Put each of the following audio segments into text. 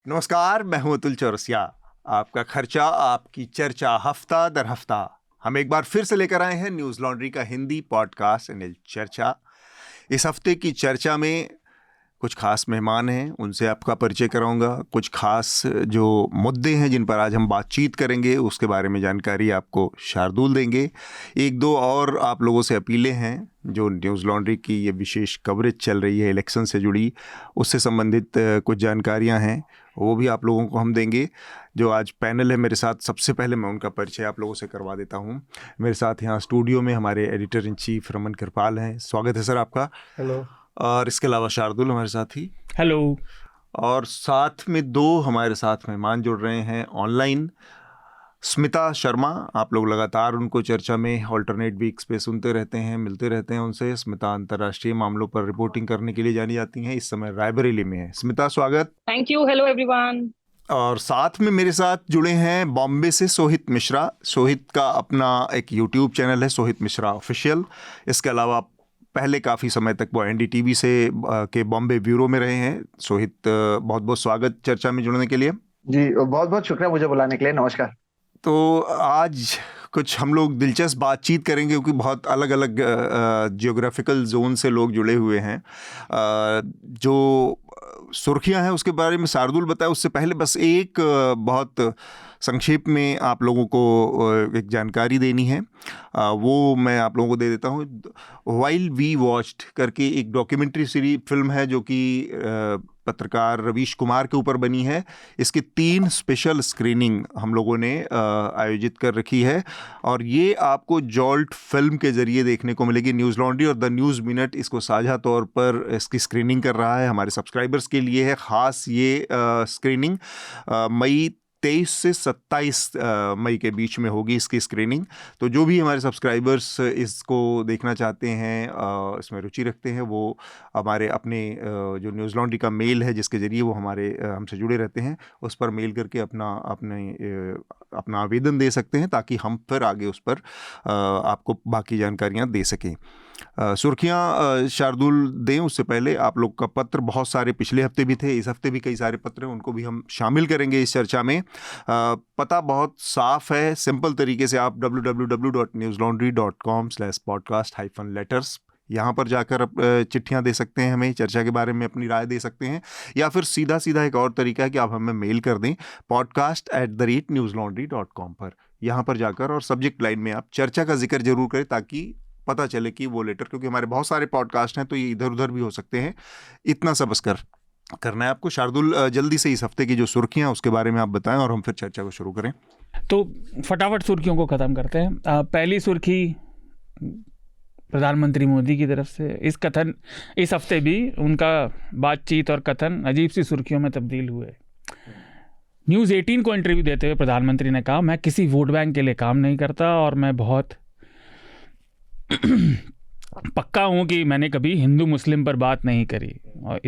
नमस्कार, मैं हूं अतुल चौरसिया। आपका खर्चा आपकी चर्चा हफ्ता दर हफ्ता हम एक बार फिर से लेकर आए हैं न्यूज़ लॉन्ड्री का हिंदी पॉडकास्ट एनएल चर्चा। इस हफ्ते की चर्चा में कुछ खास मेहमान हैं, उनसे आपका परिचय कराऊंगा। कुछ खास जो मुद्दे हैं जिन पर आज हम बातचीत करेंगे उसके बारे में जानकारी आपको शार्दुल देंगे। एक दो और आप लोगों से अपीलें हैं। जो न्यूज़ लॉन्ड्री की ये विशेष कवरेज चल रही है इलेक्शन से जुड़ी, उससे संबंधित कुछ जानकारियां हैं, वो भी आप लोगों को हम देंगे। जो आज पैनल है मेरे साथ, सबसे पहले मैं उनका परिचय आप लोगों से करवा देता हूं। मेरे साथ यहाँ स्टूडियो में हमारे एडिटर इन चीफ रमन कृपाल हैं। स्वागत है सर आपका। हेलो। और इसके अलावा शार्दुल हमारे साथ ही। हेलो। और साथ में दो हमारे साथ मेहमान जुड़ रहे हैं ऑनलाइन। स्मिता शर्मा, आप लोग लगातार उनको चर्चा में ऑल्टरनेट वीक्स पे सुनते रहते हैं, मिलते रहते हैं उनसे। स्मिता अंतर्राष्ट्रीय मामलों पर रिपोर्टिंग करने के लिए जानी जाती हैं, इस समय रायबरेली में है। स्मिता, स्वागत। Thank you. Hello everyone. और साथ में मेरे साथ जुड़े हैं बॉम्बे से सोहित मिश्रा। सोहित का अपना एक यूट्यूब चैनल है, सोहित मिश्रा ऑफिशियल। इसके अलावा पहले काफ़ी समय तक वो एनडीटीवी से के बॉम्बे ब्यूरो में रहे हैं। सोहित, बहुत बहुत स्वागत चर्चा में जुड़ने के लिए। जी, बहुत बहुत शुक्रिया मुझे बुलाने के लिए। नमस्कार। तो आज कुछ हम लोग दिलचस्प बातचीत करेंगे क्योंकि बहुत अलग अलग जियोग्राफिकल जोन से लोग जुड़े हुए हैं। जो सुर्खियां हैं उसके बारे में शार्दुल बताए, उससे पहले बस एक बहुत संक्षेप में आप लोगों को एक जानकारी देनी है, वो मैं आप लोगों को दे देता हूँ। व्हाइल वी वॉच्ड करके एक डॉक्यूमेंट्री सीरीज फिल्म है जो कि पत्रकार रवीश कुमार के ऊपर बनी है। इसकी 3 स्पेशल स्क्रीनिंग हम लोगों ने आयोजित कर रखी है और ये आपको जॉल्ट फिल्म के जरिए देखने को मिलेगी। न्यूज़ लॉन्ड्री और द न्यूज़ मिनट इसको साझा तौर पर इसकी स्क्रीनिंग कर रहा है। हमारे सब्सक्राइबर्स के लिए है ख़ास ये स्क्रीनिंग। मई 23 से 27 मई के बीच में होगी इसकी स्क्रीनिंग। तो जो भी हमारे सब्सक्राइबर्स इसको देखना चाहते हैं, इसमें रुचि रखते हैं, वो हमारे अपने जो न्यूज़ लॉन्ड्री का मेल है जिसके ज़रिए वो हमारे हमसे जुड़े रहते हैं, उस पर मेल करके अपना आवेदन दे सकते हैं ताकि हम फिर आगे उस पर आपको बाकी जानकारियाँ दे सकें। सुर्खियाँ शार्दुल दें उससे पहले आप लोग का पत्र बहुत सारे पिछले हफ्ते भी थे, इस हफ्ते भी कई सारे पत्र हैं, उनको भी हम शामिल करेंगे इस चर्चा में। पता बहुत साफ है, सिंपल तरीके से आप www.newslaundry.com/podcast-letters यहाँ पर जाकर चिट्ठियाँ दे सकते हैं, हमें चर्चा के बारे में अपनी राय दे सकते हैं। या फिर सीधा सीधा एक और तरीका है कि आप हमें मेल कर दें podcast@newslaundry.com पर। यहाँ पर जाकर और सब्जेक्ट लाइन में आप चर्चा का जिक्र जरूर करें ताकि पता चले कि वो लेटर, क्योंकि हमारे बहुत सारे पॉडकास्ट हैं तो ये इधर उधर भी हो सकते हैं। इतना सब बस करना है आपको। शार्दुल, जल्दी से इस हफ्ते की जो सुर्खियां उसके बारे में आप बताएं और हम फिर चर्चा को शुरू करें। तो फटाफट सुर्खियों को ख़त्म करते हैं। पहली सुर्खी प्रधानमंत्री मोदी की तरफ से। इस हफ्ते भी उनका बातचीत और कथन अजीब सी सुर्खियों में तब्दील हुए। न्यूज़ 18 को इंटरव्यू देते हुए प्रधानमंत्री ने कहा, मैं किसी वोट बैंक के लिए काम नहीं करता और मैं बहुत पक्का हूँ कि मैंने कभी हिंदू मुस्लिम पर बात नहीं करी। और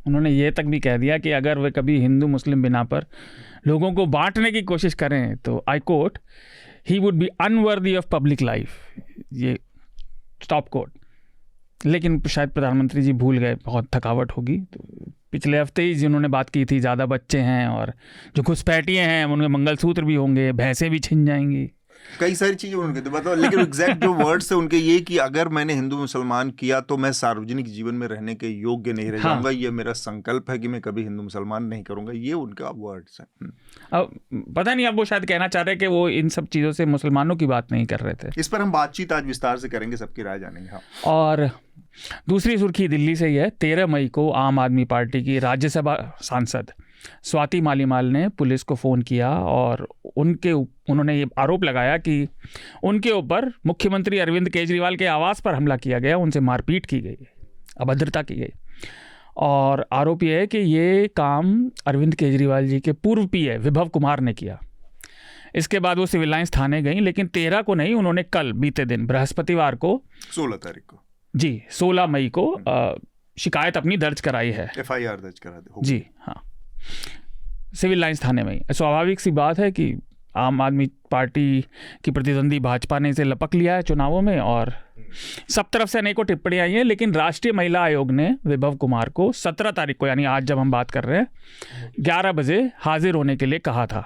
उन्होंने ये तक भी कह दिया कि अगर वे कभी हिंदू मुस्लिम बिना पर लोगों को बांटने की कोशिश करें तो I quote, he would be unworthy of public life. ये स्टॉप कोट। लेकिन शायद प्रधानमंत्री जी भूल गए, बहुत थकावट होगी। तो पिछले हफ्ते ही जिन्होंने बात की थी, ज़्यादा बच्चे हैं और जो घुसपैठिए हैं उनके मंगलसूत्र भी होंगे, भैंसें भी छिन जाएंगी, कई सारी चीज़ें उन्होंने कहते बताओ। लेकिन एग्जैक्ट जो वर्ड्स है उनके ये कि अगर मैंने हिंदू मुसलमान किया तो मैं सार्वजनिक जीवन में रहने के योग्य नहीं रह जाऊंगा। ये मेरा संकल्प है कि मैं कभी हिंदू मुसलमान नहीं करूंगा। ये उनका वर्ड्स है। अब पता नहीं, अब वो शायद कहना चाह रहे हैं कि वो इन सब चीज़ों से मुसलमानों की बात नहीं कर रहे थे। इस पर हम बातचीत आज विस्तार से करेंगे, सबकी राय जानेंगे। हाँ। और दूसरी सुर्खी दिल्ली से ही है। 13 मई को आम आदमी पार्टी की राज्यसभा सांसद स्वाति मालीवाल ने पुलिस को फ़ोन किया और उन्होंने ये आरोप लगाया कि उनके ऊपर मुख्यमंत्री अरविंद केजरीवाल के आवास पर हमला किया गया, उनसे मारपीट की गई, अभद्रता की गई। और आरोप ये है कि ये काम अरविंद केजरीवाल जी के पूर्व पीए विभव कुमार ने किया। इसके बाद वो सिविल लाइंस थाने गई, लेकिन 13 को नहीं, उन्होंने कल बीते दिन बृहस्पतिवार को 16 तारीख को जी 16 मई को शिकायत अपनी दर्ज कराई है। FIR दर्ज करा दे जी हाँ, सिविल लाइंस थाने में ही। स्वाभाविक सी बात है कि आम आदमी पार्टी की प्रतिद्वंदी भाजपा ने इसे लपक लिया है चुनावों में, और सब तरफ से अनेकों टिप्पणियां आई हैं। लेकिन राष्ट्रीय महिला आयोग ने विभव कुमार को 17 तारीख को, यानी आज जब हम बात कर रहे हैं, 11 बजे हाजिर होने के लिए कहा था।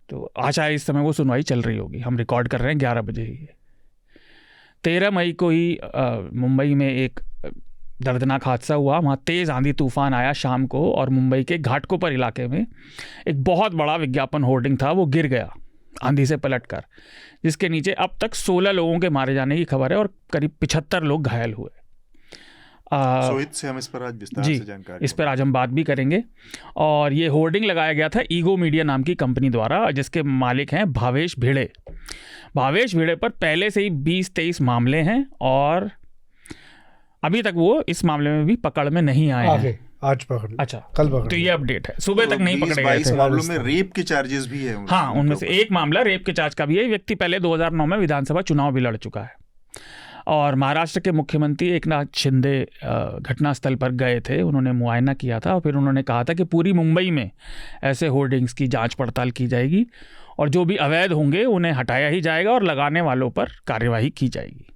तो आशा है इस समय वो सुनवाई चल रही होगी। हम रिकॉर्ड कर रहे हैं 11 बजे ही। 13 मई को ही मुंबई में एक दर्दनाक हादसा हुआ। वहाँ तेज़ आंधी तूफान आया शाम को, और मुंबई के घाटकोपर इलाके में एक बहुत बड़ा विज्ञापन होर्डिंग था, वो गिर गया आंधी से पलटकर, जिसके नीचे अब तक 16 लोगों के मारे जाने की खबर है और करीब 75 लोग घायल हुए। सोहित से हम इस पर आज विस्तार से जानकारी, इस पर आज हम बात भी करेंगे। और ये होर्डिंग लगाया गया था ईगो मीडिया नाम की कंपनी द्वारा, जिसके मालिक हैं भावेश भिड़े। भावेश भिड़े पर पहले से ही 20-23 मामले हैं, और अभी तक वो इस मामले में भी पकड़ में नहीं आए हैं। आज पकड़, अच्छा कल पकड़, तो ये अपडेट है। सुबह तक नहीं पकड़े गए थे। मामलों में रेप के चार्जेस भी है। हाँ, उनमें से एक मामला रेप के चार्ज का भी है। व्यक्ति पहले 2009 में विधानसभा चुनाव भी लड़ चुका है। और महाराष्ट्र के मुख्यमंत्री एकनाथ शिंदे घटनास्थल पर गए थे, उन्होंने मुआयना किया था, और फिर उन्होंने कहा था कि पूरी मुंबई में ऐसे होर्डिंग्स की जांच पड़ताल की जाएगी, और जो भी अवैध होंगे उन्हें हटाया ही जाएगा, और लगाने वालों पर कार्यवाही की जाएगी।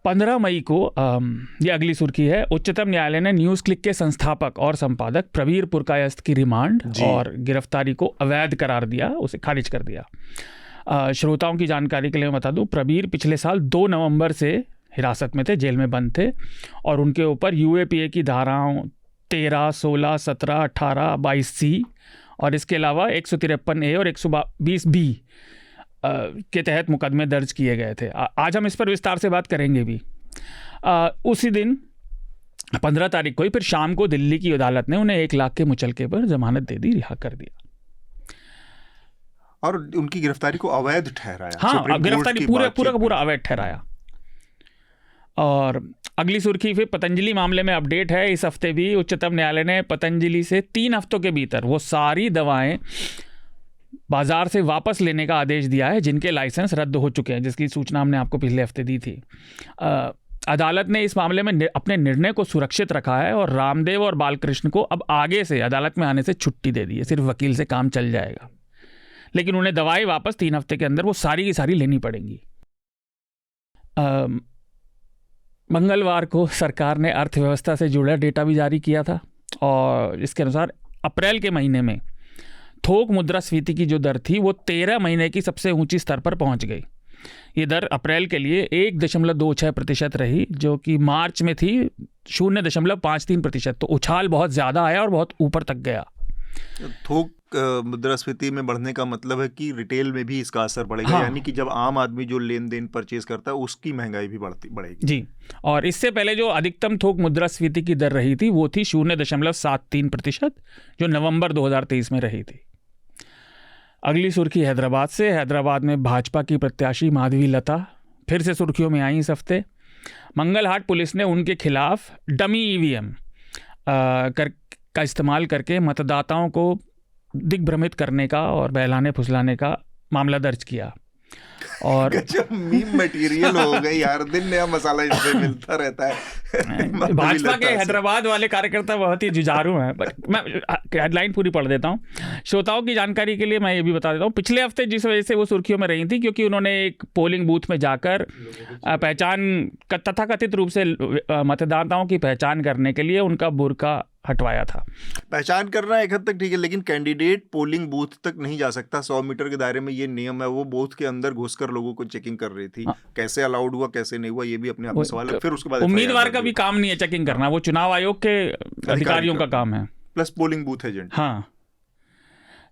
15 मई को ये अगली सुर्खी है, उच्चतम न्यायालय ने न्यूज़ क्लिक के संस्थापक और संपादक प्रवीर पुरकायस्थ की रिमांड और गिरफ्तारी को अवैध करार दिया, उसे खारिज कर दिया। श्रोताओं की जानकारी के लिए बता दूं, प्रवीर पिछले साल 2 नवंबर से हिरासत में थे, जेल में बंद थे, और उनके ऊपर यूएपीए की धाराओं 13, 16, 17, 18, 22C और इसके अलावा 153A और 120B के तहत मुकदमे दर्ज किए गए थे। आज हम इस पर विस्तार से बात करेंगे भी। उसी दिन 15 तारीख को ही फिर शाम को दिल्ली की अदालत ने उन्हें 1 लाख के मुचलके पर जमानत दे दी, रिहा कर दिया, और उनकी गिरफ्तारी को अवैध ठहराया। हाँ, गिरफ्तारी पूरा अवैध ठहराया। और अगली सुर्खी फिर पतंजलि मामले में अपडेट है। इस हफ्ते भी उच्चतम न्यायालय ने पतंजलि से 3 हफ्तों के भीतर वो सारी दवाएं बाजार से वापस लेने का आदेश दिया है जिनके लाइसेंस रद्द हो चुके हैं, जिसकी सूचना हमने आपको पिछले हफ्ते दी थी। अदालत ने इस मामले में अपने निर्णय को सुरक्षित रखा है, और रामदेव और बालकृष्ण को अब आगे से अदालत में आने से छुट्टी दे दी है, सिर्फ वकील से काम चल जाएगा, लेकिन उन्हें दवाएं वापस 3 हफ्ते के अंदर वो सारी की सारी लेनी पड़ेंगी। मंगलवार को सरकार ने अर्थव्यवस्था से जुड़ा डेटा भी जारी किया था, और इसके अनुसार अप्रैल के महीने में थोक मुद्रास्फीति की जो दर थी वो 13 महीने की सबसे ऊंची स्तर पर पहुंच गई। ये दर अप्रैल के लिए 1.26% रही, जो कि मार्च में थी 0.53%। तो उछाल बहुत ज़्यादा आया और बहुत ऊपर तक गया। थोक मुद्रास्फीति में बढ़ने का मतलब है कि रिटेल में भी इसका असर बढ़ेगा। हाँ। यानी कि जब आम आदमी जो लेन देन परचेज करता है उसकी महंगाई भी बढ़ेगी जी। और इससे पहले जो अधिकतम थोक मुद्रास्फीति की दर रही थी वो थी 0.73%, जो नवंबर 2023 में रही थी। अगली सुर्खी हैदराबाद से। हैदराबाद में भाजपा की प्रत्याशी माधवी लता फिर से सुर्खियों में आई इस हफ्ते। मंगलहाट पुलिस ने उनके खिलाफ डमी ईवीएम का इस्तेमाल करके मतदाताओं को दिग्भ्रमित करने का और बहलाने फुसलाने का मामला दर्ज किया। और मीम मटेरियल हो गई यार, दिन नया मसाला इससे मिलता रहता है। भाजपा के हैदराबाद वाले कार्यकर्ता बहुत ही जुझारू हैं। मैं हेडलाइन पूरी पढ़ देता हूँ श्रोताओं की जानकारी के लिए। मैं ये भी बता देता हूँ, पिछले हफ्ते जिस वजह से वो सुर्खियों में रही थी, क्योंकि उन्होंने एक पोलिंग बूथ में जाकर तथाकथित रूप से मतदाताओं की पहचान करने के लिए उनका बुर्का हटवाया था। पहचान करना एक हद तक ठीक है, लेकिन कैंडिडेट पोलिंग बूथ तक नहीं जा सकता। 100 मीटर के दायरे में ये नियम है। वो बूथ के अंदर घुसकर लोगों को चेकिंग कर रही थी। कैसे अलाउड हुआ, कैसे नहीं हुआ, ये भी अपने आप में सवाल है। फिर उसके बाद उम्मीदवार का भी काम नहीं है चेकिंग करना, वो चुनाव आयोग के अधिकारियों का काम है, प्लस पोलिंग बूथ एजेंट। हाँ,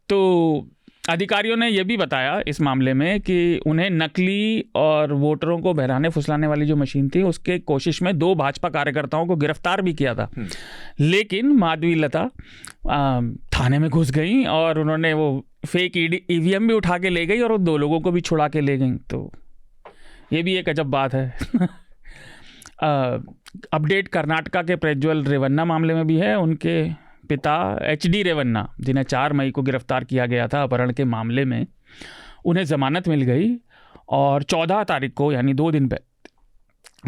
तो अधिकारियों ने यह भी बताया इस मामले में कि उन्हें नकली और वोटरों को बहलाने फुसलाने वाली जो मशीन थी उसके कोशिश में 2 भाजपा कार्यकर्ताओं को गिरफ्तार भी किया था। लेकिन माधवी लता थाने में घुस गई और उन्होंने वो फेक ईवीएम भी उठा के ले गई और 2 लोगों को भी छुड़ा के ले गई। तो ये भी एक अजब बात है। अपडेट कर्नाटका के प्रज्वल रेवन्ना मामले में भी है। उनके पिता HD रेवन्ना, जिन्हें 4 मई को गिरफ्तार किया गया था अपहरण के मामले में, उन्हें ज़मानत मिल गई और 14 तारीख को, यानी 2 दिन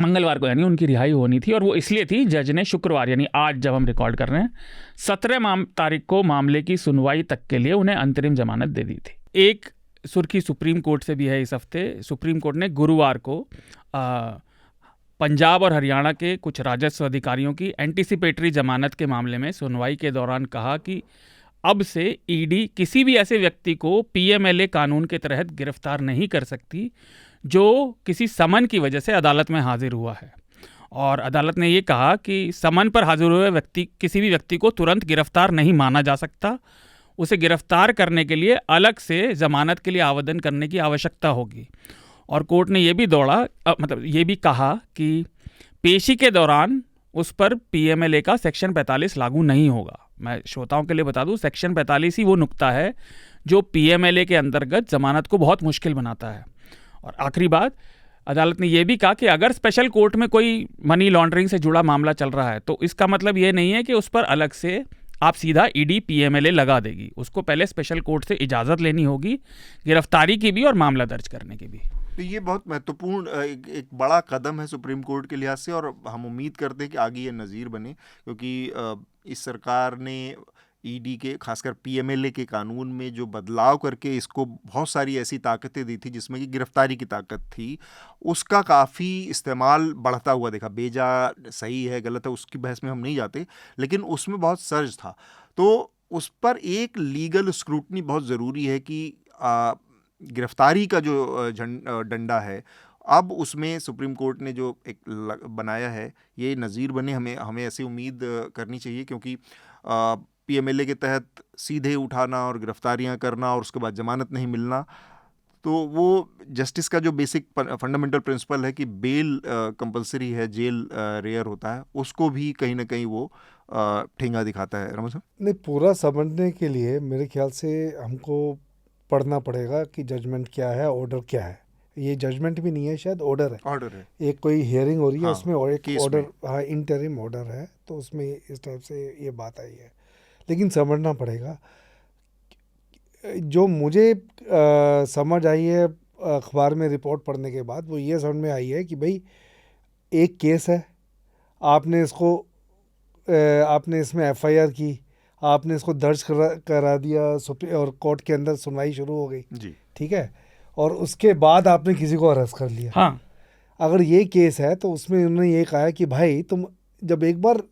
मंगलवार को यानी उनकी रिहाई होनी थी, और वो इसलिए थी जज ने शुक्रवार यानी आज जब हम रिकॉर्ड कर रहे हैं 17 तारीख को मामले की सुनवाई तक के लिए उन्हें अंतरिम जमानत दे दी थी। एक सुर्खी सुप्रीम कोर्ट से भी है इस हफ्ते। सुप्रीम कोर्ट ने गुरुवार को पंजाब और हरियाणा के कुछ राजस्व अधिकारियों की एंटीसिपेटरी जमानत के मामले में सुनवाई के दौरान कहा कि अब से ईडी किसी भी ऐसे व्यक्ति को पीएमएलए कानून के तहत गिरफ्तार नहीं कर सकती जो किसी समन की वजह से अदालत में हाजिर हुआ है। और अदालत ने ये कहा कि समन पर हाजिर हुए व्यक्ति किसी भी व्यक्ति को तुरंत गिरफ्तार नहीं माना जा सकता, उसे गिरफ्तार करने के लिए अलग से जमानत के लिए आवेदन करने की आवश्यकता होगी। और कोर्ट ने ये भी कहा कि पेशी के दौरान उस पर पीएमएलए का सेक्शन 45 लागू नहीं होगा। मैं श्रोताओं के लिए बता दूं, सेक्शन 45 ही वो नुक्ता है जो पीएमएलए के अंतर्गत जमानत को बहुत मुश्किल बनाता है। और आखिरी बात, अदालत ने यह भी कहा कि अगर स्पेशल कोर्ट में कोई मनी लॉन्ड्रिंग से जुड़ा मामला चल रहा है तो इसका मतलब ये नहीं है कि उस पर अलग से आप सीधा ईडी पीएमएलए लगा देगी। उसको पहले स्पेशल कोर्ट से इजाज़त लेनी होगी, गिरफ्तारी की भी और मामला दर्ज करने की भी। तो ये बहुत महत्वपूर्ण एक बड़ा कदम है सुप्रीम कोर्ट के लिहाज से, और हम उम्मीद करते हैं कि आगे ये नज़ीर बने, क्योंकि इस सरकार ने ईडी के खासकर पीएमएलए के कानून में जो बदलाव करके इसको बहुत सारी ऐसी ताकतें दी थी जिसमें कि गिरफ्तारी की ताकत थी, उसका काफ़ी इस्तेमाल बढ़ता हुआ देखा। बेजा सही है गलत है उसकी बहस में हम नहीं जाते, लेकिन उसमें बहुत सर्ज था। तो उस पर एक लीगल स्क्रूटनी बहुत ज़रूरी है कि गिरफ्तारी का जो डंडा है, अब उसमें सुप्रीम कोर्ट ने जो एक बनाया है ये नज़ीर बने। हमें ऐसी उम्मीद करनी चाहिए, क्योंकि पीएमएलए के तहत सीधे उठाना और गिरफ्तारियां करना और उसके बाद जमानत नहीं मिलना, तो वो जस्टिस का जो बेसिक फंडामेंटल प्रिंसिपल है कि बेल कंपलसरी है, जेल रेयर होता है, उसको भी कहीं ना कहीं वो ठेंगा दिखाता है। रमन साहब, नहीं, पूरा समझने के लिए मेरे ख्याल से हमको पढ़ना पड़ेगा कि जजमेंट क्या है, ऑर्डर क्या है। ये जजमेंट भी नहीं है, शायद ऑर्डर है। एक कोई हियरिंग हो रही है, हाँ, उसमें और एक ऑर्डर, हाँ, इंटरिम ऑर्डर है, तो उसमें इस टाइप से ये बात आई है। लेकिन समझना पड़ेगा, जो मुझे समझ आई है अखबार में रिपोर्ट पढ़ने के बाद, वो ये समझ में आई है कि भाई एक केस है, आपने इसमें एफआईआर की, आपने इसको दर्ज करा दिया और कोर्ट के अंदर सुनवाई शुरू हो गई जी, ठीक है, और उसके बाद आपने किसी को अरेस्ट कर लिया। हाँ, अगर ये केस है तो उसमें उन्होंने ये कहा है कि भाई तुम जब एक बार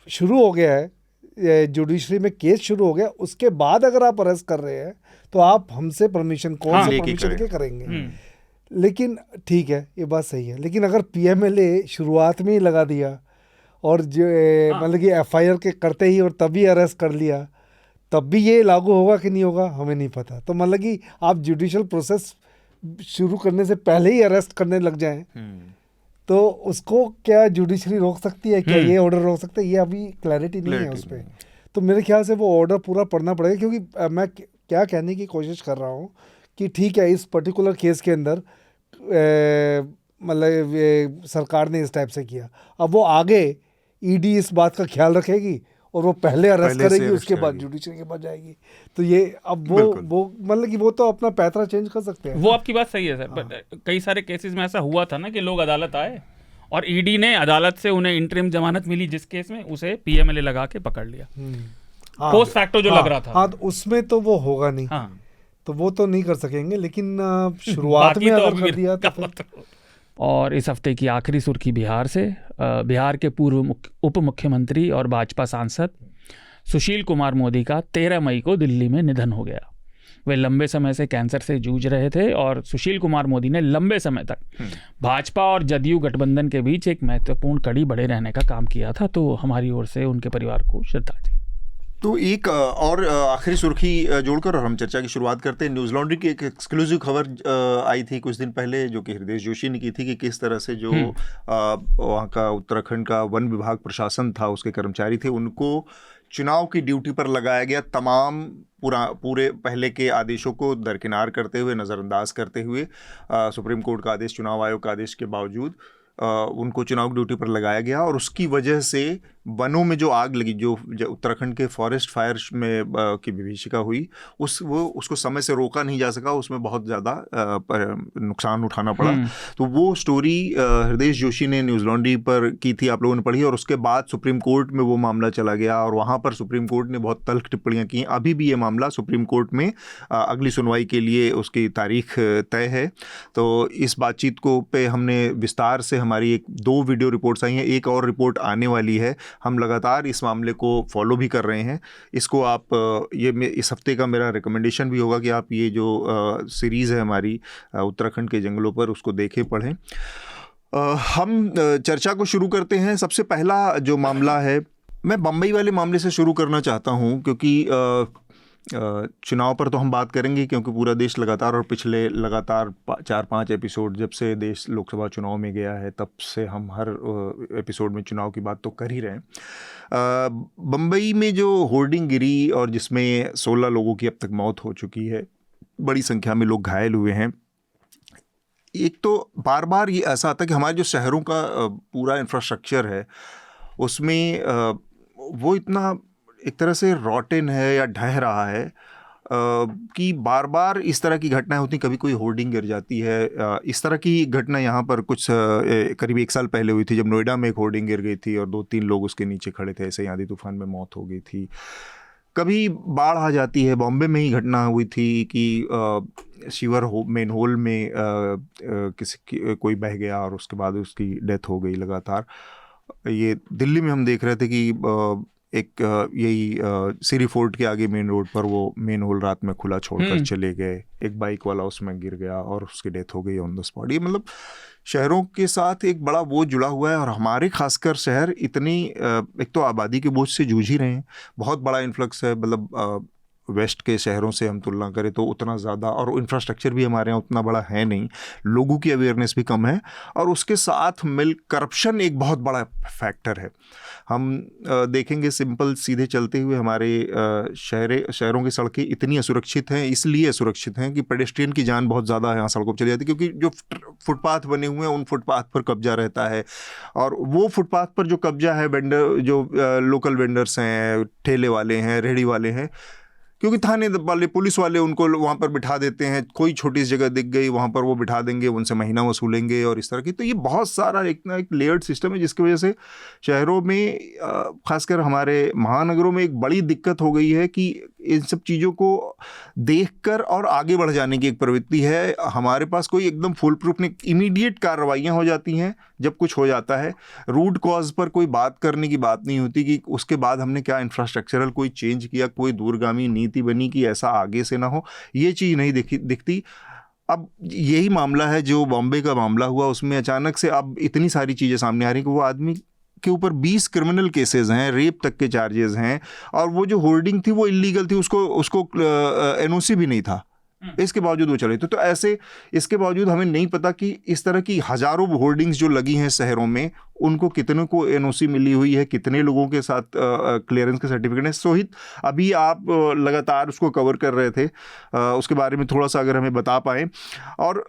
शुरू हो गया है, जुडिशरी में केस शुरू हो गया, उसके बाद अगर आप अरेस्ट कर रहे हैं तो आप हमसे परमिशन के करेंगे। लेकिन ठीक है, ये बात सही है, लेकिन अगर पीएमएलए शुरुआत में ही लगा दिया और मतलब कि एफआईआर के करते ही और तभी अरेस्ट कर लिया, तब भी ये लागू होगा कि नहीं होगा हमें नहीं पता। तो मतलब कि आप जुडिशियल प्रोसेस शुरू करने से पहले ही अरेस्ट करने लग जाएं तो उसको क्या जुडिशरी रोक सकती है, क्या ये ऑर्डर रोक सकता है, ये अभी क्लैरिटी नहीं है उस पर। तो मेरे ख्याल से वो ऑर्डर पूरा पढ़ना पड़ेगा, क्योंकि मैं क्या कहने की कोशिश कर रहा हूँ कि ठीक है, इस पर्टिकुलर केस के अंदर मतलब सरकार ने इस टाइप से किया, अब वो आगे ईडी इस बात का ख्याल रखेगी और वो पहले अरेस्ट करेगी, उसके बाद जुडिशरी के पास जाएगी। तो ये अब वो मतलब कि वो तो अपना पैतरा चेंज कर सकते हैं। वो आपकी बात सही है सर, बट कई सारे केसेस में ऐसा हुआ था ना कि लोग अदालत आए और ईडी ने अदालत से उन्हें इंटरिम जमानत मिली, जिस केस में उसे पीएमएलए लगा के पकड़ लिया, पोस्ट फैक्टो जो लग रहा था। हाँ, तो उसमें तो वो होगा नहीं, तो वो तो नहीं कर सकेंगे, लेकिन शुरुआत में अगर कर दिया तो। और इस हफ्ते की आखिरी सुर्खी बिहार से। बिहार के पूर्व उप मुख्यमंत्री और भाजपा सांसद सुशील कुमार मोदी का 13 मई को दिल्ली में निधन हो गया। वे लंबे समय से कैंसर से जूझ रहे थे और सुशील कुमार मोदी ने लंबे समय तक भाजपा और जदयू गठबंधन के बीच एक महत्वपूर्ण कड़ी बने रहने का काम किया था। तो हमारी ओर से उनके परिवार को श्रद्धांजलि। तो एक और आखिरी सुर्खी जोड़कर और हम चर्चा की शुरुआत करते हैं। न्यूज़ लॉन्ड्री की एक एक्सक्लूसिव खबर आई थी कुछ दिन पहले, जो कि हृदय जोशी ने की थी, कि किस तरह से जो वहाँ का उत्तराखंड का वन विभाग प्रशासन था, उसके कर्मचारी थे, उनको चुनाव की ड्यूटी पर लगाया गया तमाम पूरे पहले के आदेशों को दरकिनार करते हुए, नज़रअंदाज करते हुए, सुप्रीम कोर्ट का आदेश, चुनाव आयोग का आदेश के बावजूद उनको चुनाव ड्यूटी पर लगाया गया। और उसकी वजह से वनों में जो आग लगी, जो उत्तराखंड के फॉरेस्ट फायर में की विभीषिका हुई, उसको समय से रोका नहीं जा सका, उसमें बहुत ज़्यादा नुकसान उठाना पड़ा। तो वो स्टोरी हृदय जोशी ने न्यूज़ लॉन्ड्री पर की थी, आप लोगों ने पढ़ी, और उसके बाद सुप्रीम कोर्ट में वो मामला चला गया और वहाँ पर सुप्रीम कोर्ट ने बहुत तल्ख टिप्पणियाँ की। अभी भी ये मामला सुप्रीम कोर्ट में अगली सुनवाई के लिए उसकी तारीख तय है। तो इस बातचीत को पे हमने विस्तार से, हमारी 2 वीडियो रिपोर्ट्स आई हैं, एक और रिपोर्ट आने वाली है। हम लगातार इस मामले को फॉलो भी कर रहे हैं। इसको आप इस हफ्ते का मेरा रिकमेंडेशन भी होगा कि आप ये जो सीरीज़ है हमारी उत्तराखंड के जंगलों पर, उसको देखें, पढ़ें। हम चर्चा को शुरू करते हैं। सबसे पहला जो मामला है, मैं बम्बई वाले मामले से शुरू करना चाहता हूँ, क्योंकि चुनाव पर तो हम बात करेंगे, क्योंकि पूरा देश लगातार, और पिछले लगातार 4-5 एपिसोड जब से देश लोकसभा चुनाव में गया है, तब से हम हर एपिसोड में चुनाव की बात तो कर ही रहे हैं। बम्बई में जो होर्डिंग गिरी और जिसमें 16 लोगों की अब तक मौत हो चुकी है, बड़ी संख्या में लोग घायल हुए हैं। एक तो बार बार ये ऐसा आता है कि हमारे जो शहरों का पूरा इंफ्रास्ट्रक्चर है, उसमें वो इतना एक तरह से रॉटन है या ढह रहा है कि बार बार इस तरह की घटनाएं होती। कभी कोई होर्डिंग गिर जाती है। इस तरह की घटना यहाँ पर कुछ करीब 1 साल पहले हुई थी, जब नोएडा में एक होर्डिंग गिर गई थी और 2-3 लोग उसके नीचे खड़े थे, ऐसे ही आंधी तूफान में मौत हो गई थी। कभी बाढ़ आ जाती है। बॉम्बे में ही घटना हुई थी कि शिवर मेन होल में कोई बह गया और उसके बाद उसकी डेथ हो गई लगातार। ये दिल्ली में हम देख रहे थे कि एक यही सीरी फोर्ट के आगे मेन रोड पर वो मेन होल रात में खुला छोड़कर चले गए, एक बाइक वाला उसमें गिर गया और उसकी डेथ हो गई ऑन द स्पॉट। ये मतलब शहरों के साथ एक बड़ा बोझ जुड़ा हुआ है, और हमारे खासकर शहर इतनी एक तो आबादी के बोझ से जूझ ही रहे हैं। बहुत बड़ा इन्फ्लक्स है, मतलब वेस्ट के शहरों से हम तुलना करें तो उतना ज़्यादा, और इंफ्रास्ट्रक्चर भी हमारे यहाँ उतना बड़ा है नहीं, लोगों की अवेयरनेस भी कम है, और उसके साथ करप्शन एक बहुत बड़ा फैक्टर है। हम देखेंगे सिंपल सीधे चलते हुए हमारे शहरों की सड़कें इतनी असुरक्षित हैं, इसलिए असुरक्षित हैं कि पेडेस्ट्रियन की जान बहुत ज़्यादा यहाँ सड़कों पर चली जाती है, क्योंकि जो फुटपाथ बने हुए हैं उन फुटपाथ पर कब्जा रहता है, और वो फुटपाथ पर जो कब्जा है, वेंडर जो लोकल वेंडर्स हैं, ठेले वाले हैं, रेहड़ी वाले हैं, क्योंकि थाने वाले, पुलिस वाले उनको वहाँ पर बिठा देते हैं। कोई छोटी सी जगह दिख गई वहाँ पर वो बिठा देंगे, उनसे महीना वसूलेंगे और इस तरह की। तो ये बहुत सारा एक लेयर्ड सिस्टम है, जिसकी वजह से शहरों में, खासकर हमारे महानगरों में, एक बड़ी दिक्कत हो गई है कि इन सब चीज़ों को देखकर और आगे बढ़ जाने की एक प्रवृत्ति है। हमारे पास कोई एकदम फुल प्रूफ नहीं, इमीडिएट कार्रवाइयाँ हो जाती हैं जब कुछ हो जाता है। रूट कॉज पर कोई बात करने की बात नहीं होती कि उसके बाद हमने क्या इंफ्रास्ट्रक्चरल कोई चेंज किया, कोई दूरगामी नीति बनी कि ऐसा आगे से ना हो, ये चीज़ नहीं दिखती। अब यही मामला है जो बॉम्बे का मामला हुआ, उसमें अचानक से अब इतनी सारी चीज़ें सामने आ रही कि वो आदमी के ऊपर 20 क्रिमिनल केसेस हैं, रेप तक के चार्जेस हैं, और वो जो होर्डिंग थी वो इलीगल थी, उसको एनओसी भी नहीं था, इसके बावजूद वो चले। तो ऐसे इसके बावजूद हमें नहीं पता कि इस तरह की हजारों होर्डिंग्स जो लगी हैं शहरों में, उनको कितने को एनओसी मिली हुई है, कितने लोगों के साथ क्लियरेंस के सर्टिफिकेट है। सोहित, अभी आप लगातार उसको कवर कर रहे थे, उसके बारे में थोड़ा सा अगर हमें बता पाएँ। और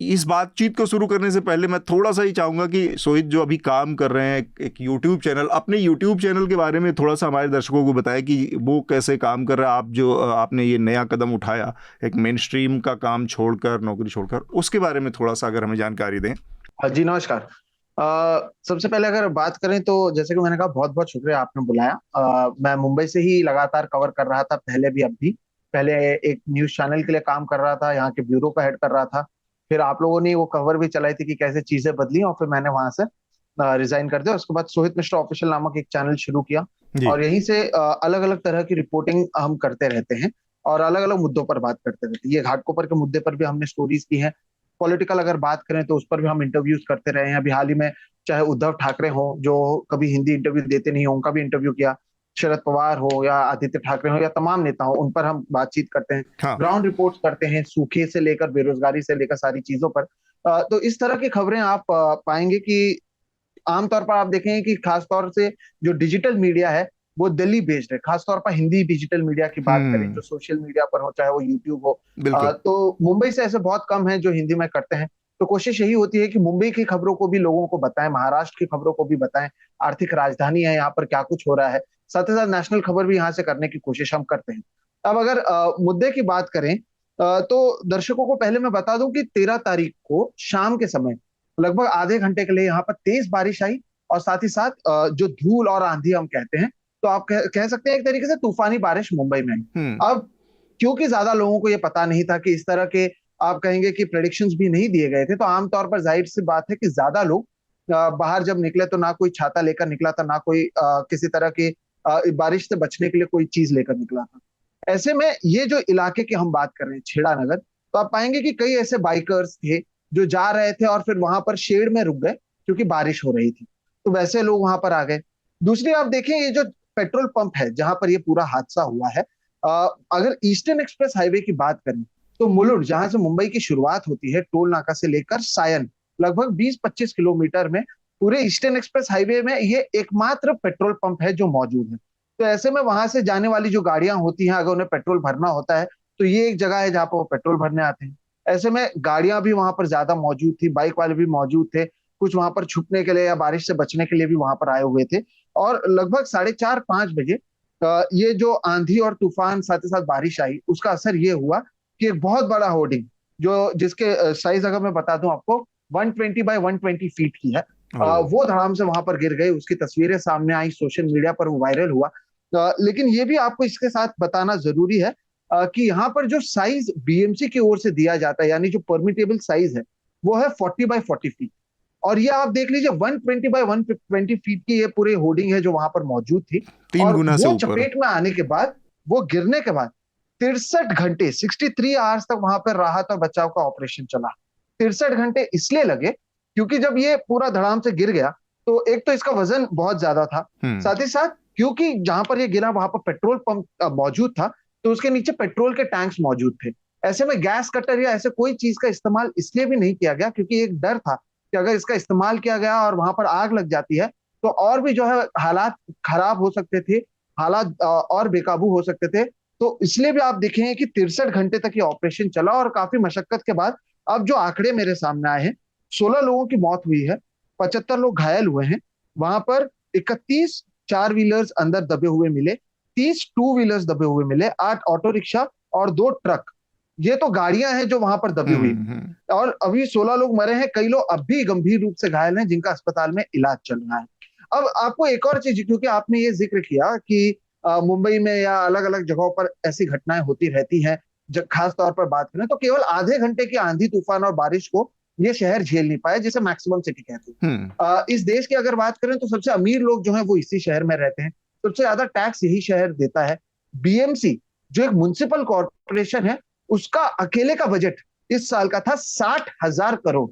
इस बातचीत को शुरू करने से पहले मैं थोड़ा सा ही चाहूँगा कि सोहित जो अभी काम कर रहे हैं एक यूट्यूब चैनल, अपने यूट्यूब चैनल के बारे में थोड़ा सा हमारे दर्शकों को बताएं कि वो कैसे काम कर रहा है। आपने ये नया कदम उठाया, एक मेन स्ट्रीम का काम छोड़कर, नौकरी छोड़कर, उसके बारे में थोड़ा सा अगर हमें जानकारी दें। जी नमस्कार। सबसे पहले अगर बात करें तो जैसे कि मैंने कहा, बहुत बहुत शुक्रिया आपने बुलाया। मैं मुंबई से ही लगातार कवर कर रहा था, पहले भी अब भी। पहले एक न्यूज चैनल के लिए काम कर रहा था, यहाँ के ब्यूरो का हेड कर रहा था। फिर आप लोगों ने वो कवर भी चलाई थी कि कैसे चीजें बदली, और फिर मैंने वहां से रिजाइन कर दिया। उसके बाद सोहित मिश्रा ऑफिशियल नामक एक चैनल शुरू किया, और यहीं से अलग अलग तरह की रिपोर्टिंग हम करते रहते हैं और अलग अलग मुद्दों पर बात करते रहते हैं। ये घाटकोपर के मुद्दे पर भी हमने स्टोरीज की हैं। पॉलिटिकल अगर बात करें तो उस पर भी हम इंटरव्यूज करते रहे हैं। अभी हाल ही में चाहे उद्धव ठाकरे हो, जो कभी हिंदी इंटरव्यू देते नहीं हो, उनका भी इंटरव्यू किया। शरद पवार हो या आदित्य ठाकरे हो या तमाम नेता हो, उन पर हम बातचीत करते हैं। हाँ। ग्राउंड रिपोर्ट्स करते हैं, सूखे से लेकर बेरोजगारी से लेकर सारी चीजों पर। तो इस तरह की खबरें आप पाएंगे कि आमतौर पर आप देखेंगे कि खासतौर से जो डिजिटल मीडिया है वो दिल्ली बेस्ड है। खासतौर पर हिंदी डिजिटल मीडिया की बात करें, जो सोशल मीडिया पर हो, चाहे वो यूट्यूब हो, तो मुंबई से ऐसे बहुत कम है जो हिंदी में करते हैं। तो कोशिश यही होती है कि मुंबई की खबरों को भी लोगों को बताएं, महाराष्ट्र की खबरों को भी बताएं, आर्थिक राजधानी है यहाँ पर क्या कुछ हो रहा है, साथ ही साथ नेशनल खबर भी यहाँ से करने की कोशिश हम करते हैं। अब अगर मुद्दे की बात करें तो दर्शकों को पहले मैं बता दूं कि 13 तारीख को शाम के समय लगभग आधे घंटे के लिए यहाँ पर तेज बारिश आई, और साथ ही साथ जो धूल और आंधी हम कहते हैं, तो आप कह सकते हैं एक तरीके से तूफानी बारिश मुंबई में आई। अब क्योंकि ज्यादा लोगों को ये पता नहीं था कि इस तरह के, आप कहेंगे कि प्रेडिक्शंस भी नहीं दिए गए थे, तो आमतौर पर जाहिर सी बात है कि ज्यादा लोग बाहर जब निकले तो ना कोई छाता लेकर निकला था, ना कोई किसी तरह की बारिश से बचने के लिए कोई चीज लेकर निकला था। ऐसे में ये जो इलाके की हम बात कर रहे हैं छेड़ा नगर, तो आप पाएंगे कि कई ऐसे बाइकर्स थे जो जा रहे थे और फिर वहां पर शेड में रुक गए क्योंकि बारिश हो रही थी, तो वैसे लोग वहां पर आ गए। दूसरी आप देखें, ये जो पेट्रोल पंप है जहां पर ये पूरा हादसा हुआ है, अगर ईस्टर्न एक्सप्रेस हाईवे की बात करें तो मुलुंड, जहां से मुंबई की शुरुआत होती है टोल नाका से लेकर सायन, लगभग 20-25 किलोमीटर में पूरे ईस्टर्न एक्सप्रेस हाईवे में ये एकमात्र पेट्रोल पंप है जो मौजूद है। तो ऐसे में वहां से जाने वाली जो गाड़ियां होती हैं, अगर उन्हें पेट्रोल भरना होता है तो ये एक जगह है जहां पर वो पेट्रोल भरने आते हैं। ऐसे में गाड़ियां भी वहां पर ज्यादा मौजूद थी, बाइक वाले भी मौजूद थे, कुछ वहां पर छुपने के लिए या बारिश से बचने के लिए भी वहां पर आए हुए थे। और लगभग 4:30-5 बजे ये जो आंधी और तूफान साथ ही साथ बारिश आई, उसका असर ये हुआ कि एक बहुत बड़ा होर्डिंग, जो जिसके साइज अगर मैं बता दूं आपको 120 बाय 120 फीट की है, वो धड़ाम से वहां पर गिर गई। उसकी तस्वीरें सामने आई, सोशल मीडिया पर वो वायरल हुआ। लेकिन ये भी आपको इसके साथ बताना जरूरी है कि यहाँ पर जो साइज बीएमसी की ओर से दिया जाता है, यानी जो परमिटेबल साइज है, वो है 40 बाय 40 फीट। और ये आप देख लीजिए 120 बाय 120 फीट की ये पूरी होर्डिंग है जो वहां पर मौजूद थी। 3 गुना से वो ऊपर चपेट में आने के बाद, वो गिरने के बाद 63 घंटे 63 आवर्स तक वहां पर राहत और बचाव का ऑपरेशन चला। 63 घंटे इसलिए लगे क्योंकि जब ये पूरा धड़ाम से गिर गया तो एक तो इसका वजन बहुत ज्यादा था, साथ ही साथ क्योंकि जहां पर ये गिरा वहां पर पेट्रोल पंप मौजूद था, तो उसके नीचे पेट्रोल के टैंक्स मौजूद थे। ऐसे में गैस कटर या ऐसे कोई चीज का इस्तेमाल इसलिए भी नहीं किया गया क्योंकि एक डर था कि अगर इसका इस्तेमाल किया गया और वहां पर आग लग जाती है तो और भी जो है हालात खराब हो सकते थे, हालात और बेकाबू हो सकते थे। तो इसलिए भी आप देखें कि 63 घंटे तक ये ऑपरेशन चला और काफी मशक्कत के बाद अब जो आंकड़े मेरे सामने आए हैं, 16 लोगों की मौत हुई है, 75 लोग घायल हुए हैं। वहां पर 31 4 व्हीलर्स अंदर दबे हुए मिले, 30 2 व्हीलर्स दबे हुए मिले, 8 ऑटो रिक्शा और 2 ट्रक, ये तो गाड़ियां हैं जो वहां पर दबी हुई। और अभी 16 लोग मरे हैं, कई लोग अब भी गंभीर रूप से घायल हैं जिनका अस्पताल में इलाज चल रहा है। अब आपको एक और चीज, क्योंकि आपने ये जिक्र किया कि मुंबई में या अलग अलग जगहों पर ऐसी घटनाएं होती रहती हैं, जब खास तौर पर बात करें तो केवल आधे घंटे की आंधी तूफान और बारिश को ये शहर झेल नहीं पाया, जिसे मैक्सिमम सिटी कहते हैं। इस देश की अगर बात करें तो सबसे अमीर लोग जो हैं वो इसी शहर में रहते हैं, सबसे ज्यादा टैक्स यही शहर देता है। बीएमसी जो एक म्युनिसिपल कॉर्पोरेशन है, उसका अकेले का बजट इस साल का था 60,000 करोड़,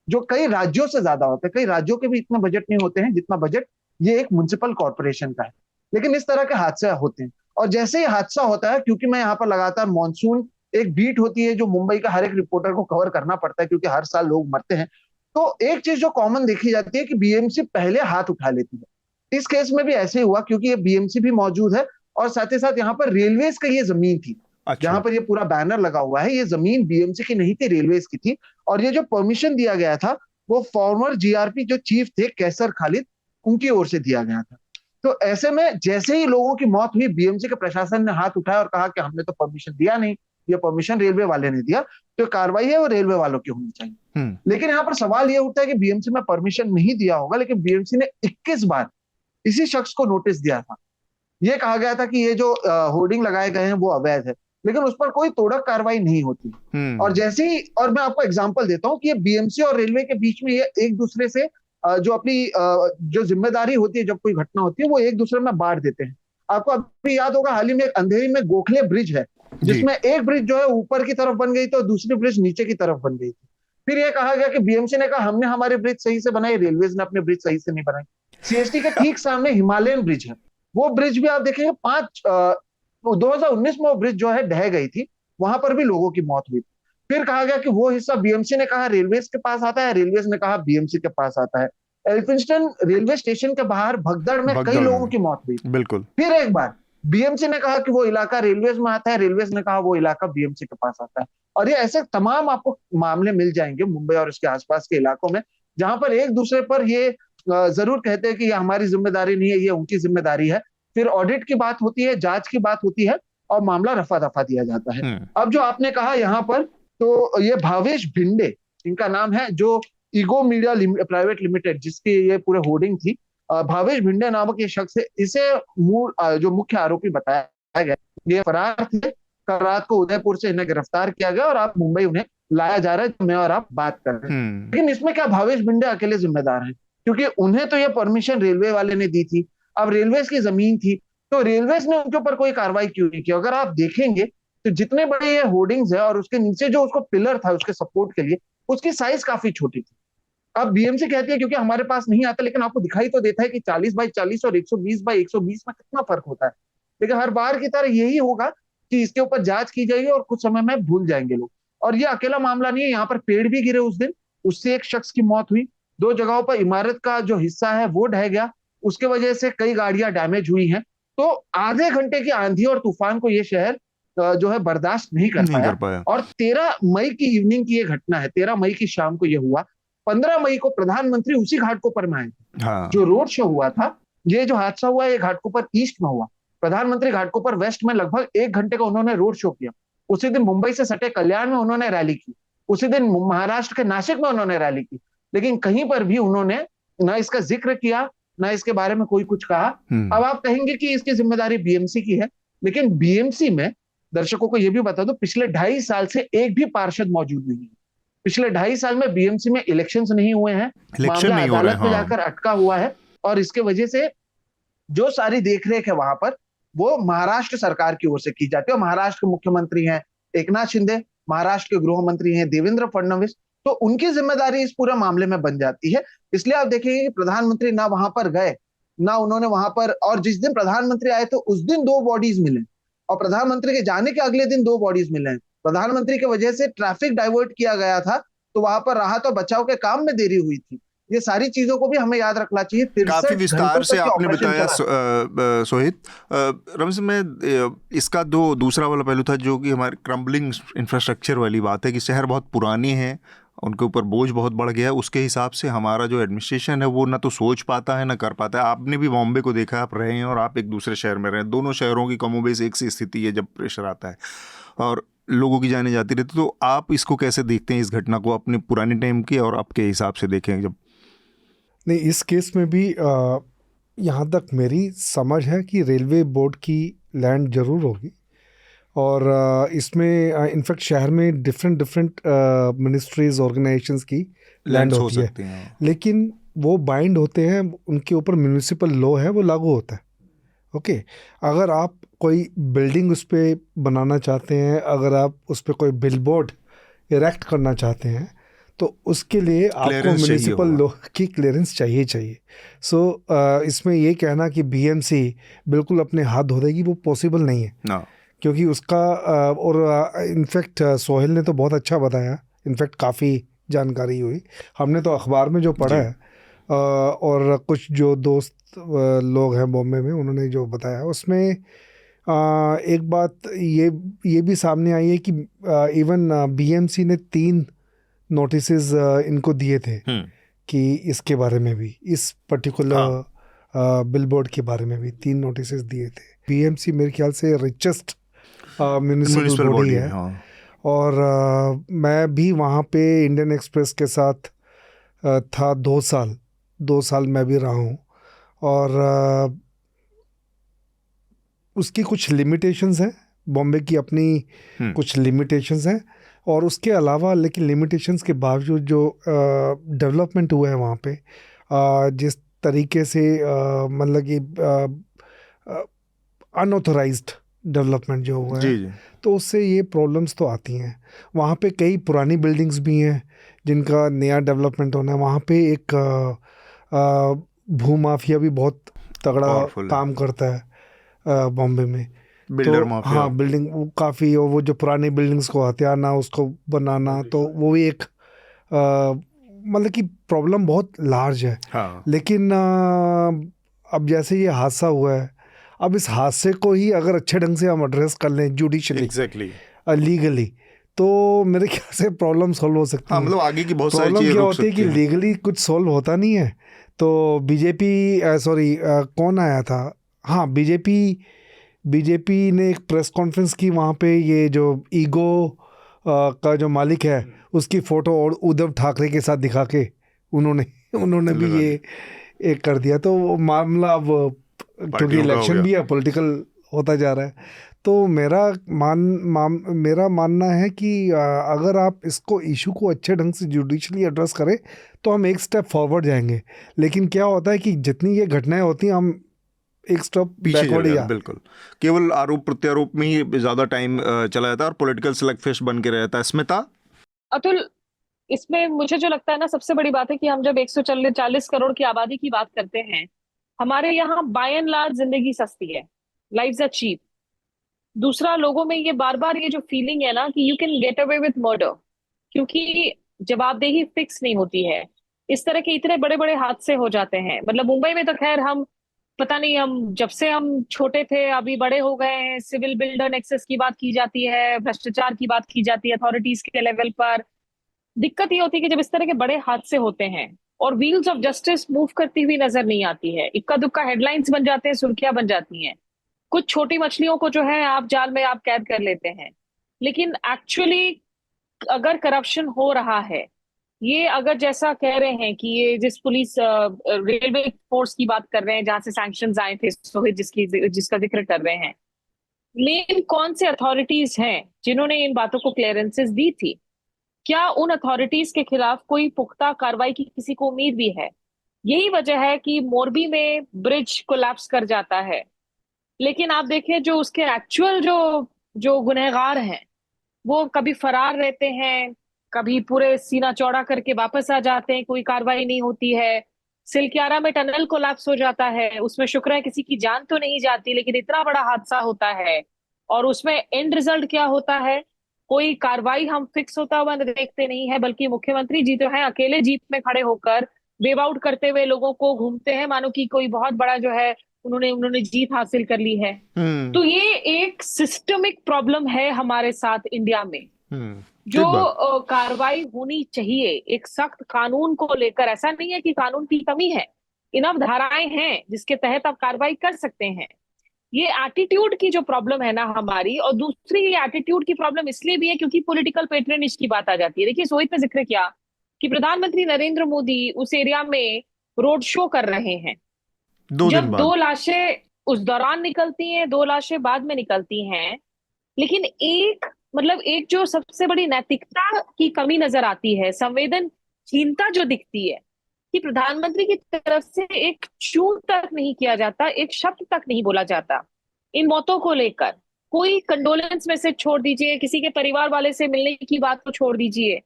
जो कई राज्यों से ज्यादा होता है। कई राज्यों के भी इतने बजट नहीं होते हैं जितना बजट ये एक म्युनिसिपल कॉर्पोरेशन का है। लेकिन इस तरह के हादसे होते हैं, और जैसे ही हादसा होता है, क्योंकि मैं यहाँ पर लगातार मानसून एक बीट होती है जो मुंबई का हर एक रिपोर्टर को कवर करना पड़ता है क्योंकि हर साल लोग मरते हैं, तो एक चीज जो कॉमन देखी जाती है कि बीएमसी पहले हाथ उठा लेती है। इस केस में भी ऐसे ही हुआ क्योंकि ये बीएमसी भी मौजूद है और साथ ही साथ यहाँ पर रेलवेज का ये जमीन थी। अच्छा। जहां पर ये पूरा बैनर लगा हुआ है, ये जमीन बीएमसी की नहीं थी, रेलवेज की थी। और ये जो परमिशन दिया गया था वो फॉर्मर जीआरपी जो चीफ थे कैसर खालिद, उनकी ओर से दिया गया था। तो ऐसे में जैसे ही लोगों की मौत हुई, बीएमसी के प्रशासन ने हाथ उठाया और कहा कि हमने तो परमिशन दिया नहीं, ये परमिशन रेलवे वाले ने दिया, तो कार्रवाई है वो रेलवे वालों की होनी चाहिए। लेकिन यहाँ पर सवाल ये उठता है कि बीएमसी में परमिशन नहीं दिया होगा, लेकिन बीएमसी ने 21 बार इसी शख्स को नोटिस दिया था। ये कहा गया था कि ये जो होर्डिंग लगाए गए हैं वो अवैध है, लेकिन उस पर कोई तोड़क कार्रवाई नहीं होती। और जैसे ही, और मैं आपको एग्जांपल देता हूं कि ये बीएमसी और रेलवे के बीच में ये एक दूसरे से जो अपनी जो जिम्मेदारी होती है, जब कोई घटना होती है वो एक दूसरे में बांट देते हैं। आपको अभी याद होगा हाल ही में एक अंधेरी में गोखले ब्रिज है, जिसमें एक ब्रिज जो है ऊपर की तरफ बन गई थी और दूसरी ब्रिज नीचे की तरफ बन गई थी। फिर ये कहा गया कि बीएमसी ने कहा हमने हमारी ब्रिज सही से बनाई, रेलवेज ने अपने ब्रिज सही से नहीं बनाई। सीएसटी के ठीक सामने हिमालयन ब्रिज है, वो ब्रिज भी आप देखेंगे 2019 में वो ब्रिज जो है ढह गई थी, वहां पर भी लोगों की मौत हुई। फिर कहा गया कि वो हिस्सा बीएमसी ने कहा रेलवेज के पास आता है, रेलवेज ने कहा बीएमसी के पास आता है। एल्फिंस्टन रेलवे स्टेशन के बाहर भगदड़ में कई लोगों की मौत हुई। बिल्कुल। फिर एक बार बीएमसी ने कहा कि वो इलाका रेलवेज में आता है, रेलवेज ने कहा वो इलाका बीएमसी के पास आता है। और ये ऐसे तमाम आपको मामले मिल जाएंगे मुंबई और उसके आसपास के इलाकों में, जहां पर एक दूसरे पर ये जरूर कहते हैं कि ये हमारी जिम्मेदारी नहीं है, ये उनकी जिम्मेदारी है। फिर ऑडिट की बात होती है, जांच की बात होती है, और मामला रफा दफा दिया जाता है। अब जो आपने कहा यहाँ पर, तो ये भावेश भिंडे इनका नाम है, जो ईगो मीडिया प्राइवेट लिमिटेड जिसकी ये पूरे होर्डिंग थी, भावेश भिंडे नामक ये शख्स है, इसे जो मुख्य आरोपी बताया गया। ये फरार थे। कल रात को उदयपुर से इन्हें गिरफ्तार किया गया और अब मुंबई उन्हें लाया जा रहा है, मैं और आप बात कर रहे हैं। लेकिन इसमें क्या भावेश भिंडे अकेले जिम्मेदार हैं? क्योंकि उन्हें तो ये परमिशन रेलवे वाले ने दी थी, अब रेलवे की जमीन थी, तो रेलवे ने उनके ऊपर कोई कार्रवाई क्यों नहीं की? अगर आप देखेंगे तो जितने बड़े ये होर्डिंग्स है और उसके नीचे जो उसको पिलर था उसके सपोर्ट के लिए, उसकी साइज काफी छोटी थी। अब बीएमसी कहती है क्योंकि हमारे पास नहीं आता, लेकिन आपको दिखाई तो देता है कि 40 बाई 40 और 120 बाई 120 में कितना फर्क होता है। लेकिन हर बार की तरह यही होगा कि इसके ऊपर जांच की जाएगी और कुछ समय में भूल जाएंगे लोग। और ये अकेला मामला नहीं है, यहाँ पर पेड़ भी गिरे उस दिन, उससे एक शख्स की मौत हुई। 2 जगहों पर इमारत का जो हिस्सा है वो ढह गया, उसके वजह से कई गाड़ियां डैमेज हुई हैं। तो आधे घंटे की आंधी और तूफान को ये शहर जो है बर्दाश्त नहीं कर पाया। और 13 मई की इवनिंग की ये घटना है, 13 मई की शाम को ये हुआ। 15 मई को प्रधानमंत्री उसी घाटकोपर में आए थे। जो रोड शो हुआ था, ये जो हादसा हुआ ये घाटकोपर ईस्ट में हुआ। प्रधानमंत्री घाटकोपर वेस्ट में लगभग 1 घंटे का उन्होंने रोड शो किया। उसी दिन मुंबई से सटे कल्याण में उन्होंने रैली की, उसी दिन महाराष्ट्र के नासिक में उन्होंने रैली की। लेकिन कहीं पर भी उन्होंने ना इसका जिक्र किया, ना इसके बारे में कोई कुछ कहा। अब आप कहेंगे कि इसकी जिम्मेदारी बीएमसी की है, लेकिन बीएमसी में दर्शकों को यह भी बता दो, पिछले 2.5 साल से एक भी पार्षद मौजूद नहीं है। पिछले 2.5 साल में बीएमसी में इलेक्शंस नहीं हुए हैं, मामला अदालत में जाकर अटका हुआ है, और इसके वजह से जो सारी देखरेख है वहां पर वो महाराष्ट्र सरकार की ओर से की जाती है। और महाराष्ट्र के मुख्यमंत्री हैं एकनाथ शिंदे, महाराष्ट्र के गृह मंत्री हैं देवेंद्र फडणवीस, तो उनकी जिम्मेदारी इस पूरे मामले में बन जाती है। इसलिए आप देखेंगे कि प्रधानमंत्री ना वहां पर गए, ना उन्होंने वहां पर, और जिस दिन प्रधानमंत्री आए थे उस दिन 2 बॉडीज मिले, और प्रधानमंत्री के जाने के अगले दिन 2 बॉडीज मिले हैं। प्रधानमंत्री की वजह से ट्रैफिक डाइवर्ट किया गया था, तो वहां पर राहत और बचाव के काम में देरी हुई थी। ये सारी चीजों को भी हमें याद रखना चाहिए। काफी विस्तार से आपने बताया सोहित। रमेश, में इसका दूसरा वाला पहलू था जो कि हमारे क्रम्बलिंग इंफ्रास्ट्रक्चर वाली बात है कि शहर बहुत पुरानी है, उनके ऊपर बोझ बहुत बढ़ गया है। उसके हिसाब से हमारा जो एडमिनिस्ट्रेशन है वो ना तो सोच पाता है ना कर पाता है। आपने भी बॉम्बे को देखा, आप रहे हैं और आप एक दूसरे शहर में रहे हैं, दोनों शहरों की कमोबेश एक सी स्थिति है जब प्रेशर आता है और लोगों की जाने जाती रहती। तो आप इसको कैसे देखते हैं, इस घटना को अपने पुराने टाइम के और आपके हिसाब से देखें जब? नहीं, इस केस में भी यहाँ तक मेरी समझ है कि रेलवे बोर्ड की लैंड ज़रूर होगी, और इसमें इनफैक्ट शहर में डिफरेंट मिनिस्ट्रीज ऑर्गेनाइजेशंस की लैंड होती है, लेकिन वो बाइंड होते हैं, उनके ऊपर म्यूनिसिपल लॉ है वो लागू होता है। ओके, अगर आप कोई बिल्डिंग उस पर बनाना चाहते हैं, अगर आप उस पर कोई बिलबोर्ड इरेक्ट करना चाहते हैं, तो उसके लिए आपको म्यूनिसिपल लॉ की क्लियरेंस चाहिए। सो इसमें ये कहना कि बीएमसी बिल्कुल अपने हाथ धो देगी वो पॉसिबल नहीं है। क्योंकि उसका और इनफैक्ट सोहेल ने तो बहुत अच्छा बताया, इनफैक्ट काफ़ी जानकारी हुई, हमने तो अखबार में जो पढ़ा है और कुछ जो दोस्त लोग हैं बॉम्बे में उन्होंने जो बताया, उसमें एक बात ये भी सामने आई है कि इवन बीएमसी ने 3 नोटिसेस इनको दिए थे कि इसके बारे में भी, इस पर्टिकुलर बिलबोर्ड के बारे में भी 3 नोटिसेस दिए थे। बीएमसी मेरे ख्याल से रिचेस्ट म्यूनिसिपल बॉडी है। और मैं भी वहाँ पे इंडियन एक्सप्रेस के साथ था 2 साल मैं भी रहा हूँ, और उसकी कुछ लिमिटेशंस हैं, बॉम्बे की अपनी कुछ लिमिटेशंस हैं, और उसके अलावा लेकिन लिमिटेशंस के बावजूद जो डेवलपमेंट हुआ है वहाँ पे, जिस तरीके से मतलब कि अनऑथराइज्ड डेवलपमेंट जो हुआ है, तो उससे ये प्रॉब्लम्स तो आती हैं। वहाँ पे कई पुरानी बिल्डिंग्स भी हैं जिनका नया डेवलपमेंट होना है। वहाँ पे एक भूमाफिया भी बहुत तगड़ा काम करता है बॉम्बे में, बिल्डर माफिया। हाँ, बिल्डिंग वो काफ़ी, वो जो पुरानी बिल्डिंग्स को हथियाना, उसको बनाना, तो वो भी एक मतलब कि प्रॉब्लम बहुत लार्ज है। लेकिन अब जैसे ये हादसा हुआ है, अब इस हादसे को ही अगर अच्छे ढंग से हम एड्रेस कर लें जुडिशली, लीगली, तो मेरे ख्याल से प्रॉब्लम सॉल्व हो सकती हाँ, है। मतलब आगे की बहुत सारी प्रॉब्लम चीजें क्या रुक होती है सकती कि हैं। लीगली कुछ सॉल्व होता नहीं है। तो बीजेपी, सॉरी, कौन आया था, हाँ, बीजेपी ने एक प्रेस कॉन्फ्रेंस की, वहाँ पे ये जो ईगो का जो मालिक है उसकी फोटो और उद्धव ठाकरे के साथ दिखा के उन्होंने उन्होंने भी लगा ये एक कर दिया। तो वो मामला अब, क्योंकि पार्टियों का हो इलेक्शन गया। भी है, पॉलिटिकल होता जा रहा है। तो मेरा मानना है कि अगर आप इसको इशू को अच्छे ढंग से जुडिशली एड्रेस करें तो हम एक स्टेप फॉरवर्ड जाएंगे। लेकिन क्या होता है कि जितनी ये घटनाएं होती हैं, हम एक स्टेप पीछे चले बैकवर्ड ही जाते, जाते हैं। बिल्कुल। केवल आरोप प्रत्यारोप में ही ज्यादा टाइम चला जाता है और पॉलिटिकल स्लैगफिश बन के रहता है। स्मिता? अतुल, इसमें मुझे जो लगता है ना, सबसे बड़ी बात है कि हम जब 140 करोड़ की आबादी की बात करते हैं, हमारे यहाँ बाय एंड लार्ज जिंदगी सस्ती है, लाइफ्स आर चीप। दूसरा, लोगों में ये बार बार ये जो फीलिंग है ना कि you can get away with murder, क्योंकि जवाबदेही फिक्स नहीं होती है। इस तरह के इतने बड़े बड़े हादसे हो जाते हैं। मतलब मुंबई में तो खैर हम, पता नहीं, हम जब से हम छोटे थे अभी बड़े हो गए हैं, सिविल बिल्डर नेक्सस की बात की जाती है, भ्रष्टाचार की बात की जाती है अथॉरिटीज के लेवल पर। दिक्कत ये होती है कि जब इस तरह के बड़े हादसे होते हैं और व्हील्स ऑफ जस्टिस मूव करती हुई नजर नहीं आती है, इक्का दुक्का हेडलाइंस बन जाते हैं, सुर्खियां बन जाती हैं, कुछ छोटी मछलियों को जो है आप जाल में आप कैद कर लेते हैं। लेकिन एक्चुअली अगर करप्शन हो रहा है, ये अगर जैसा कह रहे हैं कि ये जिस पुलिस रेलवे फोर्स की बात कर रहे हैं जहां से सैंक्शंस आए थे, सोहित जिसका जिक्र कर रहे हैं, मेन कौन से अथॉरिटीज हैं जिन्होंने इन बातों को क्लियरेंसेस दी थी? क्या उन अथॉरिटीज के खिलाफ कोई पुख्ता कार्रवाई की किसी को उम्मीद भी है? यही वजह है कि मोरबी में ब्रिज कोलैप्स कर जाता है, लेकिन आप देखें जो उसके एक्चुअल जो जो गुनहगार हैं वो कभी फरार रहते हैं, कभी पूरे सीना चौड़ा करके वापस आ जाते हैं, कोई कार्रवाई नहीं होती है। सिलक्यारा में टनल कोलैप्स हो जाता है, उसमें शुक्र है किसी की जान तो नहीं जाती, लेकिन इतना बड़ा हादसा होता है और उसमें एंड रिजल्ट क्या होता है? कोई कार्रवाई हम फिक्स होता हुआ देखते नहीं है, बल्कि मुख्यमंत्री जी जो है अकेले जीप में खड़े होकर वेव आउट करते हुए लोगों को घूमते हैं, मानो कि कोई बहुत बड़ा जो है उन्होंने उन्होंने जीत हासिल कर ली है। तो ये एक सिस्टमिक प्रॉब्लम है हमारे साथ इंडिया में, जो ठीक बात। कार्रवाई होनी चाहिए एक सख्त कानून को लेकर। ऐसा नहीं है कि कानून की कमी है, इनफ धाराएं हैं जिसके तहत आप कार्रवाई कर सकते हैं। ये एटीट्यूड की जो प्रॉब्लम है ना हमारी, और दूसरी ये एटीट्यूड की प्रॉब्लम इसलिए भी है क्योंकि पॉलिटिकल पेट्रनेज की बात आ जाती है। देखिए, सोहित ने जिक्र किया कि प्रधानमंत्री नरेंद्र मोदी उस एरिया में रोड शो कर रहे हैं, 2 दिन जब बाद 2 लाशें उस दौरान निकलती हैं, 2 लाशें बाद में निकलती हैं, लेकिन एक जो सबसे बड़ी नैतिकता की कमी नजर आती है, संवेदनहीनता जो दिखती है, कि प्रधानमंत्री की तरफ से एक चूक तक नहीं किया जाता, एक शब्द तक नहीं बोला जाता इन मौतों को लेकर। कोई कंडोलेंस मैसेज छोड़ दीजिए, किसी के परिवार वाले से मिलने की बात को छोड़ दीजिए।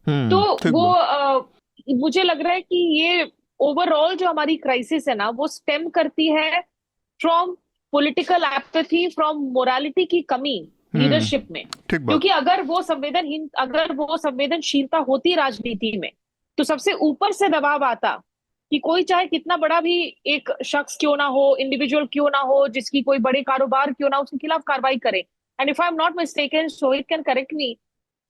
तो ठीक वो बात। मुझे लग रहा है कि ये ओवरऑल जो हमारी क्राइसिस है ना, वो स्टेम करती है from political apathy, from morality की कमी लीडरशिप में। ठीक बात। क्योंकि अगर वो संवेदनशीलता होती राजनीति में, तो सबसे ऊपर से दबाव आता कि कोई चाहे कितना बड़ा भी एक शख्स क्यों ना हो, इंडिविजुअल क्यों ना हो, जिसकी कोई बड़े कारोबार क्यों ना हो, उसके खिलाफ कार्रवाई करे। And if I am not mistaken, Sohit can correct मी,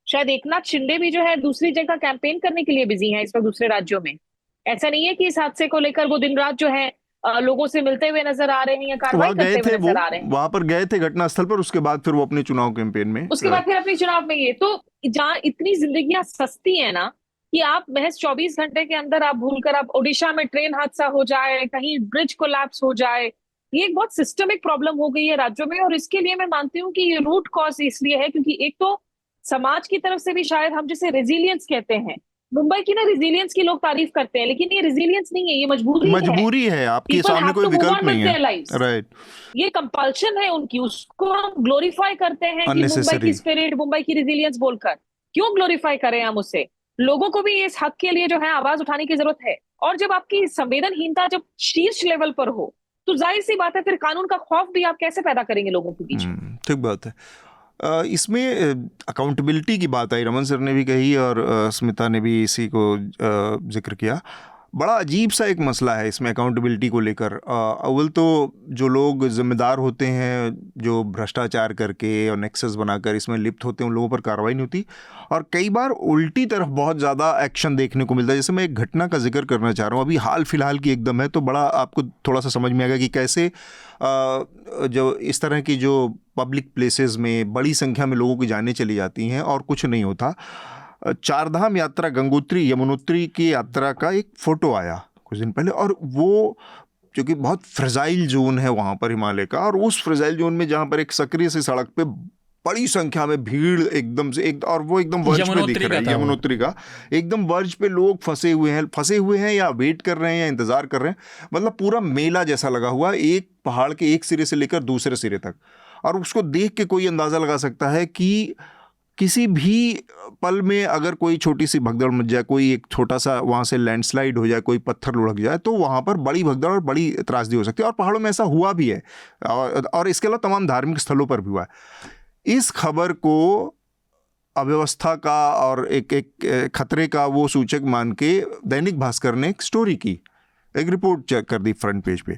शायद एकनाथ शिंदे भी जो है दूसरी जगह कैंपेन करने के लिए बिजी हैं इस वक्त दूसरे राज्यों में। ऐसा नहीं है कि इस हादसे को लेकर वो दिन रात जो है लोगों से मिलते हुए नजर आ रहे हैं या कार्रवाई वहां गए करते थे हुए वो, नजर आ रहे हैं। वहां पर गए थे घटनास्थल पर, उसके बाद फिर वो अपने चुनाव कैंपेन में उसके बाद फिर अपनी चुनाव में ये तो, जहाँ इतनी जिंदगियां सस्ती है ना कि आप महज 24 घंटे के अंदर आप भूलकर आप ओडिशा में ट्रेन हादसा हो जाए, कहीं ब्रिज कोलैप्स हो जाए, ये एक बहुत सिस्टमिक प्रॉब्लम हो गई है राज्यों में। और इसके लिए मैं मानती हूँ कि ये रूट कॉज इसलिए है क्योंकि एक तो समाज की तरफ से भी शायद हम जिसे रेजिलियंस कहते हैं, मुंबई की ना रेजिलियंस की लोग तारीफ करते हैं, लेकिन ये रेजिलियंस नहीं है, ये मजबूरी है। आपके People सामने have कोई to move विकल्प on नहीं with है। their lives. राइट। ये कंपल्शन है उनकी, उसको हम ग्लोरीफाई करते हैं कि मुंबई Unnecessary. की स्पिरिट, मुंबई की रेजिलियंस बोलकर। क्यों ग्लोरीफाई करें हम उसे? लोगों को भी इस हक के लिए जो है आवाज उठाने की जरूरत है। और जब आपकी संवेदनहीनता जब शीर्ष लेवल पर हो, तो जाहिर सी बात है फिर कानून का खौफ भी आप कैसे पैदा करेंगे लोगों के बीच में? ठीक बात है। इसमें अकाउंटेबिलिटी की बात आई, रमन सर ने भी कही और स्मिता ने भी इसी को जिक्र किया। बड़ा अजीब सा एक मसला है इसमें अकाउंटेबिलिटी को लेकर। अव्वल तो जो लोग जिम्मेदार होते हैं, जो भ्रष्टाचार करके और नेक्सस बनाकर इसमें लिप्त होते हैं, उन लोगों पर कार्रवाई नहीं होती, और कई बार उल्टी तरफ बहुत ज़्यादा एक्शन देखने को मिलता है। जैसे मैं एक घटना का जिक्र करना चाह रहा हूँ, अभी हाल फिलहाल की एकदम है, तो बड़ा आपको थोड़ा सा समझ में आएगा कि कैसे जो इस तरह की जो पब्लिक प्लेसेस में बड़ी संख्या में लोगों की जानें चली जाती हैं और कुछ नहीं होता। चारधाम यात्रा, गंगोत्री यमुनोत्री की यात्रा का एक फ़ोटो आया कुछ दिन पहले, और वो जो कि बहुत फ्रेजाइल जोन है वहाँ पर हिमालय का, और उस फ्रेजाइल जोन में जहाँ पर एक सक्रिय सी सड़क पे बड़ी संख्या में भीड़ एकदम से एक, और वो एकदम वर्ज पे दिख रहा है, यमुनोत्री का एकदम वर्ज पे लोग फंसे हुए हैं या वेट कर रहे हैं या इंतज़ार कर रहे हैं। मतलब पूरा मेला जैसा लगा हुआ, एक पहाड़ के एक सिरे से लेकर दूसरे सिरे तक। और उसको देख के कोई अंदाज़ा लगा सकता है कि किसी भी पल में अगर कोई छोटी सी भगदड़ मच जाए, कोई एक छोटा सा वहाँ से लैंडस्लाइड हो जाए, कोई पत्थर लुढ़क जाए, तो वहाँ पर बड़ी भगदड़ और बड़ी त्रासदी हो सकती है। और पहाड़ों में ऐसा हुआ भी है, और इसके अलावा तमाम धार्मिक स्थलों पर भी हुआ है। इस खबर को अव्यवस्था का और एक खतरे का वो सूचक मान के दैनिक भास्कर ने एक स्टोरी की, एक रिपोर्ट चेक कर दी फ्रंट पेज पे।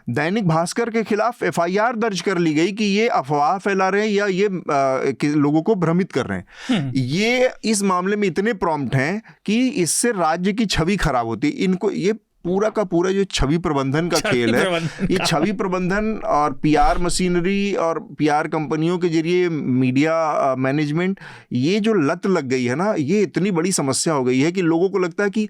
दैनिक भास्कर के खिलाफ एफआईआर दर्ज कर ली गई कि ये अफवाह फैला रहे हैं या ये लोगों को भ्रमित कर रहे हैं। ये इस मामले में इतने प्रॉम्प्ट हैं कि इससे राज्य की छवि खराब होती। इनको ये पूरा का पूरा जो छवि प्रबंधन का खेल है, ये छवि प्रबंधन और पीआर मशीनरी और पीआर कंपनियों के जरिए मीडिया मैनेजमेंट, ये जो लत लग गई है ना, ये इतनी बड़ी समस्या हो गई है कि लोगों को लगता है कि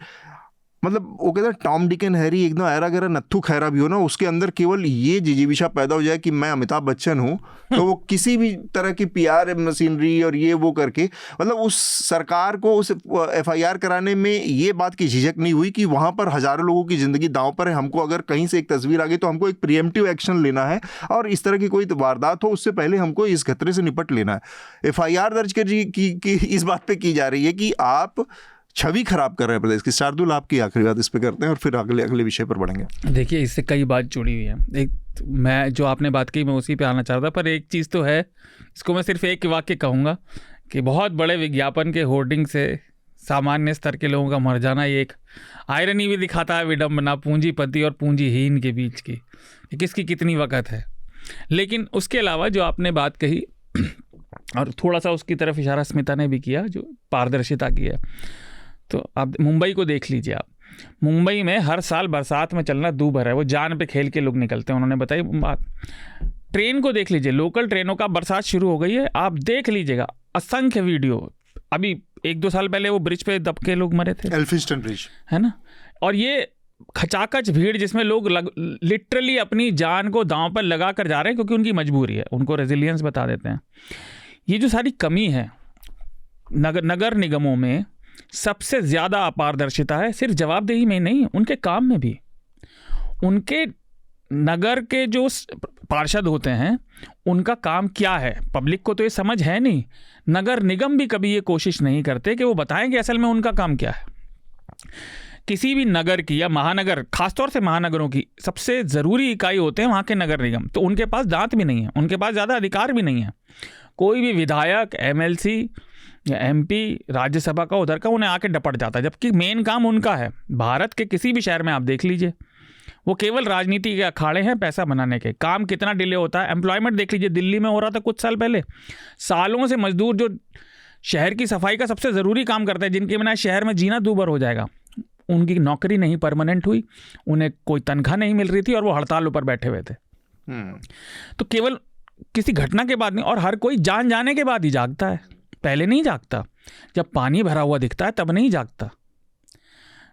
मतलब वो कहते हैं टॉम डिक एंड हैरी, एकदम ऐरा गैरा नत्थु खैरा भी हो ना, उसके अंदर केवल ये जिजीविषा पैदा हो जाए कि मैं अमिताभ बच्चन हूँ, तो वो किसी भी तरह की पीआर मशीनरी और ये वो करके, मतलब उस सरकार को उस एफआईआर कराने में ये बात की झिझक नहीं हुई कि वहाँ पर हज़ारों लोगों की ज़िंदगी दांव पर है, हमको अगर कहीं से एक तस्वीर आ गई तो हमको एक प्रिएम्प्टिव एक्शन लेना है, और इस तरह की कोई वारदात हो उससे पहले हमको इस खतरे से निपट लेना है। एफआईआर दर्ज की इस बात पर की जा रही है कि आप छवि खराब कर रहे हैं प्रदेश की। शार्दुल, आपकी आखिरी बात इस पे करते हैं और फिर अगले विषय पर बढ़ेंगे। देखिए, इससे कई बात जुड़ी हुई है। एक मैं जो आपने बात की मैं उसी पे आना चाहता, पर एक चीज़ तो है, इसको मैं सिर्फ एक वाक्य कहूँगा कि बहुत बड़े विज्ञापन के होर्डिंग से सामान्य स्तर के लोगों का मर जाना ये एक आयरनी भी दिखाता है, विडम्बना पूंजीपति और पूंजीहीन के बीच की, किसकी कितनी वक़्त है। लेकिन उसके अलावा जो आपने बात कही और थोड़ा सा उसकी तरफ इशारा स्मिता ने भी किया, जो पारदर्शिता की है, तो आप मुंबई को देख लीजिए। आप मुंबई में हर साल बरसात में चलना दूभर है, वो जान पे खेल के लोग निकलते हैं। उन्होंने बताई बात। ट्रेन को देख लीजिए, लोकल ट्रेनों का बरसात शुरू हो गई है, आप देख लीजिएगा असंख्य वीडियो। अभी 1-2 साल पहले वो ब्रिज पे दब के लोग मरे थे, एल्फिंस्टन ब्रिज, है ना। और ये खचाखच भीड़ जिसमें लोग लिटरली अपनी जान को दांव पर लगा कर जा रहे हैं क्योंकि उनकी मजबूरी है, उनको रेजिलियंस बता देते हैं। ये जो सारी कमी है नगर निगमों में, सबसे ज़्यादा अपारदर्शिता है, सिर्फ जवाबदेही में नहीं, उनके काम में भी। उनके नगर के जो पार्षद होते हैं उनका काम क्या है, पब्लिक को तो ये समझ है नहीं। नगर निगम भी कभी ये कोशिश नहीं करते कि वो बताएं कि असल में उनका काम क्या है। किसी भी नगर की या महानगर, खासतौर से महानगरों की सबसे ज़रूरी इकाई होते हैं वहाँ के नगर निगम, तो उनके पास दांत भी नहीं है, उनके पास ज़्यादा अधिकार भी नहीं है। कोई भी विधायक, एमएलसी या एमपी, राज्यसभा का उधर का, उन्हें आके डपट जाता है, जबकि मेन काम उनका है। भारत के किसी भी शहर में आप देख लीजिए, वो केवल राजनीति के अखाड़े हैं पैसा बनाने के। काम कितना डिले होता है। एम्प्लॉयमेंट देख लीजिए, दिल्ली में हो रहा था कुछ साल पहले, सालों से मजदूर जो शहर की सफाई का सबसे ज़रूरी काम करते हैं, जिनके बिना शहर में जीना दूभर हो जाएगा, उनकी नौकरी नहीं परमानेंट हुई, उन्हें कोई तनख्वाह नहीं मिल रही थी और वो हड़ताल ऊपर बैठे हुए थे। तो केवल किसी घटना के बाद नहीं, और हर कोई जान जाने के बाद ही जागता है, पहले नहीं जागता। जब पानी भरा हुआ दिखता है तब नहीं जागता।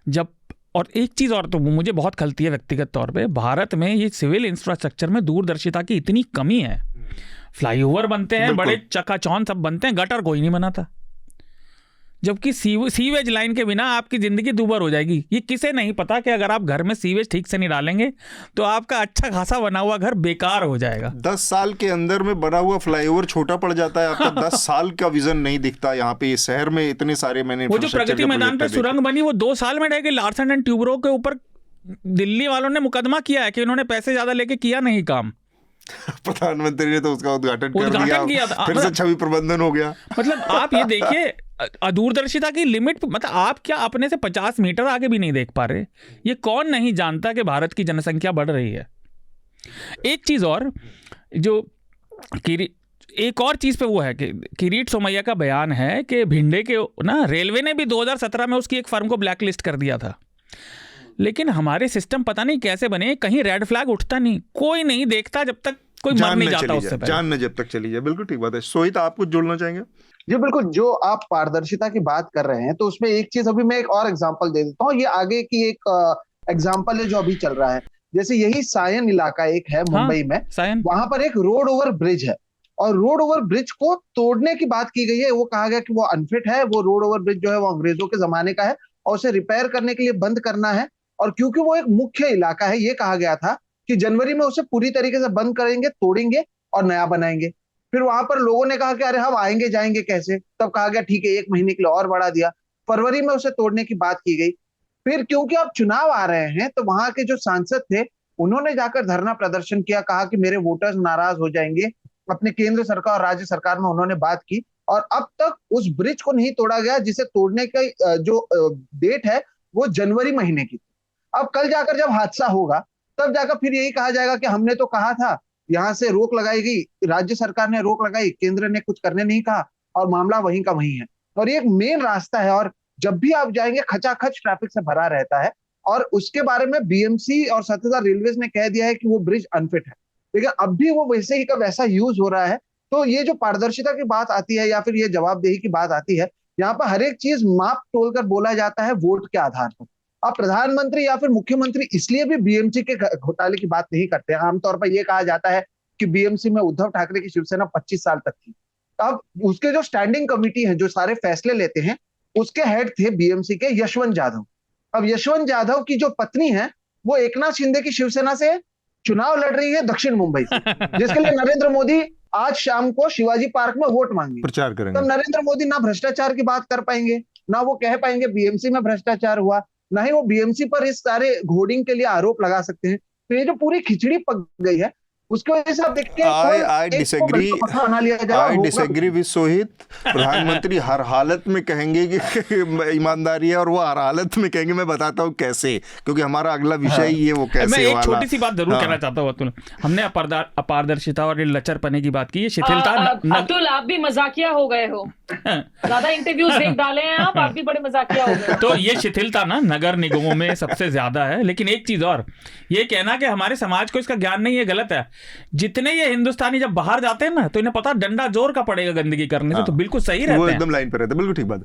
जब, और एक चीज़ और तो मुझे बहुत खलती है व्यक्तिगत तौर पे, भारत में ये सिविल इंफ्रास्ट्रक्चर में दूरदर्शिता की इतनी कमी है। फ्लाईओवर बनते हैं, बड़े चकाचौंध सब बनते हैं, गटर कोई नहीं बनाता, जबकि सीवेज लाइन के बिना आपकी ज़िंदगी दूभर हो जाएगी। ये किसे नहीं पता कि अगर आप घर में सीवेज ठीक से नहीं डालेंगे तो आपका अच्छा खासा बना हुआ घर बेकार हो जाएगा। 10 साल के अंदर में बना हुआ फ्लाईओवर छोटा पड़ जाता है आपका। 10 साल का विजन नहीं दिखता यहाँ पे। शहर में इतने सारे, मैंने वो जो प्रगति मैदान पे सुरंग बनी वो 2 साल में रहेगी। लार्सन एंड ट्यूब्रो के ऊपर दिल्ली वालों ने मुकदमा किया है कि उन्होंने पैसे ज्यादा लेके किया नहीं काम। प्रधानमंत्री ने तो उसका उद्घाटन कर दिया था। फिर से छवि प्रबंधन हो गया। मतलब आप ये देखिए, अदूरदर्शिता की लिमिट, मतलब आप क्या अपने से 50 मीटर आगे भी नहीं देख पा रहे? ये कौन नहीं जानता कि भारत की जनसंख्या बढ़ रही है? एक चीज़ और, जो एक और चीज़ पे वो है कि किरीट सोमैया का बयान है कि भिंडे के ना, रेलवे ने भी 2017 में उसकी एक फर्म को ब्लैकलिस्ट कर दिया था, लेकिन हमारे सिस्टम पता नहीं कैसे बने, कहीं रेड फ्लैग उठता नहीं, कोई नहीं देखता जब तक कोई मर नहीं जाता उससे पहले। जान न जब तक चली जाए। बिल्कुल ठीक बात है। सोहित, आप कुछ जोड़ना चाहेंगे? जी बिल्कुल, जो आप पारदर्शिता की बात कर रहे हैं तो उसमें एक चीज अभी मैं एक और एग्जांपल दे देता हूँ। ये आगे की एक एग्जांपल है जो अभी चल रहा है। जैसे यही सायन इलाका एक है मुंबई में, सायन, वहां पर एक रोड ओवर ब्रिज है और रोड ओवर ब्रिज को तोड़ने की बात की गई है। वो कहा गया कि वो अनफिट है, वो रोड ओवर ब्रिज जो है वो अंग्रेजों के जमाने का है और उसे रिपेयर करने के लिए बंद करना है। और क्योंकि वो एक मुख्य इलाका है, ये कहा गया था कि जनवरी में उसे पूरी तरीके से बंद करेंगे, तोड़ेंगे और नया बनाएंगे। फिर वहां पर लोगों ने कहा कि अरे हम आएंगे जाएंगे कैसे, तब कहा गया ठीक है 1 महीने के लिए और बढ़ा दिया, फरवरी में उसे तोड़ने की बात की गई। फिर क्योंकि अब चुनाव आ रहे हैं तो वहां के जो सांसद थे उन्होंने जाकर धरना प्रदर्शन किया, कहा कि मेरे वोटर्स नाराज हो जाएंगे। अपने केंद्र सरकार और राज्य सरकार में उन्होंने बात की और अब तक उस ब्रिज को नहीं तोड़ा गया, जिसे तोड़ने का जो डेट है वो जनवरी महीने की। अब कल जाकर जब हादसा होगा तब जाकर फिर यही कहा जाएगा कि हमने तो कहा था, यहां से रोक लगाई गई, राज्य सरकार ने रोक लगाई, केंद्र ने कुछ करने नहीं कहा और मामला वहीं का वहीं है। और ये एक मेन रास्ता है और जब भी आप जाएंगे खचाखच ट्रैफिक से भरा रहता है। और उसके बारे में बीएमसी और सत्ताधार रेलवेज ने कह दिया है कि वो ब्रिज अनफिट है, लेकिन अब भी वो वैसे ही का वैसा यूज हो रहा है। तो ये जो पारदर्शिता की बात आती है या फिर ये जवाबदेही की बात आती है, यहाँ पर हर एक चीज माप तोल कर बोला जाता है वोट के आधार पर। अब प्रधानमंत्री या फिर मुख्यमंत्री इसलिए भी बीएमसी के घोटाले की बात नहीं करते हैं। आमतौर पर यह कहा जाता है कि बीएमसी में उद्धव ठाकरे की शिवसेना 25 साल तक थी। अब उसके जो स्टैंडिंग कमिटी है जो सारे फैसले लेते हैं, उसके हेड थे बीएमसी के यशवंत यादव। अब यशवंत यादव की जो पत्नी है वो एकनाथ शिंदे की शिवसेना से चुनाव लड़ रही है दक्षिण मुंबई से, जिसके लिए नरेंद्र मोदी आज शाम को शिवाजी पार्क में वोट मांगे, प्रचार करेंगे। तब नरेंद्र मोदी ना भ्रष्टाचार की बात कर पाएंगे, ना वो कह पाएंगे बीएमसी में भ्रष्टाचार हुआ, ना ही वो बीएमसी पर इस सारे होर्डिंग के लिए आरोप लगा सकते हैं। तो ये जो पूरी खिचड़ी पक गई है उसकी वजह से आप देखिए I disagree with सोहित। प्रधानमंत्री हर हालत में कहेंगे कि ईमानदारी है और वो हर हालत में कहेंगे मैं बताता हूँ कैसे, क्योंकि हमारा अगला विषय ही है वो कैसे मैं एक वाला। छोटी सी बात जरूर कहना चाहता हूँ अतुल। हमने अपारदर्शिता और लचरपने की बात की, ये शिथिलता अतुल आप भी मजाकिया हो गए हो, ज्यादा इंटरव्यूज देख डाले हैं आप भी बड़े मजाकिया हो गए। तो ये शिथिलता ना नगर निगमों में सबसे ज्यादा है। लेकिन एक चीज और, ये कहना कि हमारे समाज को इसका ज्ञान नहीं है, गलत है। जितने ये हिंदुस्तानी जब बाहर जाते हैं ना तो इन्हें पता डंडा जोर का पड़ेगा गंदगी करने से, तो बिल्कुल सही रहते हैं, वो एकदम लाइन पे रहते हैं। बिल्कुल ठीक बात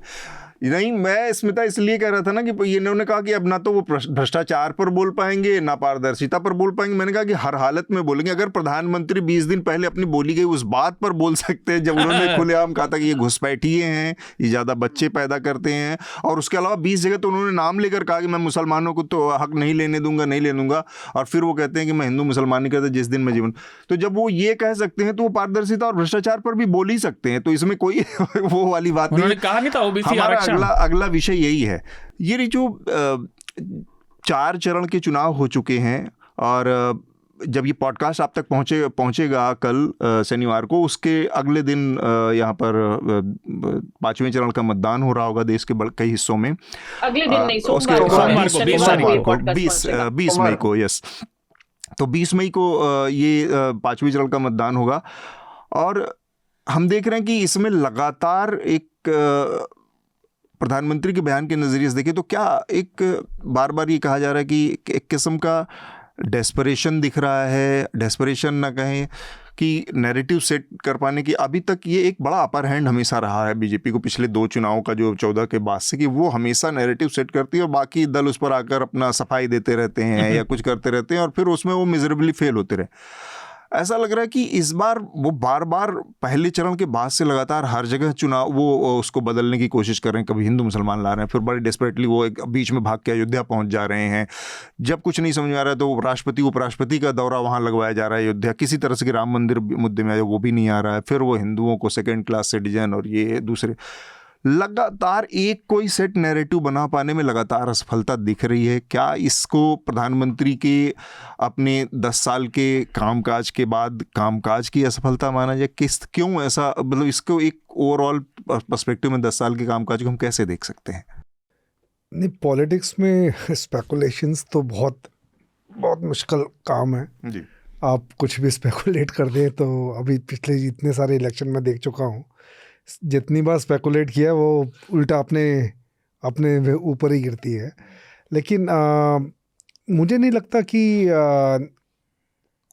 नहीं। मैं स्मिता इसलिए कह रहा था ना कि इन्होंने कहा कि अब ना तो वो भ्रष्टाचार पर बोल पाएंगे ना पारदर्शिता पर बोल पाएंगे। मैंने कहा कि हर हालत में बोलेंगे। अगर प्रधानमंत्री 20 दिन पहले अपनी बोली गई उस बात पर बोल सकते हैं जब उन्होंने खुलेआम कहा था कि ये घुसपैठिए हैं, ये ज्यादा बच्चे पैदा करते हैं, और उसके अलावा 20 जगह तो उन्होंने नाम लेकर कहा कि मैं मुसलमानों को तो हक नहीं लेने दूंगा, नहीं ले दूंगा, और फिर वो कहते हैं कि मैं हिंदू मुसलमान नहीं करता जिस दिन मैं जीवन। तो जब वो ये कह सकते हैं तो वो पारदर्शिता और भ्रष्टाचार पर भी बोल ही सकते हैं। तो इसमें कोई वो वाली बात नहीं। कहा नहीं था ओबीसी आरक्षण। अगला विषय यही है। ये जो 4 चरण के चुनाव हो चुके हैं और जब ये पॉडकास्ट आप तक पहुंचेगा कल शनिवार को, उसके अगले दिन यहाँ पर 5वें चरण का मतदान हो रहा होगा देश के कई हिस्सों में। अगले दिन नहीं, सोमवार को 20 मई को, यस, तो 20 मई को ये 5वें चरण का मतदान होगा। और हम देख रहे हैं कि इसमें लगातार एक प्रधानमंत्री के बयान के नज़रिए से देखें तो क्या एक बार बार ये कहा जा रहा है कि एक किस्म का डेस्परेशन दिख रहा है, डेस्परेशन ना कहें कि नैरेटिव सेट कर पाने की। अभी तक ये एक बड़ा अपर हैंड हमेशा रहा है बीजेपी को, पिछले 2 चुनावों का जो 14 के बाद से, कि वो हमेशा नैरेटिव सेट करती है और बाकी दल उस पर आकर अपना सफाई देते रहते हैं या कुछ करते रहते हैं और फिर उसमें वो मिजरेबली फेल होते रहे। ऐसा लग रहा है कि इस बार वो बार बार पहले चरण के बाद से लगातार हर जगह चुनाव वो उसको बदलने की कोशिश कर रहे हैं। कभी हिंदू मुसलमान ला रहे हैं, फिर बड़े डेस्परेटली वो एक बीच में भाग के अयोध्या पहुंच जा रहे हैं। जब कुछ नहीं समझ में आ रहा है तो राष्ट्रपति उपराष्ट्रपति का दौरा वहाँ लगवाया जा रहा है अयोध्या, किसी तरह से कि राम मंदिर मुद्दे में आया वो भी नहीं आ रहा है। फिर वो हिंदुओं को सेकेंड क्लास सिटीजन और ये दूसरे। लगातार एक कोई सेट नैरेटिव बना पाने में लगातार असफलता दिख रही है। क्या इसको प्रधानमंत्री के अपने 10 साल के कामकाज के बाद कामकाज की असफलता माना जाए? क्यों ऐसा, मतलब इसको एक ओवरऑल पर्सपेक्टिव में 10 साल के कामकाज को हम कैसे देख सकते हैं? नहीं, पॉलिटिक्स में स्पेकुलेशंस तो बहुत बहुत मुश्किल काम है जी। आप कुछ भी स्पेकुलेट कर दें तो अभी पिछले जितने सारे इलेक्शन में देख चुका हूँ, जितनी बार स्पेकुलेट किया वो उल्टा अपने अपने ऊपर ही गिरती है। लेकिन मुझे नहीं लगता कि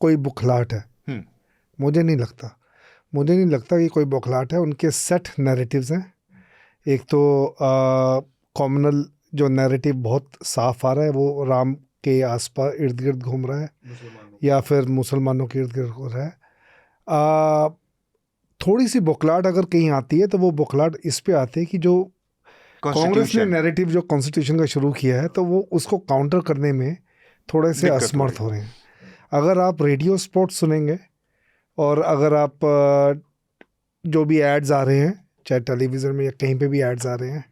कोई बुखलाहट है। मुझे नहीं लगता कि कोई बुखलाहट है। उनके सेट नैरेटिव्स हैं। एक तो कॉमनल जो नैरेटिव बहुत साफ आ रहा है वो राम के आसपास इर्द गिर्द घूम रहा है या फिर मुसलमानों के इर्द गिर्द हो रहा है। थोड़ी सी बुखलाहट अगर कहीं आती है तो वो बुखलाहट इस पे आती है कि जो कांग्रेस ने नैरेटिव जो कॉन्स्टिट्यूशन का शुरू किया है तो वो उसको काउंटर करने में थोड़े से असमर्थ हो रहे हैं। अगर आप रेडियो स्पॉट सुनेंगे और अगर आप जो भी एड्स आ रहे हैं चाहे टेलीविज़न में या कहीं पे भी एड्स आ रहे हैं,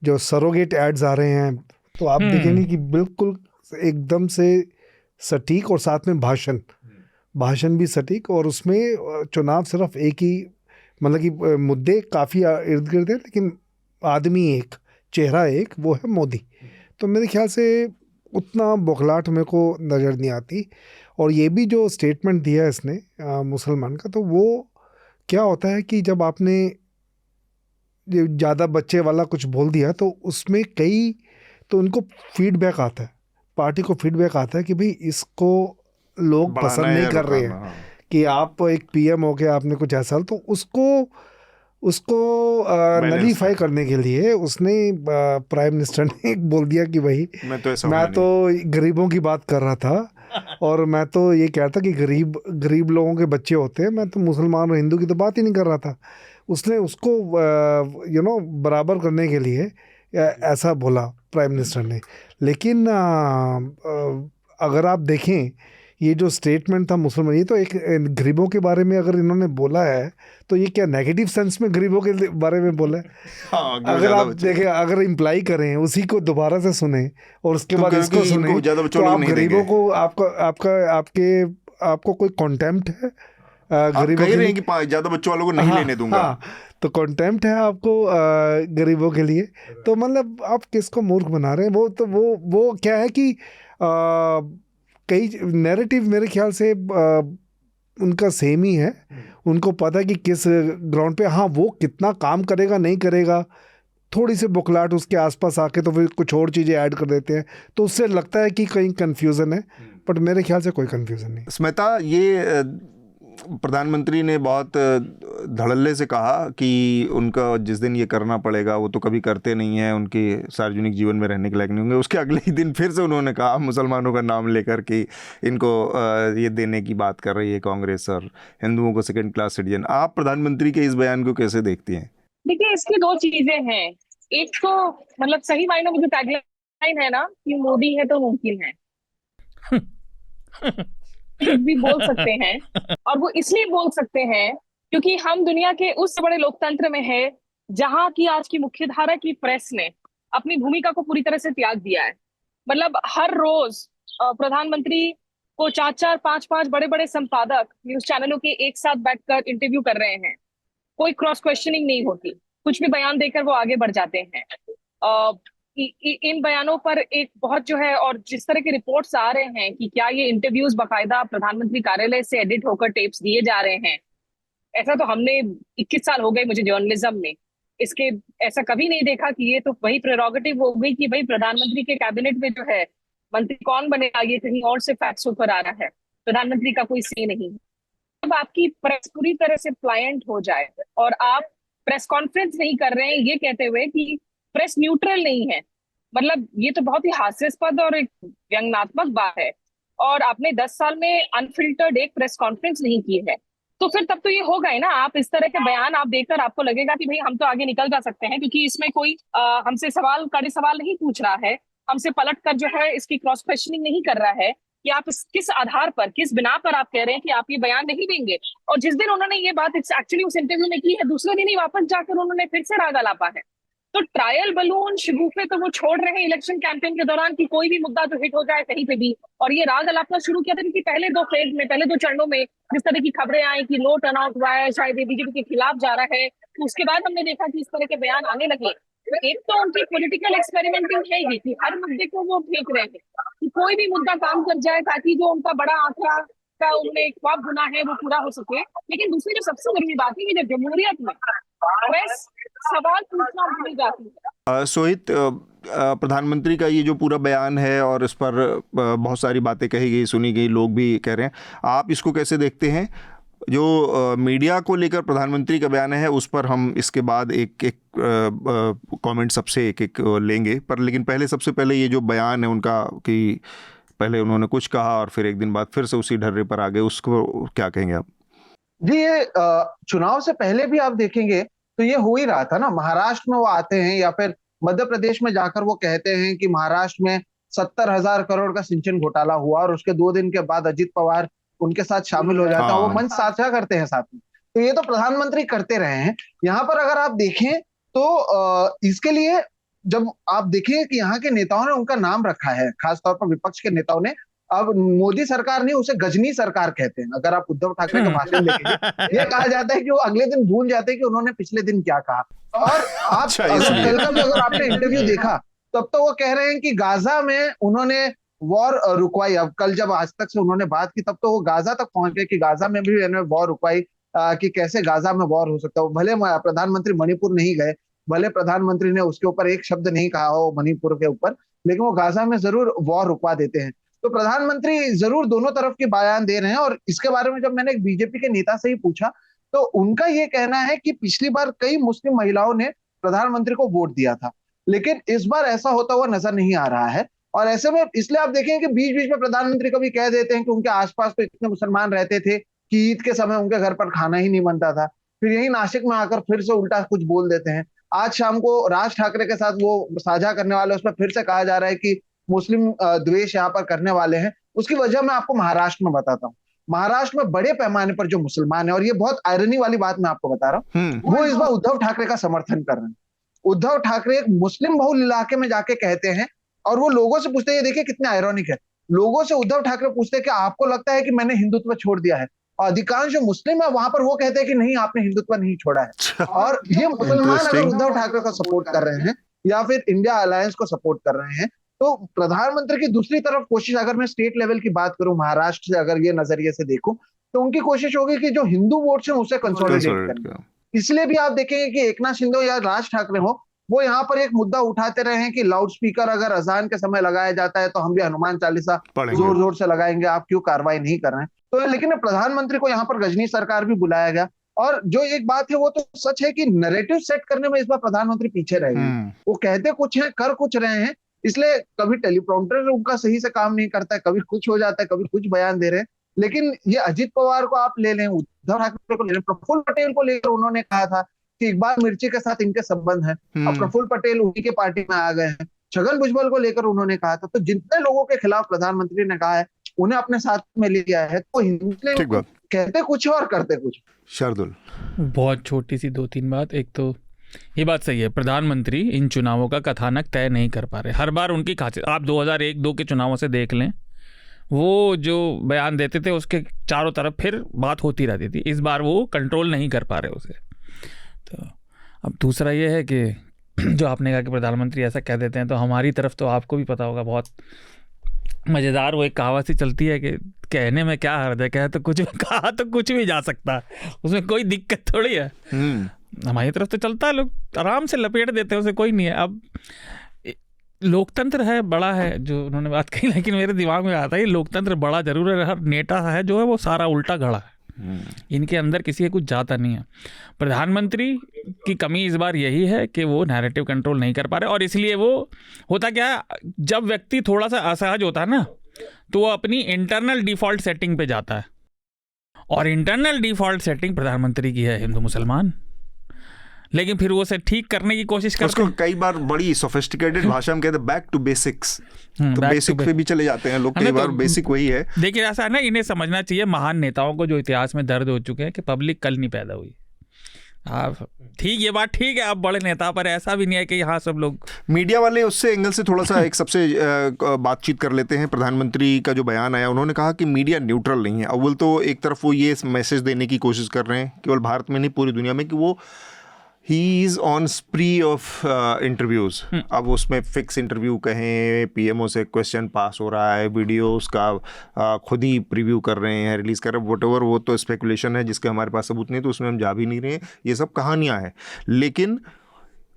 जो सरोगेट एड्स आ रहे हैं, तो आप देखेंगे कि बिल्कुल एकदम से सटीक और साथ में भाषण भी सटीक, और उसमें चुनाव सिर्फ एक ही, मतलब कि मुद्दे काफ़ी इर्द गिर्द है लेकिन आदमी एक, चेहरा एक, वो है मोदी। तो मेरे ख्याल से उतना बौखलाहट मेरे को नज़र नहीं आती। और ये भी जो स्टेटमेंट दिया है इसने मुसलमान का, तो वो क्या होता है कि जब आपने ज़्यादा बच्चे वाला कुछ बोल दिया तो उसमें तो उनको फीडबैक आता है, पार्टी को फीडबैक आता है कि भाई इसको लोग पसंद नहीं कर रहे हैं कि आप एक पीएम हो गया आपने कुछ ऐसा, तो उसको नलीफाई करने के लिए उसने प्राइम मिनिस्टर ने बोल दिया कि भाई मैं तो गरीबों की बात कर रहा था और मैं तो ये कह रहा था कि गरीब लोगों के बच्चे होते हैं, मैं तो मुसलमान और हिंदू की तो बात ही नहीं कर रहा था। उसने उसको बराबर करने के लिए ऐसा बोला प्राइम मिनिस्टर ने। लेकिन अगर आप देखें ये जो स्टेटमेंट था मुसलमान, ये तो एक गरीबों के बारे में अगर इन्होंने बोला है तो ये क्या नेगेटिव सेंस में गरीबों के बारे में बोला है? अगर आप देखें, अगर इम्प्लाई करें उसी को दोबारा से सुने और उसके बाद इसको सुने तो आप गरीबों को आपको कोई कॉन्टेम्प्ट है गरीबों के लिए? ज्यादा बच्चों वालों को नहीं लेने दूंगा। तो कॉन्टेम्प्ट है आपको गरीबों के लिए। तो मतलब आप किसको मूर्ख बना रहे हैं? वो क्या है कि कई नैरेटिव मेरे ख्याल से उनका सेम ही है। उनको पता है कि किस ग्राउंड पे वो कितना काम करेगा नहीं करेगा। थोड़ी सी बुखलाहट उसके आसपास आके तो फिर कुछ और चीज़ें ऐड कर देते हैं, तो उससे लगता है कि कहीं कन्फ्यूज़न है, बट मेरे ख्याल से कोई कन्फ्यूज़न नहीं। स्मिता, ये प्रधानमंत्री ने बहुत धड़ल्ले से कहा कि उनका जिस दिन ये करना पड़ेगा वो तो कभी करते नहीं हैं, उनके सार्वजनिक जीवन में रहने के लायक नहीं होंगे। उसके अगले ही दिन फिर से उन्होंने कहा मुसलमानों का नाम लेकर कि इनको ये देने की बात कर रही है कांग्रेस और हिंदुओं को सेकेंड क्लास सिटीजन। आप प्रधानमंत्री के इस बयान को कैसे देखती हैं? देखिए, इसकी दो चीजें हैं। एक तो मतलब सही मायनों में जो टैगलाइन है ना कि मोदी है तो मुमकिन है भी बोल सकते हैं, और वो इसलिए बोल सकते हैं क्योंकि हम दुनिया के उस बड़े लोकतंत्र में है जहां की आज की मुख्यधारा की प्रेस ने अपनी भूमिका को पूरी तरह से त्याग दिया है। मतलब हर रोज प्रधानमंत्री को 4-4, 5-5 बड़े बड़े संपादक न्यूज चैनलों के एक साथ बैठकर इंटरव्यू कर रहे हैं। कोई क्रॉस क्वेश्चनिंग नहीं होती, कुछ भी बयान देकर वो आगे बढ़ जाते हैं। इन बयानों पर एक बहुत जो है, और जिस तरह के रिपोर्ट्स आ रहे हैं कि क्या ये इंटरव्यूज बाकायदा प्रधानमंत्री कार्यालय से एडिट होकर टेप्स दिए जा रहे हैं, ऐसा तो हमने 21 साल हो गए मुझे जर्नलिज्म में, इसके ऐसा कभी नहीं देखा कि ये तो वही प्रेरोगेटिव हो गई कि भाई प्रधानमंत्री के कैबिनेट में जो है मंत्री कौन बनेगा ये कहीं और से फैक्ट्स ऊपर आ रहा है, प्रधानमंत्री का कोई से नहीं। जब आपकी प्रेस पूरी तरह से प्लायंट हो जाए और आप प्रेस कॉन्फ्रेंस नहीं कर रहे हैं ये कहते हुए कि प्रेस न्यूट्रल नहीं है, मतलब ये तो बहुत ही हास्यास्पद और एक व्यंग्यात्मक बात है। और आपने 10 साल में अनफिल्टर्ड एक प्रेस कॉन्फ्रेंस नहीं की है, तो फिर तब तो ये होगा ही ना। आप इस तरह के बयान आप देकर आपको लगेगा कि भाई हम तो आगे निकल जा सकते हैं क्योंकि इसमें कोई हमसे सवाल नहीं पूछ रहा है, हमसे पलट कर जो है इसकी क्रॉस क्वेश्चनिंग नहीं कर रहा है कि आप किस आधार पर, किस बिना पर आप कह रहे हैं कि आप ये बयान नहीं देंगे। और जिस दिन उन्होंने ये बात एक्चुअली उस इंटरव्यू में की है, दूसरे दिन ही वापस जाकर उन्होंने फिर से राग आलापा है। तो ट्रायल बलून शिगुफे तो वो छोड़ रहे हैं इलेक्शन कैंपेन के दौरान कि कोई भी मुद्दा तो हिट हो जाए कहीं पे भी। और ये राग अलापना शुरू किया था कि पहले दो फेज में, पहले दो चरणों में जिस तरह की खबरें आई कि लो टर्नआउट हुआ है, शायद ये बीजेपी के खिलाफ जा रहा है, तो उसके बाद हमने देखा कि इस तरह के बयान आने लगे। तो एक तो उनकी पॉलिटिकल एक्सपेरिमेंटिंग है ही कि हर मुद्दे को वो फेंक रहे हैं कि कोई भी मुद्दा काम कर जाए ताकि जो उनका बड़ा आंकड़ा का उनने एक ख्वाब बुना है वो पूरा हो सके। लेकिन दूसरी जो सबसे बड़ी बात है कि जब जमहूरियत में प्रेस सवाल पूछना भूल जाती है। सोहित, प्रधानमंत्री का ये जो पूरा बयान है और इस पर बहुत सारी बातें कही गई, सुनी गई, लोग भी कह रहे हैं, आप इसको कैसे देखते हैं? जो मीडिया को लेकर प्रधानमंत्री का बयान है उस पर हम इसके बाद एक एक कमेंट सबसे एक एक लेंगे, पर लेकिन पहले सबसे पहले ये जो बयान है उनका कि पहले उन्होंने कुछ कहा और फिर एक दिन बाद फिर से उसी ढर्रे पर आ गए, उसको क्या कहेंगे आप? जी, ये चुनाव से पहले भी आप देखेंगे तो ये हो ही रहा था ना। महाराष्ट्र में वो आते हैं या फिर मध्य प्रदेश में जाकर वो कहते हैं कि महाराष्ट्र में 70,000 करोड़ का सिंचन घोटाला हुआ, और उसके 2 दिन के बाद अजित पवार उनके साथ शामिल हो जाता है, वो मंच साझा करते हैं साथ में। तो ये तो प्रधानमंत्री करते रहे हैं। यहाँ पर अगर आप देखें तो इसके लिए जब आप देखें कि यहाँ के नेताओं ने उनका नाम रखा है, खासतौर पर विपक्ष के नेताओं ने, अब मोदी सरकार नहीं उसे गजनी सरकार कहते हैं। अगर आप उद्धव ठाकरे का भाषण देखेंगे, ये कहा जाता है कि वो अगले दिन भूल जाते हैं कि उन्होंने पिछले दिन क्या कहा। और आप कल का भी अगर आपने इंटरव्यू देखा तब तो वो कह रहे हैं कि गाजा में उन्होंने वॉर रुकवाई। अब कल जब आज तक से उन्होंने बात की तब तो वो गाजा तक पहुंच गए कि गाजा में भी इन्होंने वॉर रुकवाई, कि कैसे गाजा में वॉर हो सकता है। भले प्रधानमंत्री मणिपुर नहीं गए, भले प्रधानमंत्री ने उसके ऊपर एक शब्द नहीं कहा हो मणिपुर के ऊपर, लेकिन वो गाजा में जरूर वॉर रुकवा देते हैं। तो प्रधानमंत्री जरूर दोनों तरफ के बयान दे रहे हैं। और इसके बारे में जब मैंने एक बीजेपी के नेता से ही पूछा तो उनका ये कहना है कि पिछली बार कई मुस्लिम महिलाओं ने प्रधानमंत्री को वोट दिया था, लेकिन इस बार ऐसा होता हुआ नजर नहीं आ रहा है। और ऐसे में इसलिए आप देखें कि बीच बीच में प्रधानमंत्री कभी कह देते हैं कि उनके आसपास तो इतने मुसलमान रहते थे कि ईद के समय उनके घर पर खाना ही नहीं बनता था, फिर यही नासिक में आकर फिर से उल्टा कुछ बोल देते हैं। आज शाम को राज ठाकरे के साथ वो साझा करने वाले, उसमें फिर से कहा जा रहा है कि मुस्लिम द्वेष यहाँ पर करने वाले हैं। उसकी वजह मैं आपको महाराष्ट्र में बताता हूँ। महाराष्ट्र में बड़े पैमाने पर जो मुसलमान है, और ये बहुत आयरनी वाली बात मैं आपको बता रहा हूँ, वो इस बार उद्धव ठाकरे का समर्थन कर रहे हैं। उद्धव ठाकरे एक मुस्लिम बहुल इलाके में जाके कहते हैं, और वो लोगों से पूछते हैं, ये देखिए कितने आयरनिक है, लोगों से उद्धव ठाकरे पूछते हैं कि आपको लगता है कि मैंने हिंदुत्व छोड़ दिया है, और अधिकांश जो मुस्लिम है वहां पर वो कहते हैं कि नहीं, आपने हिंदुत्व नहीं छोड़ा है। और ये मुसलमान अगर उद्धव ठाकरे को सपोर्ट कर रहे हैं या फिर इंडिया अलायंस को सपोर्ट कर रहे हैं, तो प्रधानमंत्री की दूसरी तरफ कोशिश, अगर मैं स्टेट लेवल की बात करूं, महाराष्ट्र से अगर ये नजरिए से देखूं, तो उनकी कोशिश होगी कि जो हिंदू वोट्स हैं उसे कंसोलिडेट करना। इसलिए भी आप देखेंगे कि एकनाथ शिंदे या राज ठाकरे हो, वो यहाँ पर एक मुद्दा उठाते रहे हैं कि लाउड स्पीकर अगर अजान के समय लगाया जाता है तो हम भी हनुमान चालीसा जोर जोर से लगाएंगे, आप क्यों कार्रवाई नहीं कर रहे हैं। तो लेकिन प्रधानमंत्री को यहाँ पर गजनी सरकार भी बुलाया गया। और जो एक बात है वो तो सच है कि नैरेटिव सेट करने में इस बार प्रधानमंत्री पीछे रह गए। वो कहते कुछ हैं, कर कुछ रहे हैं, इसलिए कभी टेलीप्रॉम्प्टर उनका सही से काम नहीं करता है, कभी कुछ हो जाता है, कभी कुछ बयान दे रहे हैं। लेकिन ये अजित पवार को आप ले लें, उद्धव ठाकरे को ले लें, प्रफुल्ल पटेल को लेकर उन्होंने कहा था कि इकबाल मिर्ची के साथ इनके संबंध हैं, अब प्रफुल्ल पटेल उन्हीं के पार्टी में आ गए हैं। छगन भुजबल को लेकर उन्होंने कहा था। तो जितने लोगों के खिलाफ प्रधानमंत्री ने कहा है उन्हें अपने साथ में लिया है। तो हिंदू कहते कुछ और करते कुछ। शार्दुल, बहुत छोटी सी 2-3 बात। एक तो ये बात सही है, प्रधानमंत्री इन चुनावों का कथानक तय नहीं कर पा रहे। हर बार उनकी खासियत, आप 2001-2 के चुनावों से देख लें, वो जो बयान देते थे उसके चारों तरफ फिर बात होती रहती थी। इस बार वो कंट्रोल नहीं कर पा रहे उसे। तो अब दूसरा ये है कि जो आपने कहा कि प्रधानमंत्री ऐसा कह देते हैं, तो हमारी तरफ तो आपको भी पता होगा, बहुत मज़ेदार वो एक कहावत सी चलती है कि कहने में क्या हर्ज है, कहा तो कुछ भी जा सकता है, उसमें कोई दिक्कत थोड़ी है। हमारी तरफ तो चलता है, लोग आराम से लपेट देते हैं, उसे कोई नहीं है। अब लोकतंत्र है, बड़ा है, जो उन्होंने बात कही, लेकिन मेरे दिमाग में आता है लोकतंत्र बड़ा जरूर है, हर नेता है जो है वो सारा उल्टा घड़ा है, इनके अंदर किसी के कुछ जाता नहीं है। प्रधानमंत्री की कमी इस बार यही है कि वो नैरेटिव कंट्रोल नहीं कर पा रहे, और इसलिए वो होता क्या है, जब व्यक्ति थोड़ा सा असहज होता है ना, तो वो अपनी इंटरनल डिफ़ॉल्ट सेटिंग पे जाता है, और इंटरनल डिफ़ॉल्ट सेटिंग प्रधानमंत्री की है हिंदू मुसलमान। लेकिन फिर वो उसे ठीक करने की कोशिश करते हैं। कई बार बड़ी सोफिस्टिकेटेड भाषा में कहते हैं बैक टू बेसिक्स, तो बेसिक पे भी चले जाते हैं लोग कई बार। बेसिक वही है। देखिए ऐसा है ना, इन्हें समझना चाहिए, महान नेताओं को जो इतिहास में दर्द हो चुके हैं कि पब्लिक कल नहीं पैदा हुई, हाँ ठीक, ये बात ठीक है, आप बड़े नेता, पर ऐसा भी नहीं है कि यहाँ सब लोग। मीडिया वाले उससे एंगल से थोड़ा सा एक सबसे बातचीत कर लेते हैं। प्रधानमंत्री का जो बयान आया, उन्होंने कहा कि मीडिया न्यूट्रल नहीं है। अव्वल तो एक तरफ वो ये मैसेज देने की कोशिश कर रहे हैं, केवल भारत में नहीं पूरी दुनिया में, कि वो he is on स्प्री of interviews. अब उसमें फिक्स इंटरव्यू कहें, पीएमओ से क्वेश्चन पास हो रहा है, वीडियो उसका खुद ही प्रीव्यू कर रहे हैं, रिलीज़ कर रहे हैं, वॉट, वो तो स्पेकुलेशन है जिसके हमारे पास सबूत नहीं, तो उसमें हम जा भी नहीं रहे हैं, ये सब कहानियाँ हैं। लेकिन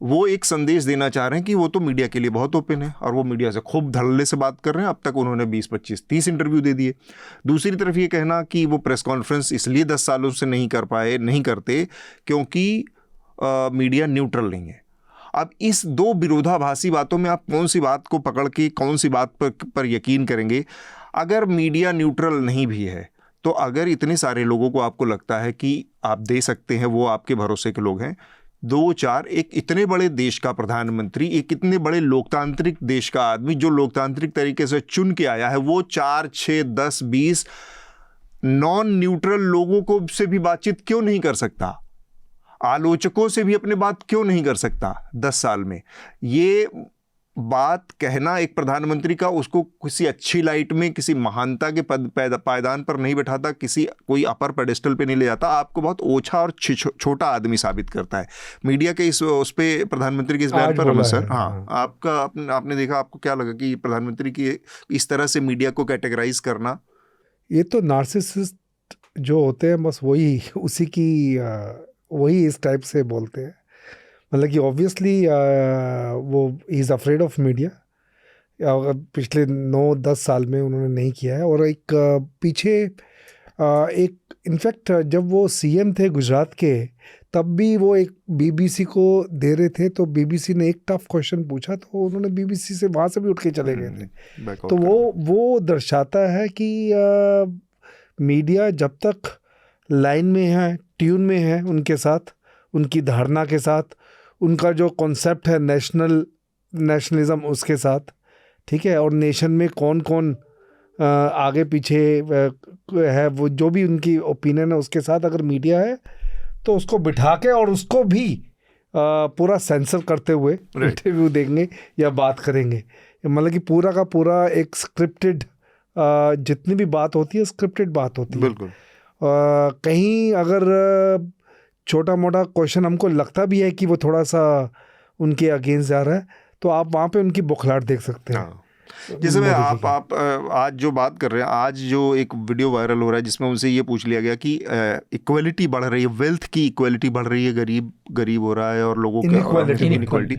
वो एक संदेश देना चाह रहे हैं कि वो तो मीडिया के लिए बहुत ओपन है और वो मीडिया से खूब धड़ल्ले से बात कर रहे हैं। अब तक उन्होंने 20, 25, 30 इंटरव्यू दे दिए। दूसरी तरफ ये कहना कि वो प्रेस कॉन्फ्रेंस इसलिए 10 सालों से नहीं करते क्योंकि मीडिया न्यूट्रल नहीं है। अब इस दो विरोधाभासी बातों में आप कौन सी बात को पकड़ के कौन सी बात पर यकीन करेंगे? अगर मीडिया न्यूट्रल नहीं भी है, तो अगर इतने सारे लोगों को आपको लगता है कि आप दे सकते हैं, वो आपके भरोसे के लोग हैं, 2-4, एक इतने बड़े देश का प्रधानमंत्री, एक इतने बड़े लोकतांत्रिक देश का आदमी जो लोकतांत्रिक तरीके से चुन के आया है, वो 4, 6, 10, 20 नॉन न्यूट्रल लोगों को से भी बातचीत क्यों नहीं कर सकता? आलोचकों से भी अपने बात क्यों नहीं कर सकता 10 साल में? ये बात कहना एक प्रधानमंत्री का उसको किसी अच्छी लाइट में, किसी महानता के पायदान पर नहीं बैठाता, कोई अपर पेडेस्टल पे नहीं ले जाता, आपको बहुत ओछा और छोटा आदमी साबित करता है। मीडिया के उस पे प्रधानमंत्री के इस बयान पर रमन सर, हाँ, आपने देखा, आपको क्या लगा कि प्रधानमंत्री की इस तरह से मीडिया को कैटेगराइज करना? ये तो नार्सिसिस्ट जो होते हैं, बस वही इस टाइप से बोलते हैं। मतलब कि ऑब्वियसली वो he is afraid of media. पिछले 9-10 साल में उन्होंने नहीं किया है। और एक पीछे एक इनफैक्ट जब वो सीएम थे गुजरात के, तब भी वो एक बीबीसी को दे रहे थे, तो बीबीसी ने एक टफ क्वेश्चन पूछा, तो उन्होंने बीबीसी से वहाँ से भी उठ के चले गए थे। तो वो दर्शाता है कि मीडिया जब तक लाइन में है, ट्यून में है उनके साथ, उनकी धारणा के साथ, उनका जो कॉन्सेप्ट है नेशनलिज्म उसके साथ, ठीक है, और नेशन में कौन कौन आगे पीछे है, वो जो भी उनकी ओपिनियन है उसके साथ अगर मीडिया है, तो उसको बिठा के और उसको भी पूरा सेंसर करते हुए इंटरव्यू देंगे या बात करेंगे। मतलब कि पूरा का पूरा एक स्क्रिप्टेड, जितनी भी बात होती है स्क्रिप्टेड बात होती है। बिल्कुल। कहीं अगर छोटा मोटा क्वेश्चन हमको लगता भी है कि वो थोड़ा सा उनके अगेंस्ट जा रहा है, तो आप वहाँ पे उनकी बौखलाहट देख सकते हैं। जैसे मैं आप आज जो बात कर रहे हैं, आज जो एक वीडियो वायरल हो रहा है जिसमें उनसे ये पूछ लिया गया कि इक्वलिटी बढ़ रही है, वेल्थ की इक्वलिटी बढ़ रही है, गरीब हो रहा है और लोगों का इनइक्वालिटी,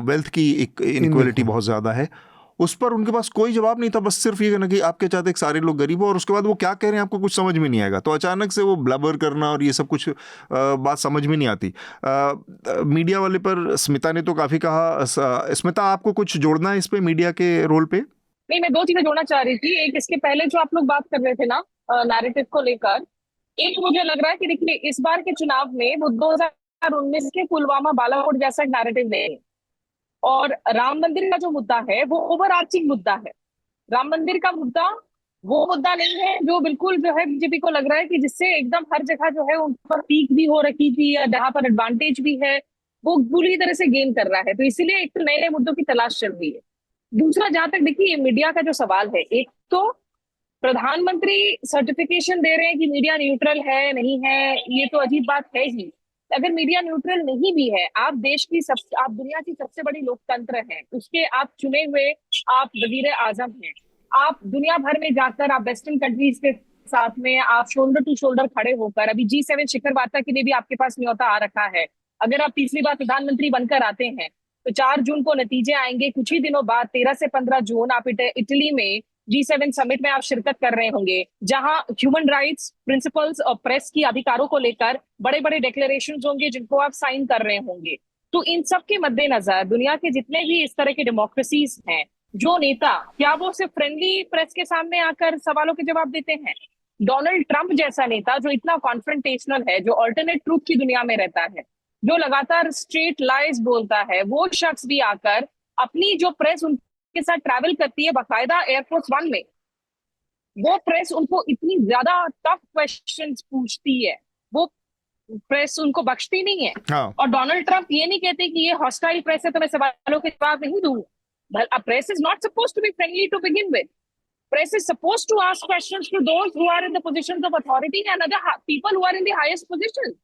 वेल्थ की इनइक्वालिटी बहुत ज़्यादा है। उस पर उनके पास कोई जवाब नहीं था, बस सिर्फ ये कहना कि आप क्या चाहते हैं कि सारे लोग गरीब हो, और उसके बाद वो क्या कह रहे हैं आपको कुछ समझ में नहीं आएगा। तो अचानक से वो ब्लबर करना और ये सब कुछ बात समझ में नहीं आती। मीडिया वाले पर स्मिता ने तो काफ़ी कहा। स्मिता, आपको कुछ जोड़ना है इस पे, मीडिया के रोल पे? नहीं, मैं 2 चीजें जोड़ना चाह रही थी। एक, इसके पहले जो आप लोग बात कर रहे थे ना नैरेटिव को लेकर, एक मुझे लग रहा है कि देखिए इस बार के चुनाव में वो 2019 के पुलवामा बालाकोट जैसा एक नैरेटिव नहीं है। और राम मंदिर का जो मुद्दा है वो ओवर आर्चिंग मुद्दा है। राम मंदिर का मुद्दा वो मुद्दा नहीं है जो बिल्कुल जो है बीजेपी को लग रहा है कि जिससे एकदम हर जगह जो है उन पर पीक भी हो रखी थी या जहां पर एडवांटेज भी है, वो पूरी तरह से गेन कर रहा है। तो इसीलिए एक तो नए नए मुद्दों की तलाश चल रही है। दूसरा, जहां तक देखिए मीडिया का जो सवाल है, एक तो प्रधानमंत्री सर्टिफिकेशन दे रहे हैं कि मीडिया न्यूट्रल है नहीं है, ये तो अजीब बात है ही। अगर मीडिया न्यूट्रल नहीं भी है, आप दुनिया की सबसे बड़ी लोकतंत्र हैं, उसके आप चुने हुए, आप वजीर आजम हैं, आप दुनिया भर में जाकर आप वेस्टर्न कंट्रीज के साथ में आप शोल्डर टू शोल्डर खड़े होकर, अभी G7 शिखर वार्ता के लिए भी आपके पास न्योता आ रखा है। अगर आप तीसरी बार प्रधानमंत्री बनकर आते हैं तो 4 जून को नतीजे आएंगे। कुछ ही दिनों बाद 13 से 15 जून आप इटली में G7 समिट में आप शिरकत कर रहे होंगे, जहां ह्यूमन राइट्स प्रिंसिपल्स और प्रेस की अधिकारों को लेकर बड़े बड़े डिक्लेरेशंस होंगे जिनको आप साइन कर रहे होंगे। तो इन सब के मद्देनजर दुनिया के जितने भी इस तरह के डेमोक्रेसीज हैं, जो नेता, क्या वो सिर्फ फ्रेंडली प्रेस के सामने आकर सवालों के जवाब देते हैं? डोनाल्ड ट्रंप जैसा नेता जो इतना कॉन्फ्रंटेशनल है, जो ऑल्टरनेट ट्रूथ की दुनिया में रहता है, जो लगातार स्ट्रेट लाइज बोलता है, वो शख्स भी आकर अपनी जो प्रेस उनके साथ ट्रैवल करती है बाकायदा एयरफोर्स 1 में, वो प्रेस उनको इतनी ज्यादा टफ क्वेश्चंस पूछती है, वो प्रेस उनको बख्शती नहीं है। हाँ और डोनाल्ड ट्रंप ये नहीं कहते कि ये हॉस्टाइल प्रेस है तो मैं सवालों के जवाब नहीं दूंगा। Press is not supposed to be friendly to begin with. Press is supposed to ask questions to those who are in the positions of authority and other people who are in the highest position.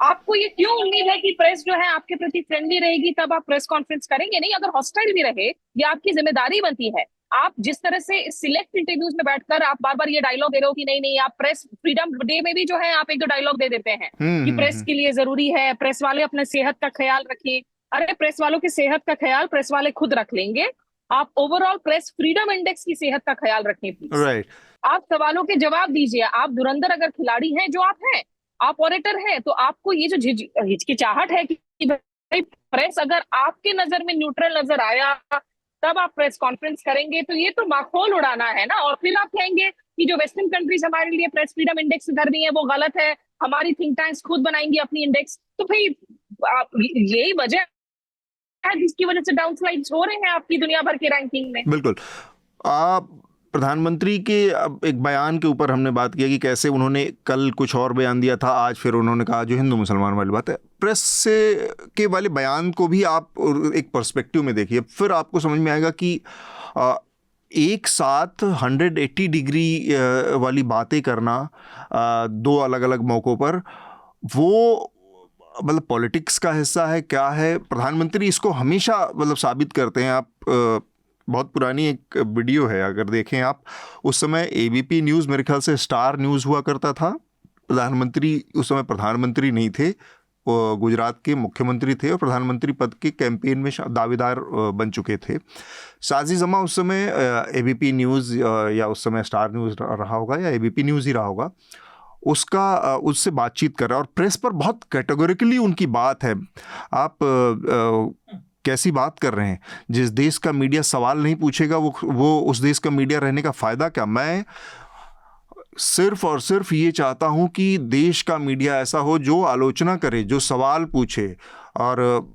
आपको ये क्यों उम्मीद है कि press जो है आपके प्रति फ्रेंडली रहेगी तब आप प्रेस कॉन्फ्रेंस करेंगे? नहीं, अगर हॉस्टाइल भी रहे ये आपकी जिम्मेदारी बनती है। आप जिस तरह से सिलेक्ट इंटरव्यूज में बैठकर आप बार बार ये डायलॉग दे रहे हो कि नहीं नहीं, आप प्रेस फ्रीडम डे में भी जो है आप एक दो डायलॉग दे देते हैं कि प्रेस के लिए जरूरी है, प्रेस वाले अपने सेहत का ख्याल रखें। अरे प्रेस वालों की सेहत का ख्याल प्रेस वाले खुद रख लेंगे। आप ओवरऑल प्रेस फ्रीडम इंडेक्स की सेहत का ख्याल रखें प्लीज। राइट। आप सवालों के जवाब दीजिए। आप धुरंधर अगर खिलाड़ी हैं जो आप हैं, आप ऑरेटर हैं, तो आपको ये जो हिचकिचाहट है कि भाई प्रेस अगर आपके नजर में न्यूट्रल नजर आया तब आप प्रेस कॉन्फ्रेंस करेंगे, तो ये तो माखौल उड़ाना है ना। और फिर आप कहेंगे कि जो वेस्टर्न कंट्रीज हमारे लिए प्रेस फ्रीडम इंडेक्स कर रही है वो गलत है, हमारी थिंक टैंक्स खुद बनाएंगी अपनी इंडेक्स। तो भाई यही वजह है जिसकी वजह से डाउनस्लाइड्स हो रहे हैं आपकी दुनिया भर के रैंकिंग में। बिल्कुल। प्रधानमंत्री के अब एक बयान के ऊपर हमने बात किया कि कैसे उन्होंने कल कुछ और बयान दिया था, आज फिर उन्होंने कहा जो हिंदू मुसलमान वाली बात है। प्रेस से के वाले बयान को भी आप एक पर्सपेक्टिव में देखिए, फिर आपको समझ में आएगा कि एक साथ 180 डिग्री वाली बातें करना दो अलग अलग मौक़ों पर, वो मतलब पॉलिटिक्स का हिस्सा है क्या है। प्रधानमंत्री इसको हमेशा मतलब साबित करते हैं। आप बहुत पुरानी एक वीडियो है, अगर देखें आप, उस समय एबीपी न्यूज़ मेरे ख्याल से स्टार न्यूज़ हुआ करता था। प्रधानमंत्री उस समय प्रधानमंत्री नहीं थे, वो गुजरात के मुख्यमंत्री थे और प्रधानमंत्री पद के कैंपेन में दावेदार बन चुके थे। साजिद जमा उस समय एबीपी न्यूज़ या उस समय स्टार न्यूज़ रहा होगा या एबीपी न्यूज़ ही रहा होगा, उससे बातचीत कर रहा है और प्रेस पर बहुत कैटेगोरिकली उनकी बात है। आप कैसी बात कर रहे हैं? जिस देश का मीडिया सवाल नहीं पूछेगा वो उस देश का मीडिया रहने का फ़ायदा क्या? मैं सिर्फ और सिर्फ ये चाहता हूँ कि देश का मीडिया ऐसा हो जो आलोचना करे, जो सवाल पूछे। और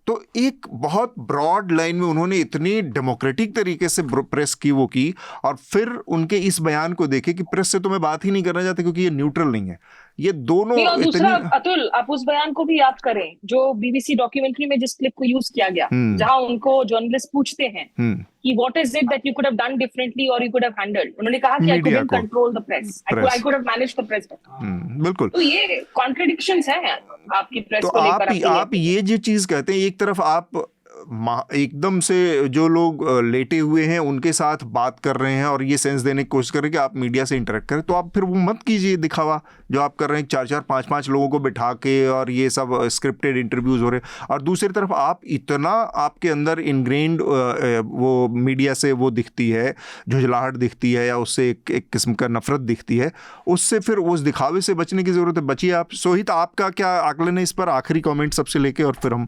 तो एक बहुत ब्रॉड लाइन में उन्होंने इतनी डेमोक्रेटिक तरीके से प्रेस की वो की, और फिर उनके इस बयान को देखे कि प्रेस से तो मैं बात ही नहीं करना चाहता क्योंकि ये न्यूट्रल नहीं है। ये दोनों दूसरा अतुल, आप उस बयान को भी याद करें जो बीबीसी डॉक्यूमेंट्री में जिस क्लिप को यूज किया गया, जहां उनको जर्नलिस्ट पूछते हैं कि what is it that you could have done differently और यू कुड हैव हैंडल्ड, उन्होंने कहा कि I couldn't control the press, I could have managed the press. बिल्कुल। तो ये कॉन्ट्रडिक्शंस हैं आपकी प्रेस को लेकर। तो आप ये जो चीज कहते हैं, एक तरफ आप एकदम से जो लोग लेटे हुए हैं उनके साथ बात कर रहे हैं और ये सेंस देने की कोशिश कर रहे हैं कि आप मीडिया से इंटरेक्ट करें, तो आप फिर वो मत कीजिए दिखावा जो आप कर रहे हैं, 4-4 5-5 लोगों को बिठा के और ये सब स्क्रिप्टेड इंटरव्यूज हो रहे हैं। और दूसरी तरफ आप इतना आपके अंदर इनग्रेन्ड वो मीडिया से वो दिखती है, झुंझलाहट दिखती है या उससे एक किस्म का नफरत दिखती है, उससे फिर उस दिखावे से बचने की ज़रूरत है। बचिए आप। सोहित, आपका क्या आकलन है इस पर? आखिरी कॉमेंट सबसे लेके और फिर हम।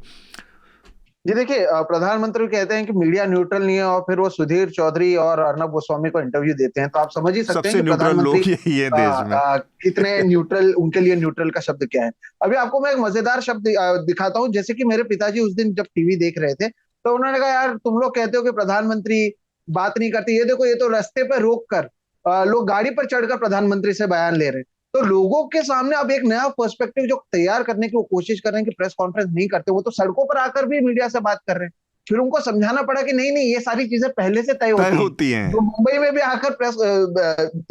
जी देखिए, प्रधानमंत्री कहते हैं कि मीडिया न्यूट्रल नहीं है और फिर वो सुधीर चौधरी और अर्नब गोस्वामी को इंटरव्यू देते हैं, तो आप समझ ही सकते हैं कि प्रधानमंत्री ये देश में कितने न्यूट्रल, उनके लिए न्यूट्रल का शब्द क्या है। अभी आपको मैं एक मजेदार शब्द दिखाता हूँ। जैसे कि मेरे पिताजी उस दिन जब टीवी देख रहे थे तो उन्होंने कहा, यार तुम लोग कहते हो कि प्रधानमंत्री बात नहीं करते, ये देखो ये तो रास्ते पर रोक कर लोग गाड़ी पर चढ़कर प्रधानमंत्री से बयान ले रहे हैं। तो लोगों के सामने अब एक नया पर्सपेक्टिव जो तैयार करने की वो कोशिश कर रहे हैं कि प्रेस कॉन्फ्रेंस नहीं करते, वो तो सड़कों पर आकर भी मीडिया से बात कर रहे हैं। फिर उनको समझाना पड़ा कि नहीं नहीं, ये सारी चीजें पहले से तय होती हैं। तो मुंबई में भी आकर प्रेस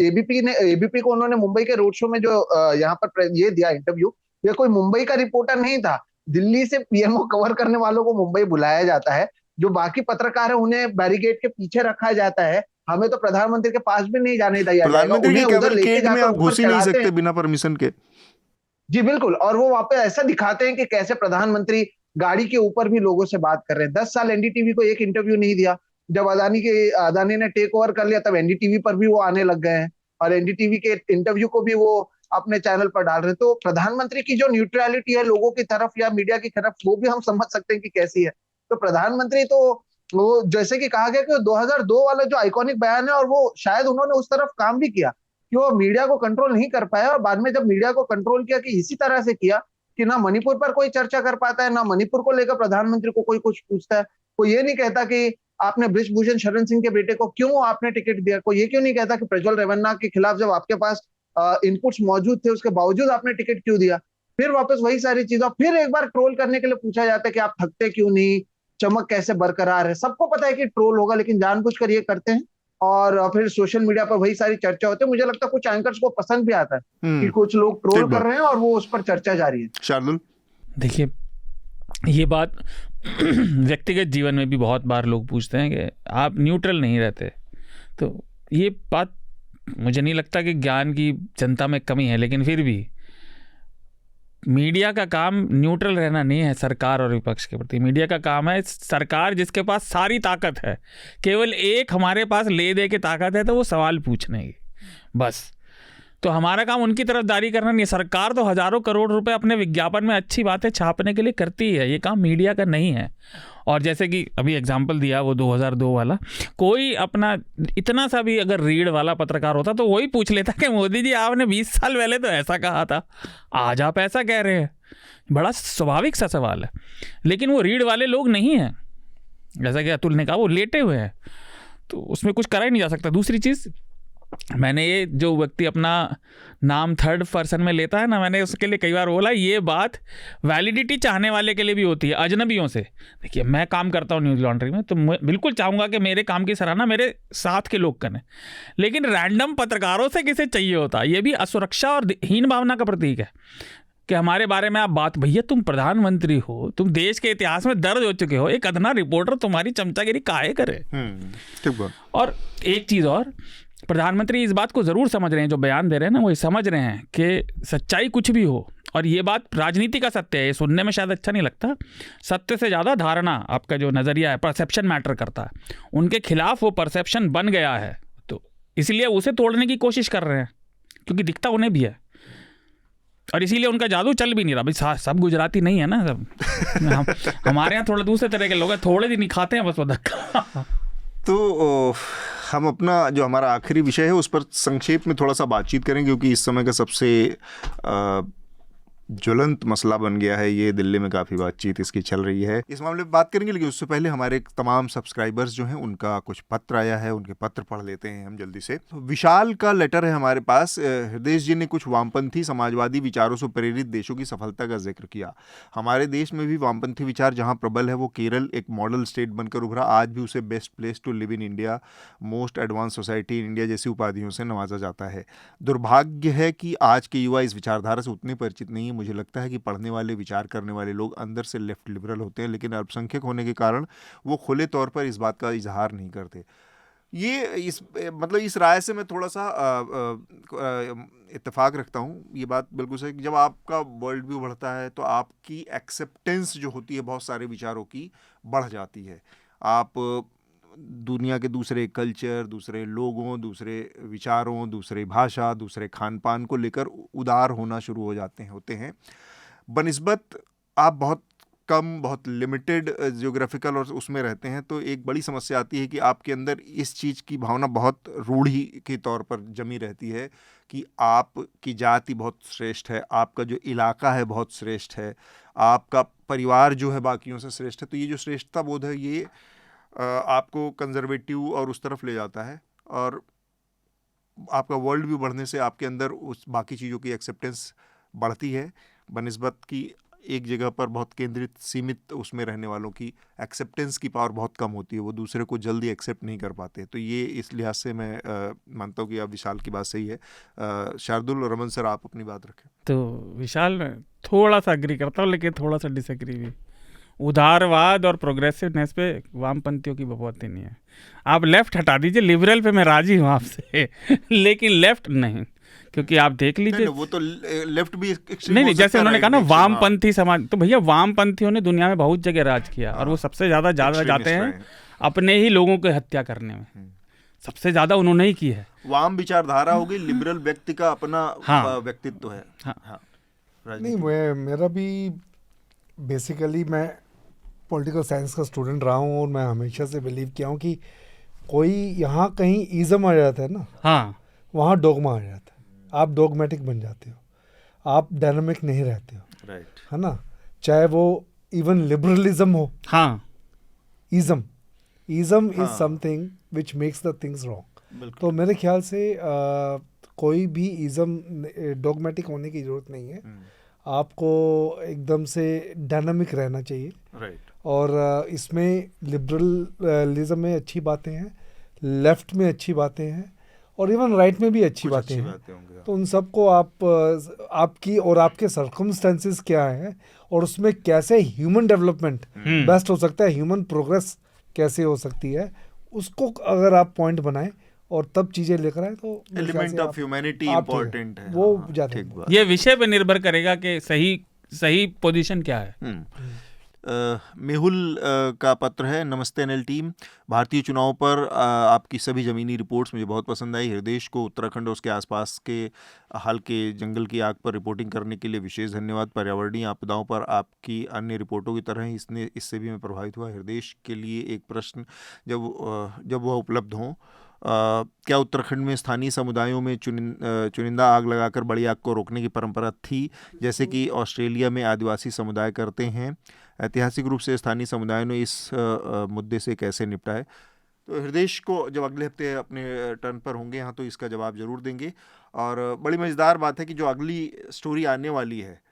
एबीपी को उन्होंने मुंबई के रोड शो में जो यहाँ पर ये दिया इंटरव्यू, ये कोई मुंबई का रिपोर्टर नहीं था। दिल्ली से पीएमओ कवर करने वालों को मुंबई बुलाया जाता है, जो बाकी पत्रकार है उन्हें बैरिकेड के पीछे रखा जाता है। हमें तो प्रधानमंत्री के पास भी नहीं जाने दिया जाएगा, उन्हें उधर लेके जाकर घुस ही नहीं सकते बिना परमिशन के। जी बिल्कुल। और वो वहां पे ऐसा दिखाते हैं कि कैसे प्रधानमंत्री गाड़ी के ऊपर भी लोगों से बात कर रहे हैं। 10 साल एनडीटीवी को एक इंटरव्यू नहीं दिया। जब अदानी ने टेक ओवर कर लिया तब एनडीटीवी पर भी वो आने लग गए हैं और एनडीटीवी के इंटरव्यू को भी वो अपने चैनल पर डाल रहे हैं। तो प्रधानमंत्री की जो न्यूट्रलिटी है लोगों की तरफ या मीडिया की तरफ, वो भी हम समझ सकते हैं कि कैसी है। तो प्रधानमंत्री तो वो जैसे कि कहा गया कि 2002 वाला जो आइकॉनिक बयान है, और वो शायद उन्होंने उस तरफ काम भी किया कि वो मीडिया को कंट्रोल नहीं कर पाया, और बाद में जब मीडिया को कंट्रोल किया कि इसी तरह से किया कि ना मणिपुर पर कोई चर्चा कर पाता है, ना मणिपुर को लेकर प्रधानमंत्री को कोई कुछ पूछता है। कोई ये नहीं कहता कि आपने बृजभूषण शरण सिंह के बेटे को क्यों आपने टिकट दिया। कोई ये क्यों नहीं कहता कि प्रज्वल रेवन्ना के खिलाफ जब आपके पास इनपुट्स मौजूद थे उसके बावजूद आपने टिकट क्यों दिया। फिर वापस वही सारी चीजें, फिर एक बार ट्रोल करने के लिए पूछा जाता है कि आप थकते क्यों नहीं, चमक कैसे बरकरार है। सबको पता है कि ट्रोल होगा, लेकिन जानबूझकर ये करते हैं। और फिर सोशल मीडिया पर वही सारी चर्चा होती है। मुझे लगता है कुछ एंकर्स को पसंद भी आता है कि कुछ लोग ठीक ट्रोल कर बात। रहे हैं और वो उस पर चर्चा जारी है। शार्दुल, देखिए, ये बात व्यक्तिगत जीवन में भी बहुत बार लोग पूछते हैं कि आप न्यूट्रल नहीं रहते, तो ये बात मुझे नहीं लगता कि ज्ञान की जनता में कमी है, लेकिन फिर भी मीडिया का काम न्यूट्रल रहना नहीं है सरकार और विपक्ष के प्रति। मीडिया का काम है, सरकार जिसके पास सारी ताकत है, केवल एक हमारे पास ले दे के ताकत है, तो वो सवाल पूछने की, बस। तो हमारा काम उनकी तरफदारी करना नहीं है। सरकार तो हजारों करोड़ रुपए अपने विज्ञापन में अच्छी बातें छापने के लिए करती है, ये काम मीडिया का नहीं है। और जैसे कि अभी एग्जाम्पल दिया वो 2002 वाला, कोई अपना इतना सा भी अगर रीढ़ वाला पत्रकार होता तो वही पूछ लेता कि मोदी जी आपने 20 साल पहले तो ऐसा कहा था, आज आप ऐसा कह रहे हैं। बड़ा स्वाभाविक सा सवाल है, लेकिन वो रीढ़ वाले लोग नहीं हैं। जैसा कि अतुल ने कहा, वो लेटे हुए हैं, तो उसमें कुछ करा ही नहीं जा सकता। दूसरी चीज़, मैंने ये जो व्यक्ति अपना नाम थर्ड पर्सन में लेता है ना, मैंने उसके लिए कई बार बोला, ये बात वैलिडिटी चाहने वाले के लिए भी होती है, अजनबियों से। देखिए, मैं काम करता हूँ न्यूज़ लॉन्ड्री में, तो मैं बिल्कुल चाहूँगा कि मेरे काम की सराहना मेरे साथ के लोग करें, लेकिन रैंडम पत्रकारों से किसे चाहिए होता? ये भी असुरक्षा और हीन भावना का प्रतीक है कि हमारे बारे में आप बात, भैया तुम प्रधानमंत्री हो, तुम देश के इतिहास में दर्ज हो चुके हो, एक अदना रिपोर्टर तुम्हारी चमचागिरी काहे करे? ठीक बात। और एक चीज़ और, प्रधानमंत्री इस बात को ज़रूर समझ रहे हैं, जो बयान दे रहे हैं ना, वो ये समझ रहे हैं कि सच्चाई कुछ भी हो, और ये बात राजनीति का सत्य है, ये सुनने में शायद अच्छा नहीं लगता, सत्य से ज़्यादा धारणा, आपका जो नज़रिया है, परसेप्शन मैटर करता है। उनके खिलाफ वो परसेप्शन बन गया है, तो इसलिए उसे तोड़ने की कोशिश कर रहे हैं, क्योंकि दिखता उन्हें भी है, और इसीलिए उनका जादू चल भी नहीं रहा। भाई सब गुजराती नहीं है ना, सब हमारे यहाँ थोड़ा दूसरे तरह के लोग हैं, थोड़े दिन ही खाते हैं बस वो धक्का। तो हम अपना जो हमारा आखिरी विषय है उस पर संक्षेप में थोड़ा सा बातचीत करें, क्योंकि इस समय का सबसे ज्वलंत मसला बन गया है ये। दिल्ली में काफ़ी बातचीत इसकी चल रही है, इस मामले में बात करेंगे, लेकिन उससे पहले हमारे तमाम सब्सक्राइबर्स जो हैं उनका कुछ पत्र आया है, उनके पत्र पढ़ लेते हैं हम जल्दी से। विशाल का लेटर है हमारे पास। हृदय जी ने कुछ वामपंथी समाजवादी विचारों से प्रेरित देशों की सफलता का जिक्र किया। हमारे देश में भी वामपंथी विचार जहाँ प्रबल है, वो केरल एक मॉडल स्टेट बनकर उभरा, आज भी उसे best place to live in India, most advance society in India जैसी उपाधियों से नवाजा जाता है। दुर्भाग्य है कि आज के युवा इस विचारधारा से उतने परिचित नहीं है। मुझे लगता है कि पढ़ने वाले, विचार करने वाले लोग अंदर से लेफ्ट लिबरल होते हैं, लेकिन अल्पसंख्यक होने के कारण वो खुले तौर पर इस बात का इजहार नहीं करते। इस राय से मैं थोड़ा सा इत्तेफाक रखता हूँ। ये बात बिल्कुल सही, जब आपका वर्ल्ड व्यू बढ़ता है तो आपकी एक्सेप्टेंस जो होती है बहुत सारे विचारों की बढ़ जाती है। आप दुनिया के दूसरे कल्चर, दूसरे लोगों, दूसरे विचारों, दूसरे भाषा, दूसरे खान पान को लेकर उदार होना शुरू हो होते हैं। बनिस्बत आप बहुत कम, बहुत लिमिटेड जियोग्राफिकल और उसमें रहते हैं, तो एक बड़ी समस्या आती है कि आपके अंदर इस चीज़ की भावना बहुत रूढ़ी के तौर पर जमी रहती है कि आपकी जाति बहुत श्रेष्ठ है, आपका जो इलाका है बहुत श्रेष्ठ है, आपका परिवार जो है बाकियों से श्रेष्ठ है। तो ये जो श्रेष्ठता बोध है, ये आपको कंजर्वेटिव और उस तरफ ले जाता है, और आपका वर्ल्ड व्यू बढ़ने से आपके अंदर उस बाकी चीज़ों की एक्सेप्टेंस बढ़ती है, बनिस्बत की एक जगह पर बहुत केंद्रित, सीमित उसमें रहने वालों की एक्सेप्टेंस की पावर बहुत कम होती है, वो दूसरे को जल्दी एक्सेप्ट नहीं कर पाते। तो ये इस लिहाज से मैं मानता हूँ कि आप विशाल की बात सही है। शार्दुल और रमन सर, आप अपनी बात रखें। तो विशाल थोड़ा सा अग्री करता हूँ, लेकिन थोड़ा सा डिसएग्री भी। उदारवाद और प्रोग्रेसिवनेस पे वामपंथियों की बपौती नहीं है। आप लेफ्ट हटा दीजिए, लिबरल पे मैं राजी हूँ आपसे, लेकिन लेफ्ट नहीं, क्योंकि आप देख लीजिए वो तो लेफ्ट भी नहीं, जैसे उन्होंने कहा ना वामपंथी समाज, तो भैया वामपंथियों ने दुनिया में बहुत जगह राज किया, और वो सबसे ज़्यादा जाते हैं अपने ही लोगों को हत्या करने में, सबसे ज़्यादा उन्होंने ही की है। वाम विचारधारा होगी, लिबरल व्यक्ति का अपना व्यक्तित्व है। नहीं, मेरा भी बेसिकली मैं पॉलिटिकल साइंस का स्टूडेंट रहा हूँ, और मैं हमेशा से बिलीव किया हूँ कि कोई यहाँ कहीं इज़म आ जाता है ना, हाँ, वहाँ डोगमा आ जाता है, आप डोगमेटिक बन जाते हो, आप डायनामिक नहीं रहते हो, राइट, है ना। चाहे वो इवन लिबरलिज्म हो, हाँ, ism is something which makes the things wrong. तो मेरे ख्याल से कोई भी इज़म डोगमेटिक होने की ज़रूरत नहीं है। आपको एकदम से डायनामिक रहना चाहिए। राइट। और इसमें लिबरलिज्म में अच्छी बातें हैं, लेफ्ट में अच्छी बातें हैं, और इवन राइट में भी अच्छी बातें हैं। होंगी। तो उन सबको आपकी और आपके सर्कमस्टेंसेस क्या हैं, और उसमें कैसे ह्यूमन डेवलपमेंट बेस्ट हो सकता है, ह्यूमन प्रोग्रेस कैसे हो सकती है, उसको अगर आप पॉइंट बनाएं और तब चीज़ें लेकर आए, तो मेरे ख्याल एलिमेंट से ऑफ ह्यूमैनिटी आप ठीक है। इम्पोर्टेंट है। वो हाँ, ज़्यादा ठीक बात। ये विषय पे निर्भर करेगा कि सही सही पोजीशन क्या है। मेहुल का पत्र है। नमस्ते एनएल टीम, भारतीय चुनाव पर आपकी सभी ज़मीनी रिपोर्ट्स मुझे बहुत पसंद आई। हृदय को उत्तराखंड और उसके आसपास के हाल के जंगल की आग पर रिपोर्टिंग करने के लिए विशेष धन्यवाद। पर्यावरणीय आपदाओं पर आपकी अन्य रिपोर्टों की तरह ही इससे भी मैं प्रभावित हुआ। हृदय के लिए एक प्रश्न, जब वह उपलब्ध हों, क्या उत्तराखंड में स्थानीय समुदायों में चुनिंदा आग लगाकर बड़ी आग को रोकने की परंपरा थी, जैसे कि ऑस्ट्रेलिया में आदिवासी समुदाय करते हैं? ऐतिहासिक रूप से स्थानीय समुदायों ने इस मुद्दे से कैसे निपटा है? तो हृदय को जब अगले हफ्ते अपने टर्न पर होंगे यहाँ, तो इसका जवाब जरूर देंगे। और बड़ी मज़ेदार बात है कि जो अगली स्टोरी आने वाली है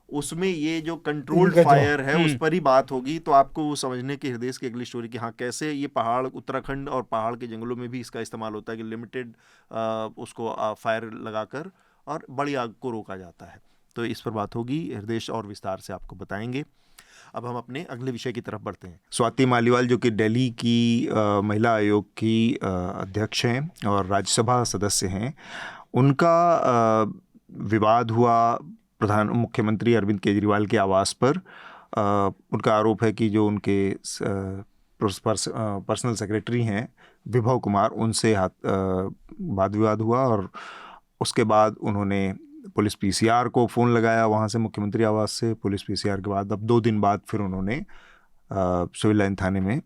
उसमें ये जो कंट्रोल्ड फायर है उस पर ही बात होगी। तो आपको वो समझने की हृदय की अगली स्टोरी कि हाँ, कैसे ये पहाड़, उत्तराखंड और पहाड़ के जंगलों में भी इसका इस्तेमाल होता है कि लिमिटेड उसको फायर लगाकर और बड़ी आग को रोका जाता है। तो इस पर बात होगी, हृदय और विस्तार से आपको बताएंगे। अब हम अपने अगले विषय की तरफ बढ़ते हैं। स्वाति मालीवाल, जो कि दिल्ली की महिला आयोग की अध्यक्ष हैं और राज्यसभा सदस्य हैं, उनका विवाद हुआ मुख्यमंत्री अरविंद केजरीवाल के आवास पर। उनका आरोप है कि जो उनके पर्सनल सेक्रेटरी हैं विभव कुमार, उनसे वाद विवाद हुआ, और उसके बाद उन्होंने पुलिस पीसीआर को फ़ोन लगाया वहाँ से, मुख्यमंत्री आवास से। पुलिस पीसीआर के बाद अब 2 दिन बाद फिर उन्होंने सिविल लाइन थाने में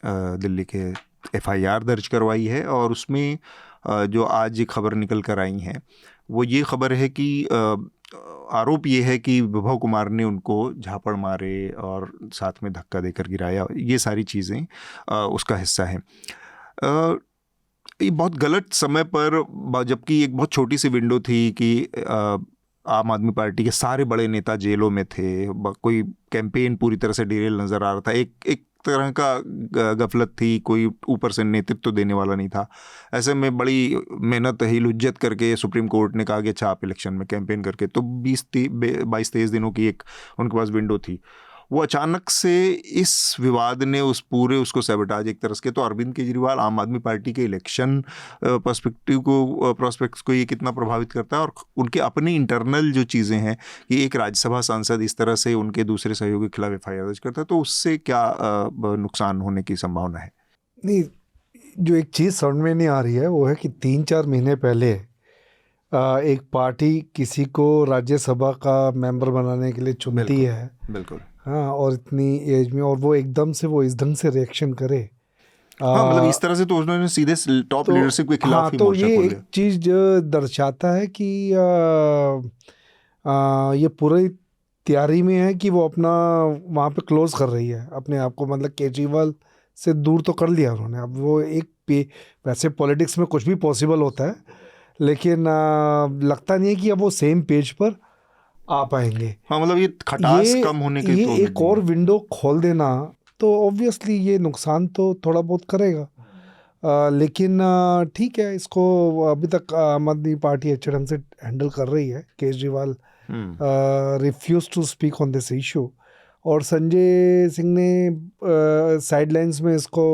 दिल्ली के एफआईआर दर्ज करवाई है। और उसमें जो आज खबर निकल कर आई हैं, वो ये खबर है कि आरोप ये है कि विभव कुमार ने उनको झापड़ मारे और साथ में धक्का देकर गिराया। ये सारी चीज़ें उसका हिस्सा हैं। ये बहुत गलत समय पर, जबकि एक बहुत छोटी सी विंडो थी कि आम आदमी पार्टी के सारे बड़े नेता जेलों में थे, कोई कैंपेन पूरी तरह से डिरेल नज़र आ रहा था, एक तरह का गफलत थी, कोई ऊपर से नेतृत्व देने वाला नहीं था। ऐसे में बड़ी मेहनत हिलुज्जत करके सुप्रीम कोर्ट ने कहा कि अच्छा आप इलेक्शन में कैंपेन करके, तो 22-23 दिनों की एक उनके पास विंडो थी। वो अचानक से इस विवाद ने उसको सैबोटाज एक तरह से। तो अरविंद केजरीवाल, आम आदमी पार्टी के इलेक्शन प्रोस्पेक्ट्स को ये कितना प्रभावित करता है, और उनके अपनी इंटरनल जो चीज़ें हैं कि एक राज्यसभा सांसद इस तरह से उनके दूसरे सहयोगी के खिलाफ एफआईआर दर्ज करता है, तो उससे क्या नुकसान होने की संभावना है? नहीं, जो एक चीज़ समझ में नहीं आ रही है वो है कि 3-4 महीने पहले एक पार्टी किसी को राज्यसभा का मेंबर बनाने के लिए चुनती है। बिल्कुल। हाँ, और इतनी एज में, और वो एकदम से वो इस ढंग से रिएक्शन करे। हाँ, मतलब इस तरह से तो उन्होंने सीधे टॉप लीडरशिप के खिलाफ हाँ, ही तो मोर्चा ये खोल एक दिया। चीज़ दर्शाता है कि ये पूरी तैयारी में है कि वो अपना वहाँ पे क्लोज कर रही है अपने आप को। मतलब केजरीवाल से दूर तो कर लिया उन्होंने। अब वो वैसे पॉलिटिक्स में कुछ भी पॉसिबल होता है, लेकिन लगता नहीं है कि अब वो सेम पेज पर आ पाएंगे। हाँ, मतलब ये खटास कम होने के तो एक और विंडो खोल देना तो ऑब्वियसली ये नुकसान तो थोड़ा बहुत करेगा। लेकिन ठीक है, इसको अभी तक आम आदमी पार्टी अच्छे ढंग से हैंडल कर रही है। Kejriwal refuse to speak on this issue, और संजय सिंह ने साइडलाइंस में इसको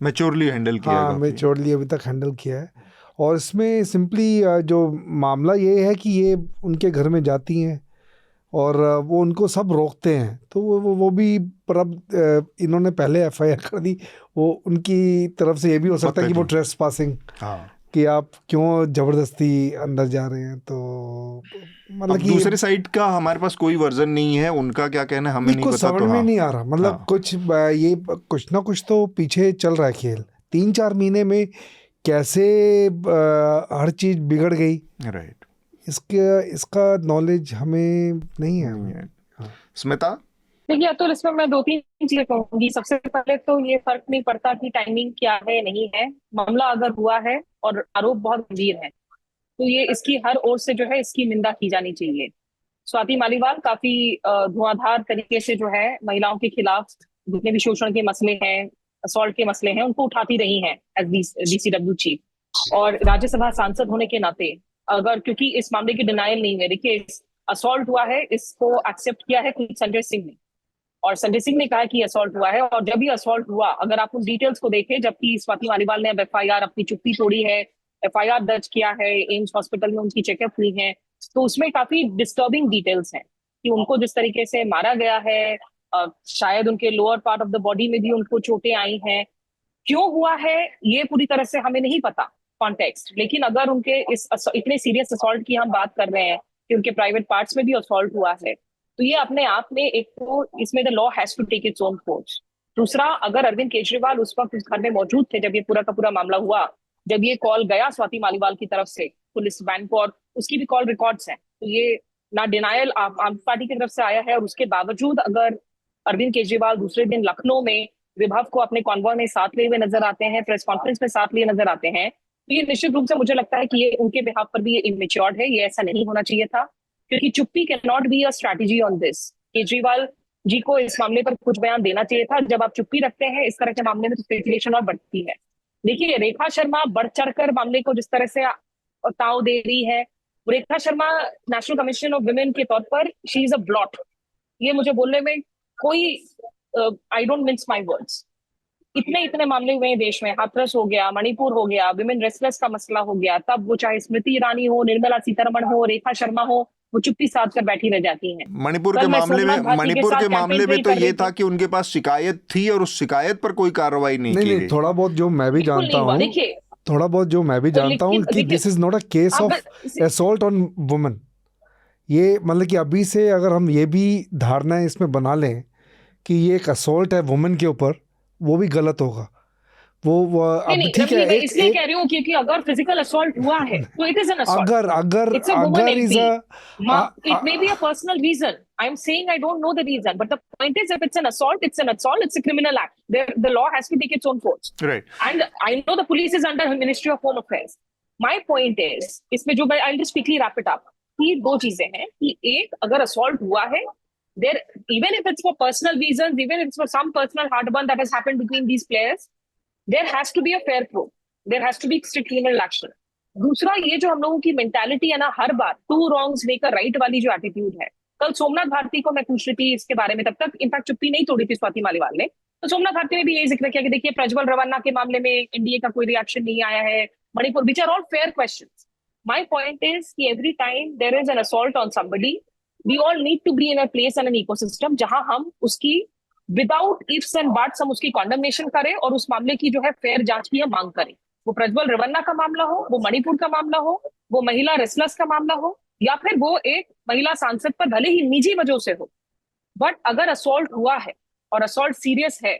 मैच्योरली हैंडल किया है। हाँ, मैच्योरली अभी तक हैंडल किया है। और इसमें सिंपली जो मामला ये है कि ये उनके घर में जाती हैं और वो उनको सब रोकते हैं, तो वो भी, पर अब इन्होंने पहले एफआईआर कर दी। वो उनकी तरफ से ये भी हो सकता है कि वो ट्रेसपासिंग, कि आप क्यों ज़बरदस्ती अंदर जा रहे हैं। तो मतलब कि दूसरे साइड का हमारे पास कोई वर्जन नहीं है, उनका क्या कहना है हमें नहीं पता। समझ में नहीं आ रहा, मतलब ये कुछ ना कुछ तो पीछे चल रहा है खेल। 3-4 महीने में कैसे हर चीज़ बिगड़ गई, राइट, इसका नॉलेज हमें नहीं है। स्मिता? देखिए अतुल, इसमें मैं 2-3 चीजें कहूंगी। सबसे पहले तो ये फर्क नहीं पड़ता कि टाइमिंग क्या है नहीं है। मामला अगर हुआ है और आरोप बहुत गंभीर है, तो ये इसकी हर ओर से जो है इसकी निंदा की जानी चाहिए। स्वाति मालीवाल काफी धुआंधार तरीके से जो है महिलाओं के खिलाफ जितने भी शोषण के मसले हैं, असॉल्ट के मसले हैं, उनको उठाती रही हैं एज डीसीडब्ल्यू चीफ। और राज्यसभा सांसद होने के नाते अगर, क्योंकि इस मामले की डिनायल नहीं है, देखिए असॉल्ट हुआ है, इसको एक्सेप्ट किया है खुद संजय सिंह ने, और संजय सिंह ने कहा कि असॉल्ट हुआ है। और जब भी असॉल्ट हुआ, अगर आप उन डिटेल्स को देखें, जबकि स्वाति मालीवाल ने अब एफआईआर अपनी चुप्पी तोड़ी है, एफआईआर दर्ज किया है, एम्स हॉस्पिटल में उनकी चेकअप हुई है, तो उसमें काफी डिस्टर्बिंग डिटेल्स हैं कि उनको जिस तरीके से मारा गया है, शायद उनके lower part of the body में भी उनको चोटें आई हैं। क्यों हुआ है ये पूरी तरह से हमें नहीं पता कॉन्टेक्स्ट, लेकिन अगर उनके इस इतने सीरियस असॉल्ट की हम बात कर रहे हैं कि उनके प्राइवेट पार्ट्स में भी असॉल्ट हुआ है, तो ये अपने आप में एक तो इसमें the law has to take its own course. दूसरा, अगर अरविंद केजरीवाल उस वक्त उस घर में मौजूद थे जब ये पूरा का पूरा मामला हुआ, जब ये कॉल गया स्वाति मालीवाल की तरफ से पुलिस वैन को, और उसकी भी कॉल रिकॉर्ड्स हैं, तो ये ना डिनायल आम पार्टी की तरफ से आया है, और उसके बावजूद अगर अरविंद केजरीवाल दूसरे दिन लखनऊ में विभव को अपने कॉन्वॉय में साथ लिए हुए नजर आते हैं, प्रेस कॉन्फ्रेंस में साथ लिए नजर आते हैं, तो ये निश्चित रूप से मुझे लगता है कि ये उनके बिहाफ पर भी ये इमेच्योर्ड है, ये ऐसा नहीं होना चाहिए था, क्योंकि चुप्पी can not be a strategy on this. Kejriwal ji को इस मामले पर कुछ बयान देना चाहिए था। जब आप चुप्पी रखते हैं इस तरह के मामले में तो स्पेकुलेशन और बढ़ती है। देखिए, रेखा शर्मा बढ़ चढ़कर मामले को जिस तरह से ताव दे रही है, Rekha Sharma National Commission of Women के तौर पर शी इज अ ब्लॉट, ये मुझे बोलने में कोई I don't mince my words. इतने मामले हुए हैं देश में, हाथरस हो गया, मणिपुर हो गया, विमेन रेस्टलेस का मसला हो गया, तब वो चाहे स्मृति ईरानी हो, निर्मला सीतारमण हो, रेखा शर्मा हो, वो चुप्पी साध कर बैठी रह जाती हैं। मणिपुर के मामले में तो ये था कि उनके पास शिकायत थी और उस शिकायत पर कोई कार्रवाई नहीं की गई। थोड़ा बहुत जो मैं भी जानता हूँ, थोड़ा बहुत जो मैं भी जानता हूँ कि this is not a case of assault on women. ये मतलब कि अभी से अगर हम ये भी धारणा इसमें बना लें कि ये एक असॉल्ट है वुमेन के ऊपर, वो भी गलत होगा। वो अब ठीक है, मैं इसलिए कह रही हूँ क्योंकि अगर फिजिकल असॉल्ट हुआ है तो इट इज एन असॉल्ट। अगर is it may be a personal reason, I am saying I don't know the reason, but the point is if it's an assault, it's an assault, it's a criminal act, the law has to take its own course, right. And I know the police is under ministry of home affairs. My point is, इसमें जो I just quickly wrap it up, कि दो चीजें हैं कि एक, अगर assault हुआ है, there, even if it's for personal reasons, even if it's for some personal heartburn that has happened between these players, there has to be a fair probe, there has to be strict criminal action. दूसरा, ये जो हम लोगों की mentality है ना, हर बार two wrongs make a right वाली जो एटीट्यूड है, कल सोमनाथ भारती को मैं पूछ रही थी इसके बारे में, तब तक इनफैक्ट चुप्पी नहीं तोड़ी थी स्वाति मालीवाल ने, तो सोमनाथ भारती ने भी यही जिक्र किया कि देखिए प्रज्वल रवन्ना के मामले में एनडीए का कोई रिएक्शन नहीं आया है, Manipur, which are all fair questions. My point is कि every time there is an assault on somebody, we all need to be in a place and an ecosystem जहां हम उसकी विदाउट इफ्स एंड बट्स हम उसकी condemnation करें और उस मामले की जो है फेयर जांच की हम मांग करें। वो प्रज्वल रवन्ना का मामला हो, वो मणिपुर का मामला हो, वो महिला रेसलर्स का मामला हो, या फिर वो एक महिला सांसद पर भले ही निजी वजह से हो, बट अगर असॉल्ट हुआ है और असॉल्ट सीरियस है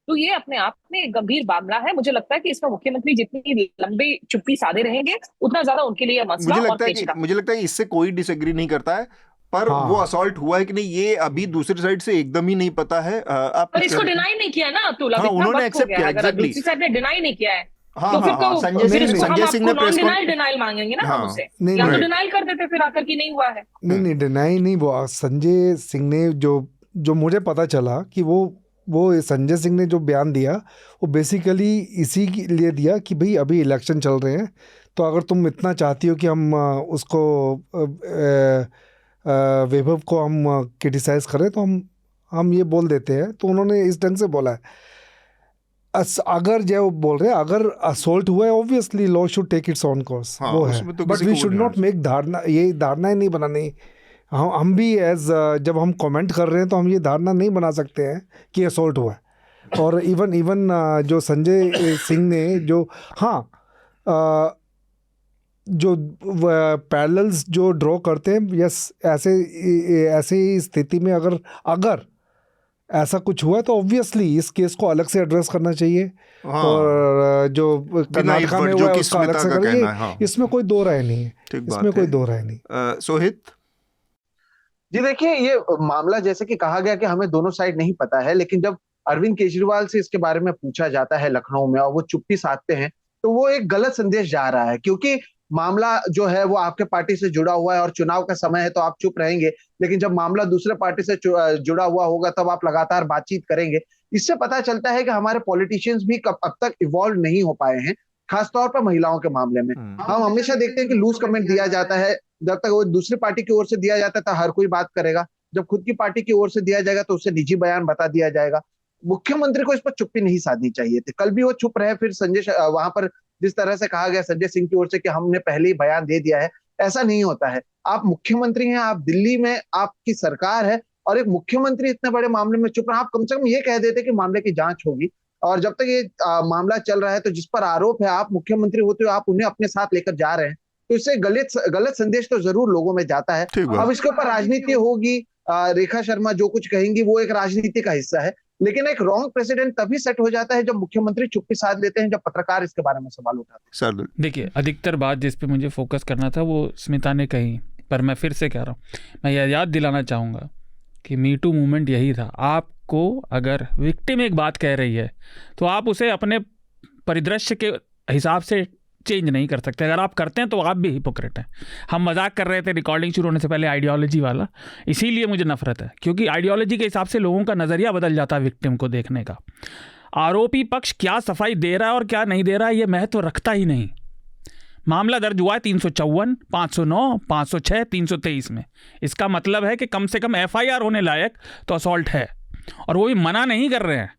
तो ये अपने आप में एक गंभीर मामला है। मुझे लगता है कि इसमें मुख्यमंत्री जितनी लंबी चुप्पी साधे रहेंगे उतना ज्यादा उनके लिए मसला। मुझे लगता है कि इससे कोई डिसएग्री नहीं करता है, पर वो असॉल्ट हुआ है कि नहीं ये अभी दूसरी साइड से एकदम ही नहीं पता है। आप पर इसको डिनाई नहीं किया ना अतुल, उन्होंने एक्सेप्ट किया, एग्जैक्टली दूसरी साइड ने डिनाई नहीं किया है, हाँ, तो फिर तो संजय सिंह ने प्रेस डिनाइल मांगेंगे ना हम उससे, या तो डिनाइल कर देते फिर आकर कि नहीं हुआ है। नहीं डिनाई नहीं, वो संजय सिंह ने जो मुझे पता चला कि वो संजय सिंह ने जो बयान दिया वो बेसिकली इसी के लिए दिया कि भाई अभी इलेक्शन चल रहे हैं, तो अगर तुम इतना चाहती हो कि हम उसको वैभव को हम क्रिटिसाइज करें तो हम ये बोल देते हैं, तो उन्होंने इस ढंग से बोला है। अगर जो बोल रहे हैं अगर असोल्ट हुआ है, obviously law should take its own course, वो है, but we should not make धारणा, ये धारणाएं नहीं बनानी। हम भी जब हम कमेंट कर रहे हैं तो हम ये धारणा नहीं बना सकते हैं कि असोल्ट हुआ है। और इवन जो संजय सिंह ने जो जो पैरेलल्स जो ड्रॉ करते हैं, यस, ऐसे ही स्थिति में अगर ऐसा कुछ हुआ तो ऑब्वियसली इस केस को अलग से एड्रेस करना चाहिए। और जो कर्नाटका में हुआ है उसका अलग से करेंगे, इसमें कोई दो राय नहीं है, इसमें कोई दो राय नहीं। सोहित जी, देखिए ये मामला जैसे कि कहा गया कि हमें दोनों साइड नहीं पता है, लेकिन जब अरविंद केजरीवाल से इसके बारे में पूछा जाता है लखनऊ में और वो चुप्पी साधते हैं, तो वो एक गलत संदेश जा रहा है, क्योंकि मामला जो है वो आपके पार्टी से जुड़ा हुआ है और चुनाव का समय है तो आप चुप रहेंगे, लेकिन जब मामला दूसरे पार्टी से जुड़ा हुआ होगा तब आप लगातार बातचीत करेंगे। इससे पता चलता है कि हमारे पॉलिटिशियंस भी कब अब तक इवॉल्व नहीं हो पाए हैं, खासतौर पर महिलाओं के मामले में। हम हमेशा देखते हैं कि लूज कमेंट दिया जाता है, जब तक वो दूसरी पार्टी की ओर से दिया जाता है तो हर कोई बात करेगा, जब खुद की पार्टी की ओर से दिया जाएगा तो उससे निजी बयान बता दिया जाएगा। मुख्यमंत्री को इस पर चुप्पी नहीं साधनी चाहिए थी, कल भी वो चुप रहे, फिर वहां पर जिस तरह से कहा गया संजय सिंह की ओर से कि हमने पहले ही बयान दे दिया है, ऐसा नहीं होता है। आप मुख्यमंत्री हैं, आप दिल्ली में आपकी सरकार है, और एक मुख्यमंत्री इतने बड़े मामले में चुप रहे, आप कम से कम ये कह देते कि मामले की जांच होगी। और जब तक ये मामला चल रहा है तो जिस पर आरोप है, आप मुख्यमंत्री होते हुए आप उन्हें अपने साथ लेकर जा रहे हैं, तो इससे गलत संदेश तो जरूर लोगों में जाता है। अब इसके ऊपर राजनीति होगी, रेखा शर्मा जो कुछ कहेंगी वो एक राजनीति का हिस्सा है, लेकिन एक रॉन्ग प्रेसिडेंट तभी सेट हो जाता है जब मुख्यमंत्री चुप्पी साध लेते हैं, जब पत्रकार इसके बारे में सवाल उठाते हैं। देखिए, अधिकतर बात जिस पे मुझे फोकस करना था वो स्मिता ने कही, पर मैं फिर से कह रहा हूँ, मैं यह याद दिलाना चाहूँगा कि मी टू मूवमेंट यही था। आपको अगर विक्टिम एक बात कह रही है तो आप उसे अपने परिदृश्य के हिसाब से चेंज नहीं कर सकते। अगर आप करते हैं तो आप भी हिपोक्रेट हैं। हम मजाक कर रहे थे रिकॉर्डिंग शुरू होने से पहले आइडियोलॉजी वाला, इसीलिए मुझे नफरत है, क्योंकि आइडियोलॉजी के हिसाब से लोगों का नज़रिया बदल जाता है विक्टिम को देखने का। आरोपी पक्ष क्या सफाई दे रहा है और क्या नहीं दे रहा है ये महत्व रखता ही नहीं। मामला दर्ज हुआ है 354, 509, 506, 323 में। इसका मतलब है कि कम से कम FIR होने लायक तो असॉल्ट है, और वो भी मना नहीं कर रहे हैं,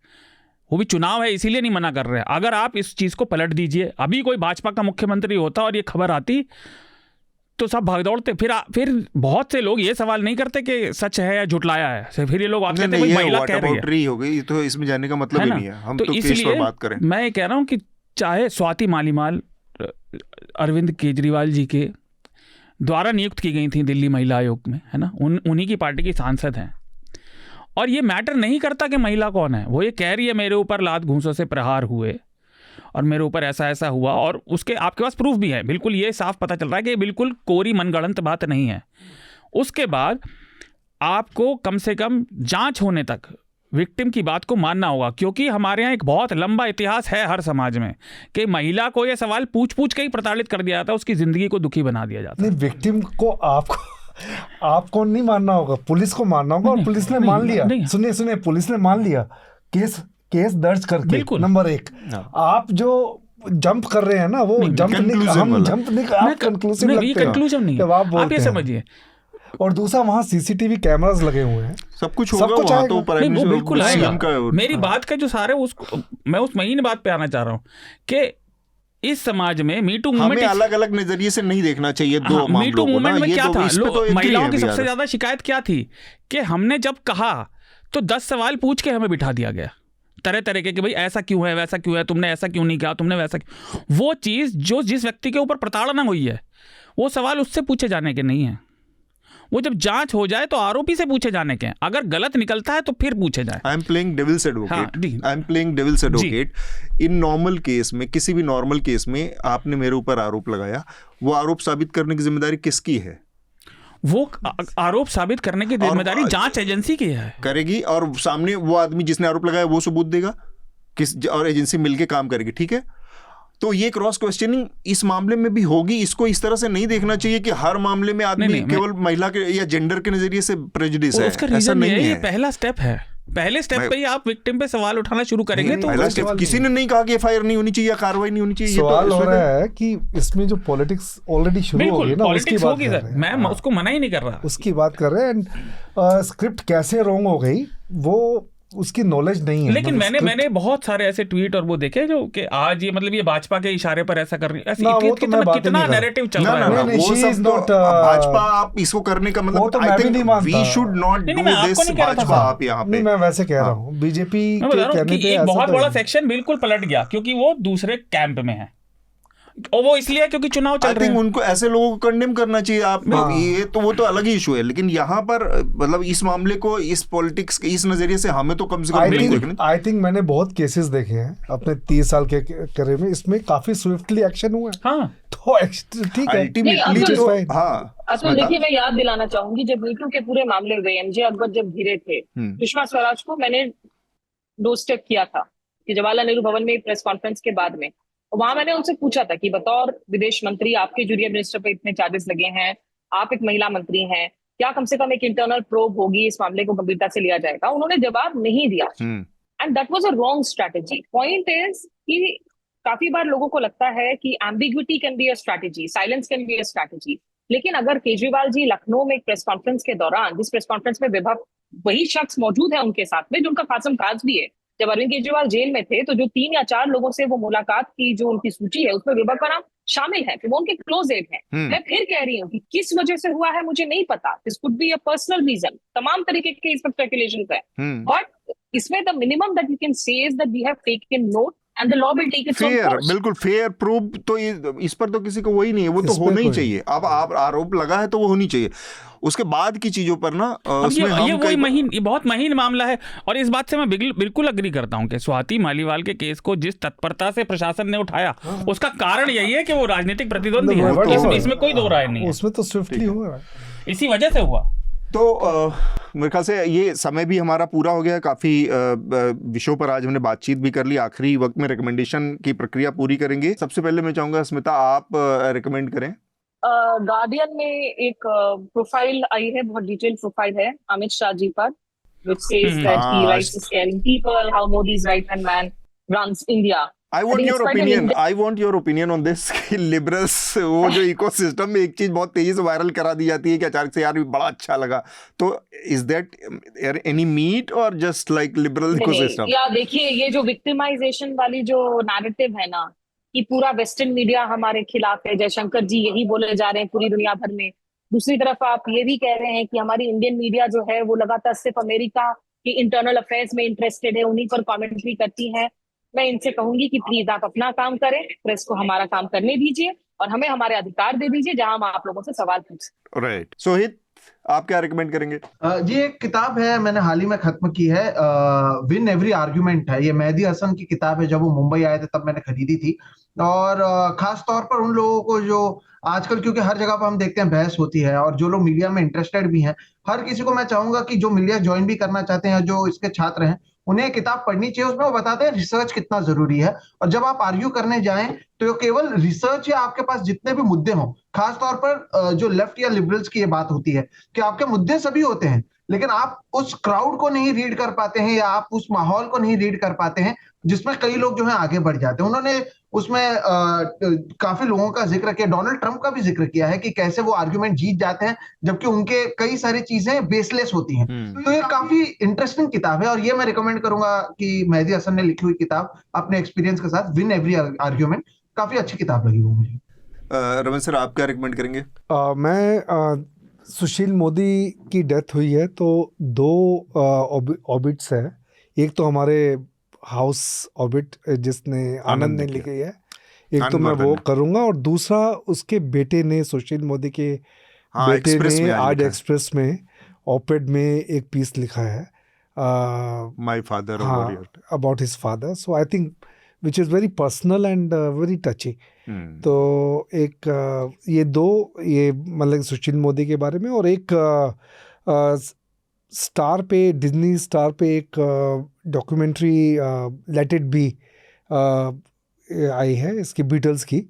वो भी चुनाव है इसीलिए नहीं मना कर रहे हैं। अगर आप इस चीज़ को पलट दीजिए, अभी कोई भाजपा का मुख्यमंत्री होता और ये खबर आती तो सब भाग दौड़ते। फिर बहुत से लोग ये सवाल नहीं करते कि सच है या झुटलाया है, फिर ये लोग आप कहते हैं महिला कह रही है, हो गई तो इसमें जाने का मतलब ही नहीं है। हम तो केस पर बात करें। मैं ये कह रहा हूँ कि चाहे स्वाति मालीवाल अरविंद केजरीवाल जी के द्वारा नियुक्त की गई थी दिल्ली महिला आयोग में, है ना, उन्हीं की पार्टी की सांसद हैं, और ये मैटर नहीं करता कि महिला कौन है। वो ये कह रही है मेरे ऊपर लात घूंसों से प्रहार हुए और मेरे ऊपर ऐसा ऐसा हुआ, और उसके आपके पास प्रूफ भी है, बिल्कुल ये साफ पता चल रहा है कि बिल्कुल कोरी मनगढ़ंत बात नहीं है। उसके बाद आपको कम से कम जांच होने तक विक्टिम की बात को मानना होगा, क्योंकि हमारे यहाँ एक बहुत लंबा इतिहास है हर समाज में कि महिला को ये सवाल पूछ पूछ के ही प्रताड़ित कर दिया जाता है, उसकी जिंदगी को दुखी बना दिया जाता है। नहीं, विक्टिम को आपको नहीं मानना होगा, पुलिस को मानना होगा, और पुलिस ने मान लिया। सुनिए, पुलिस ने मान लिया, केस दर्ज करके। नंबर 1, आप जो जंप कर रहे हैं ना, वो जंप नहीं, हम जंप नहीं, आप कंक्लूसिव लगते हैं। कंक्लूजन नहीं है, आप ये समझिए। और दूसरा, वहाँ CCTV कैमरास लगे हुए हैं, सब कुछ होगा, वहाँ तो वो बिल्कुल आएगा। मेरी बात का जो सारे मैं उस महीने बात पे आना चाह रहा हूँ कि इस समाज में मीटू मूवमेंट हमें अलग अलग नजरिए से नहीं देखना चाहिए दो मामलों को ना। ये क्या था, महिलाओं की सबसे ज्यादा शिकायत क्या थी कि हमने जब कहा तो 10 सवाल पूछ के हमें बिठा दिया गया, तरह तरह के, कि भाई ऐसा क्यों है, वैसा क्यों है, तुमने ऐसा क्यों नहीं किया, तुमने वैसा क्यों। वो चीज जो जिस व्यक्ति के ऊपर प्रताड़ना हुई है वो सवाल उससे पूछे जाने के नहीं है, वो जब जांच हो जाए तो आरोपी से पूछे जाने के हैं। अगर गलत निकलता है तो फिर पूछे जाए। I am playing devil's advocate. In normal case में, किसी भी नॉर्मल केस में आपने मेरे ऊपर आरोप लगाया, वो आरोप साबित करने की जिम्मेदारी किसकी है? वो आरोप साबित करने की जिम्मेदारी जांच एजेंसी की है, करेगी, और सामने वो आदमी जिसने आरोप लगाया वो सबूत देगा, और एजेंसी मिलके काम करेगी, ठीक है। तो ये क्रॉस क्वेश्चनिंग इस मामले में भी होगी। इसको इस तरह से नहीं देखना चाहिए कि हर मामले में आदमी केवल महिला के या जेंडर के नजरिए से प्रेजुडिस है, ऐसा नहीं है। ये पहला स्टेप है, पहले स्टेप पे ही आप विक्टिम पे सवाल उठाना शुरू करेंगे तो किसी ने नहीं कहा कि FIR नहीं होनी चाहिए या कार्रवाई नहीं होनी चाहिए। सवाल हो रहा है कि इसमें जो पॉलिटिक्स ऑलरेडी शुरू हो गई ना, उसकी बात कर रहे हैं। मैं उसको मना ही नहीं कर रहा, उसकी बात कर रहे हैं। स्क्रिप्ट कैसे रॉन्ग हो गई वो उसकी नॉलेज नहीं है। लेकिन मैंने बहुत सारे ऐसे ट्वीट और वो देखे जो कि आज ये मतलब ये भाजपा के इशारे पर ऐसा कर रही है, कितना नैरेटिव चल रहा है। वो सब तो भाजपा आप इसको करने का मतलब, I think we should not do this Bhajpa. आप यहाँ पे मैं वैसे कह रहा हूँ, बीजेपी के कहने पे एक बहुत बड़ा सेक्शन बिल्कुल पलट गया क्योंकि वो दूसरे कैंप में है, और वो इसलिए क्योंकि चुनाव चल रहे हैं। उनको ऐसे लोगों को कंडेम करना चाहिए। आप ये तो वो तो अलग ही इशू है, लेकिन यहाँ पर मतलब इस मामले को इस पॉलिटिक्स के इस नजरिए से हमें तो कम से कम नहीं देखना। आई थिंक मैंने बहुत केसेस देखे हैं अपने 30 साल के करियर में, इसमें काफी स्विफ्टली एक्शन हुआ है। हाँ, तो ठीक है, अल्टीमेटली तो अतुल देखिए, मैं याद दिलाना चाहूंगी जब मीटू के पूरे मामले हुए, MJ अकबर जब घिरे थे, सुषमा स्वराज को मैंने डोर स्टेप किया था कि जवाहरलाल नेहरू भवन में प्रेस कॉन्फ्रेंस के बाद में, वहां मैंने उनसे पूछा था कि बतौर विदेश मंत्री आपके जूनियर मिनिस्टर पे इतने चार्जेस लगे हैं, आप एक महिला मंत्री हैं, क्या कम से कम एक इंटरनल प्रोब होगी, इस मामले को गंभीरता से लिया जाएगा? उन्होंने जवाब नहीं दिया and that was a wrong strategy. Point is कि काफी बार लोगों को लगता है कि ambiguity can be a strategy, silence can be a strategy, लेकिन अगर केजरीवाल जी लखनऊ में एक प्रेस कॉन्फ्रेंस के दौरान, जिस प्रेस कॉन्फ्रेंस में विभव वही शख्स मौजूद है उनके साथ में जो उनका खासम खास भी है, जब अरविंद केजरीवाल जेल में थे तो जो 3 या 4 लोगों से वो मुलाकात की जो उनकी सूची है उसमें विभव का नाम शामिल है कि वो उनके क्लोज एड है। मैं फिर कह रही हूँ कि किस वजह से हुआ है मुझे नहीं पता, this could be a personal reason, तमाम तरीके के इस पर स्पेकुलेशन है, बट इसमें the minimum that we can say is that we have taken note and the law will take its own fair, course. बिल्कुल फेयर प्रूफ तो इस पर तो किसी को वही नहीं है, वो तो होना ही चाहिए। अब आप आरोप लगा है तो वो होनी चाहिए। उसके बाद की चीजों पर ना उसमें ये वही महीन, ये बहुत महीन मामला है और इस बात से मैं बिल्कुल अग्री करता हूं कि स्वाति मालीवाल के केस को जिस तत्परता से प्रशासन ने उठाया उसका कारण यही है कि वो राजनीतिक प्रतिद्वंदी है, इसमें कोई दो राय नहीं है, उसमें तो स्विफ्टली हुआ, इसी वजह से हुआ। तो मेरे ख्याल से ये समय भी हमारा पूरा हो गया है। काफ़ी विषयों पर आज हमने बातचीत भी कर ली। आखिरी वक्त में रिकमेंडेशन की प्रक्रिया पूरी करेंगे। सबसे पहले मैं चाहूँगा स्मिता आप रिकमेंड करें। गार्डियन में एक प्रोफाइल आई है, बहुत डिटेल प्रोफाइल है अमित शाह जी पर, which says that he writes to scaring people, how Modi's right-hand man runs India. I want your opinion on this कि लिबरल्स वो जो इकोसिस्टम में एक चीज बहुत तेजी से वायरल करा दी जाती है कि अचानक से यार बड़ा अच्छा लगा, तो इज दैट एनी मीट और जस्ट लाइक लिबरल इकोसिस्टम? या देखिए, ये जो विक्टिमाइजेशन वाली जो नैरेटिव है ना कि पूरा वेस्टर्न मीडिया हमारे खिलाफ है, जयशंकर जी यही बोले जा रहे हैं पूरी दुनिया भर में, दूसरी तरफ आप ये भी कह रहे हैं कि हमारी इंडियन मीडिया जो है वो लगातार सिर्फ अमेरिका की इंटरनल अफेयर्स में इंटरेस्टेड है, उन्हीं पर कमेंट्री करती है। मैं इनसे कहूंगी कि प्लीज आप अपना काम करें, प्रेस को हमारा काम करने दीजिए और हमें हमारे अधिकार दे दीजिए जहां हम आप लोगों से सवाल पूछ सकते। राइट, सोहित आप क्या रिकमेंड करेंगे? जी एक किताब है, मैंने हाल ही में खत्म की है, विन एवरी आर्ग्यूमेंट है। ये मेहदी हसन की किताब है, जब वो मुंबई आए थे तब मैंने खरीदी थी। और खास तौर पर उन लोगों को जो आजकल, क्योंकि हर जगह पर हम देखते हैं बहस होती है, और जो लोग मीडिया में इंटरेस्टेड भी हैं, हर किसी को मैं चाहूंगा कि जो मीडिया ज्वाइन भी करना चाहते हैं, जो इसके छात्र हैं, उन्हें किताब पढ़नी चाहिए। उसमें वो बताते हैं रिसर्च कितना जरूरी है, और जब आप आर्ग्यू करने जाएं तो केवल रिसर्च या आपके पास जितने भी मुद्दे हों, खासतौर पर जो लेफ्ट या लिबरल्स की ये बात होती है कि आपके मुद्दे सभी होते हैं, लेकिन आप उस क्राउड को नहीं रीड कर पाते हैं या आप उस माहौल को नहीं रीड कर पाते हैं जिसमें कई लोग जो है आगे बढ़ जाते हैं। उन्होंने उसमें काफी लोगों का जिक्र किया, डोनाल्ड ट्रंप का भी जिक्र किया है कि कैसे वो आर्ग्यूमेंट जीत जाते हैं जबकि उनके कई सारी चीजें बेसलेस होती हैं। तो ये काफी इंटरेस्टिंग किताब है, और ये मैं रिकमेंड करूंगा कि मेहदी हसन ने लिखी हुई किताब अपने एक्सपीरियंस के साथ, विन एवरी आर्ग्यूमेंट, काफी अच्छी किताब लगी वो मुझे। रमन सर आप क्या रिकमेंड करेंगे? मैं सुशील मोदी की डेथ हुई है तो 2 ऑबिट्स है। एक तो हमारे हाउस ऑबिट जिसने आनंद ने लिखी है, एक तो मैं वो करूंगा, और दूसरा उसके बेटे ने, सुशील मोदी के बेटे ने आज एक्सप्रेस में ऑपेड में एक पीस लिखा है, my father, about his father. So I think which is very personal and very टची। तो एक ये मतलब सुशील मोदी के बारे में, और एक स्टार पे, डिज्नी स्टार पे एक डॉक्यूमेंट्री लेट इट बी आई है इसकी, बीटल्स की।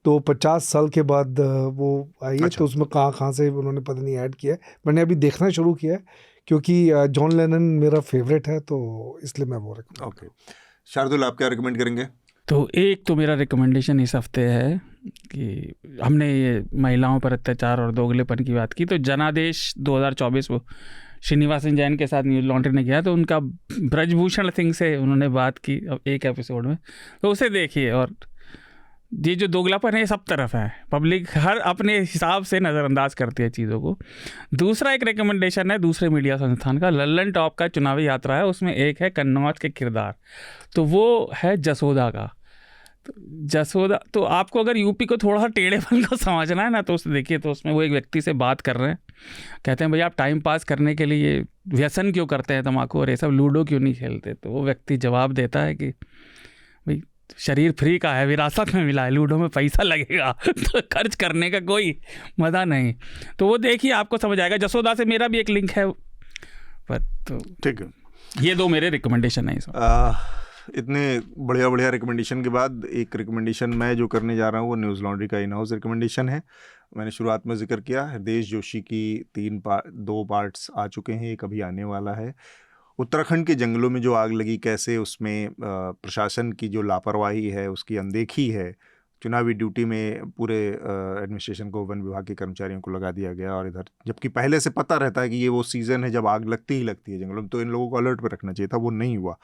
तो 50 साल के बाद वो आई है। तो उसमें कहाँ से उन्होंने पता नहीं ऐड किया है, मैंने अभी देखना शुरू किया है क्योंकि जॉन लेनन मेरा फेवरेट है, तो इसलिए मैं वो रिकमेंड। ओके, शार्दुल आप क्या रिकमेंड करेंगे? तो एक तो मेरा रिकमेंडेशन इस हफ्ते है कि हमने ये महिलाओं पर अत्याचार और दोगलेपन की बात की, तो जनादेश 2024 वो श्रीनिवासन जैन के साथ न्यूज लॉन्ड्री ने किया, तो उनका ब्रजभूषण सिंह से उन्होंने बात की एक एपिसोड में, तो उसे देखिए। और ये जो दोगलापन है सब तरफ है, पब्लिक हर अपने हिसाब से नज़रअंदाज करती है चीज़ों को। दूसरा एक रिकमेंडेशन है दूसरे मीडिया संस्थान का, लल्लन टॉप का चुनावी यात्रा है, उसमें एक है कन्नौज के किरदार, तो वो है जसोदा का। तो जसोदा, तो आपको अगर यूपी को थोड़ा सा टेढ़ेपन को समझना है ना, तो उसे देखिए। तो उसमें वो एक व्यक्ति से बात कर रहे हैं, कहते हैं भैया आप टाइम पास करने के लिए व्यसन क्यों करते हैं तम्बाकू और ये सब, लूडो क्यों नहीं खेलते? तो वो व्यक्ति जवाब देता है कि भाई शरीर फ्री का है, विरासत में मिला है, लूडो में पैसा लगेगा तो खर्च करने का कोई मज़ा नहीं। तो वो देखिए आपको समझ आएगा। जसोदा से मेरा भी एक लिंक है पर, तो ठीक है, ये 2 मेरे रिकमेंडेशन है। इतने बढ़िया बढ़िया रिकमेंडेशन के बाद एक रिकमेंडेशन मैं जो करने जा रहा हूँ वो न्यूज़ लॉन्ड्री का इन हाउस रिकमेंडेशन है। मैंने शुरुआत में जिक्र किया, हृदेश जोशी की 2 पार्ट्स आ चुके हैं, एक अभी आने वाला है। उत्तराखंड के जंगलों में जो आग लगी, कैसे उसमें प्रशासन की जो लापरवाही है, उसकी अनदेखी है, चुनावी ड्यूटी में पूरे एडमिनिस्ट्रेशन को, वन विभाग के कर्मचारियों को लगा दिया गया, और इधर जबकि पहले से पता रहता है कि ये वो सीज़न है जब आग लगती ही लगती है जंगलों में, तो इन लोगों को अलर्ट पर रखना चाहिए था, वो नहीं हुआ।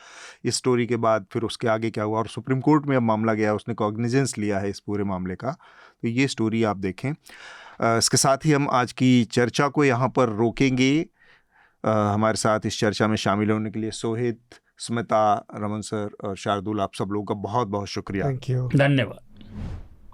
इस स्टोरी के बाद फिर उसके आगे क्या हुआ, और सुप्रीम कोर्ट में अब मामला गया, उसने कॉग्निजेंस लिया है इस पूरे मामले का, तो ये स्टोरी आप देखें। इसके साथ ही हम आज की चर्चा को यहाँ पर रोकेंगे। हमारे साथ इस चर्चा में शामिल होने के लिए सोहित, स्मिता, रमन सर और शार्दुल, आप सब लोगों का बहुत बहुत शुक्रिया। थैंक यू, धन्यवाद।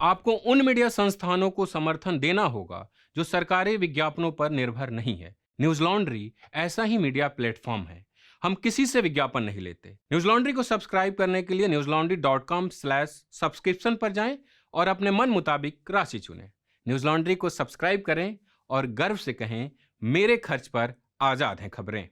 आपको उन मीडिया संस्थानों को समर्थन देना होगा जो सरकारी विज्ञापनों पर निर्भर नहीं है। न्यूज लॉन्ड्री ऐसा ही मीडिया प्लेटफॉर्म है। हम किसी से विज्ञापन नहीं लेते। न्यूज लॉन्ड्री को सब्सक्राइब करने के लिए newslaundry.com/subscription पर जाएं और अपने मन मुताबिक राशि चुनें। न्यूज लॉन्ड्री को सब्सक्राइब करें और गर्व से कहें, मेरे खर्च पर आजाद हैं खबरें।